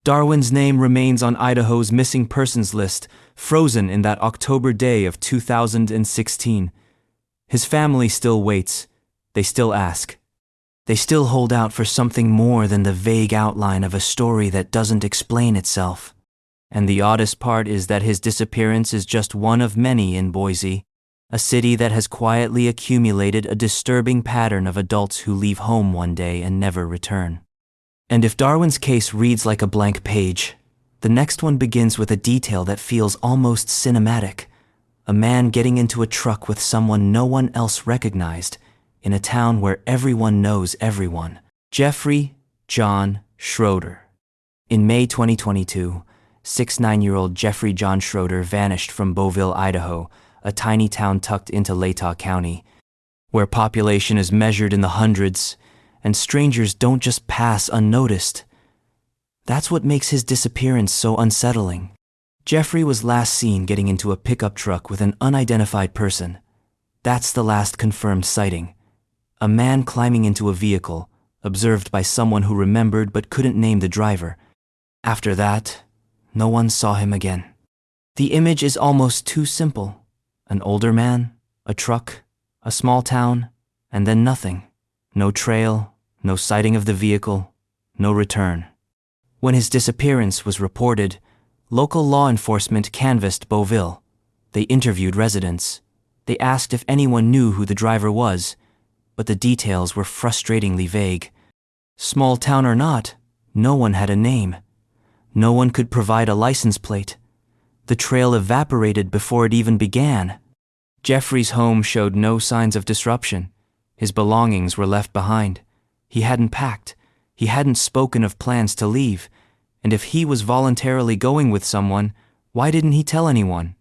Darwin's name remains on Idaho's missing persons list, frozen in that October day of 2016. His family still waits. They still ask. They still hold out for something more than the vague outline of a story that doesn't explain itself. And the oddest part is that his disappearance is just one of many in Boise, a city that has quietly accumulated a disturbing pattern of adults who leave home one day and never return. And if Darwin's case reads like a blank page, the next one begins with a detail that feels almost cinematic. A man getting into a truck with someone no one else recognized, in a town where everyone knows everyone. Jeffrey John Schroeder. In May 2022, 69-year-old Jeffrey John Schroeder vanished from Beauville, Idaho, a tiny town tucked into Latah County, where population is measured in the hundreds, and strangers don't just pass unnoticed. That's what makes his disappearance so unsettling. Jeffrey was last seen getting into a pickup truck with an unidentified person. That's the last confirmed sighting. A man climbing into a vehicle, observed by someone who remembered but couldn't name the driver. After that, no one saw him again. The image is almost too simple. An older man, a truck, a small town, and then nothing. No trail, no sighting of the vehicle, no return. When his disappearance was reported, local law enforcement canvassed Beauville. They interviewed residents. They asked if anyone knew who the driver was, but the details were frustratingly vague. Small town or not, no one had a name. No one could provide a license plate. The trail evaporated before it even began. Jeffrey's home showed no signs of disruption. His belongings were left behind. He hadn't packed. He hadn't spoken of plans to leave. And if he was voluntarily going with someone, why didn't he tell anyone?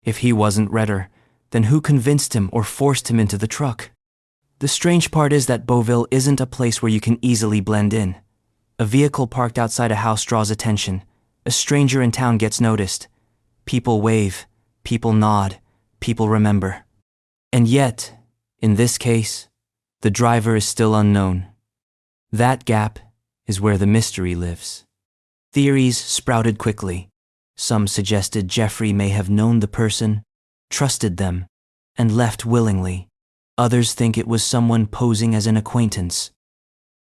If he wasn't Redder, then who convinced him or forced him into the truck? The strange part is that Beauville isn't a place where you can easily blend in. A vehicle parked outside a house draws attention. A stranger in town gets noticed. People wave. People nod, people remember. And yet, in this case, the driver is still unknown. That gap is where the mystery lives. Theories sprouted quickly. Some suggested Jeffrey may have known the person, trusted them, and left willingly. Others think it was someone posing as an acquaintance.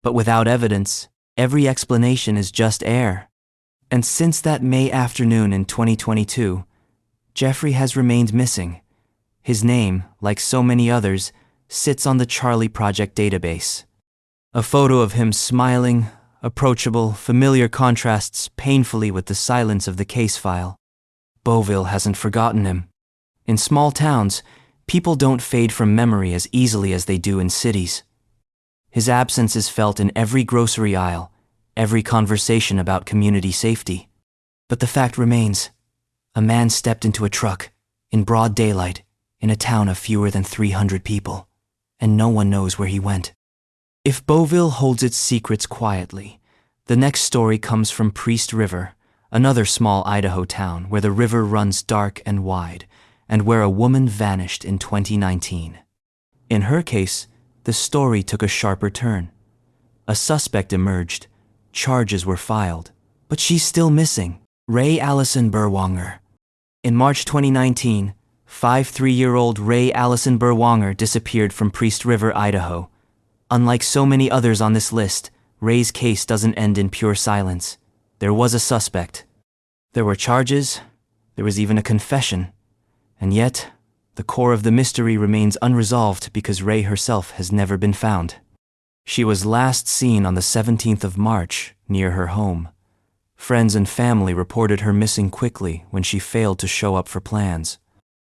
But without evidence, every explanation is just air. And since that May afternoon in 2022, Jeffrey has remained missing. His name, like so many others, sits on the Charlie Project database. A photo of him smiling, approachable, familiar contrasts painfully with the silence of the case file. Beauville hasn't forgotten him. In small towns, people don't fade from memory as easily as they do in cities. His absence is felt in every grocery aisle, every conversation about community safety. But the fact remains, a man stepped into a truck, in broad daylight, in a town of fewer than 300 people, and no one knows where he went. If Beauville holds its secrets quietly, the next story comes from Priest River, another small Idaho town where the river runs dark and wide, and where a woman vanished in 2019. In her case, the story took a sharper turn. A suspect emerged, charges were filed, but she's still missing. Ray Allison Berwanger. In March 2019, 53-year-old Ray Allison Berwanger disappeared from Priest River, Idaho. Unlike so many others on this list, Ray's case doesn't end in pure silence. There was a suspect. There were charges. There was even a confession. And yet, the core of the mystery remains unresolved because Ray herself has never been found. She was last seen on the 17th of March, near her home. Friends and family reported her missing quickly when she failed to show up for plans.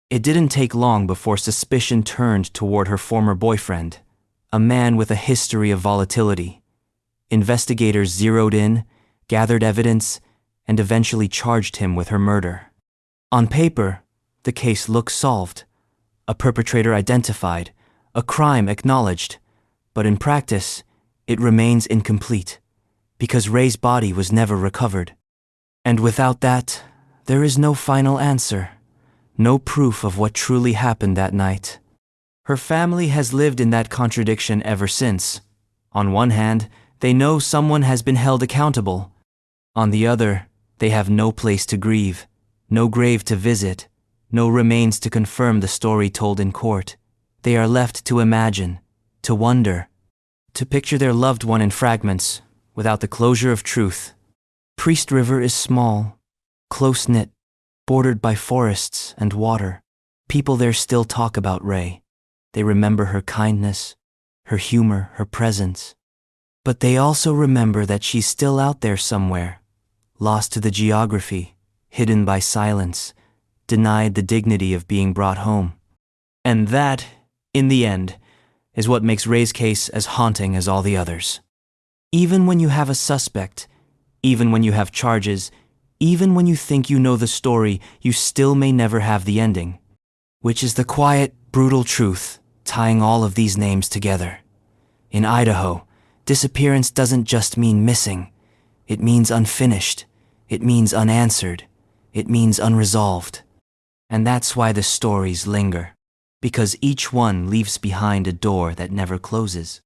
It didn't take long before suspicion turned toward her former boyfriend, a man with a history of volatility. Investigators zeroed in, gathered evidence, and eventually charged him with her murder. On paper, the case looks solved, a perpetrator identified, a crime acknowledged, but in practice, it remains incomplete, because Ray's body was never recovered. And without that, there is no final answer, no proof of what truly happened that night. Her family has lived in that contradiction ever since. On one hand, they know someone has been held accountable. On the other, they have no place to grieve, no grave to visit, no remains to confirm the story told in court. They are left to imagine, to wonder, to picture their loved one in fragments, without the closure of truth. Priest River is small, close-knit, bordered by forests and water. People there still talk about Ray. They remember her kindness, her humor, her presence. But they also remember that she's still out there somewhere, lost to the geography, hidden by silence, denied the dignity of being brought home. And that, in the end, is what makes Ray's case as haunting as all the others. Even when you have a suspect, even when you have charges, even when you think you know the story, you still may never have the ending, which is the quiet, brutal truth tying all of these names together. In Idaho, disappearance doesn't just mean missing. It means unfinished. It means unanswered. It means unresolved. And that's why the stories linger, because each one leaves behind a door that never closes.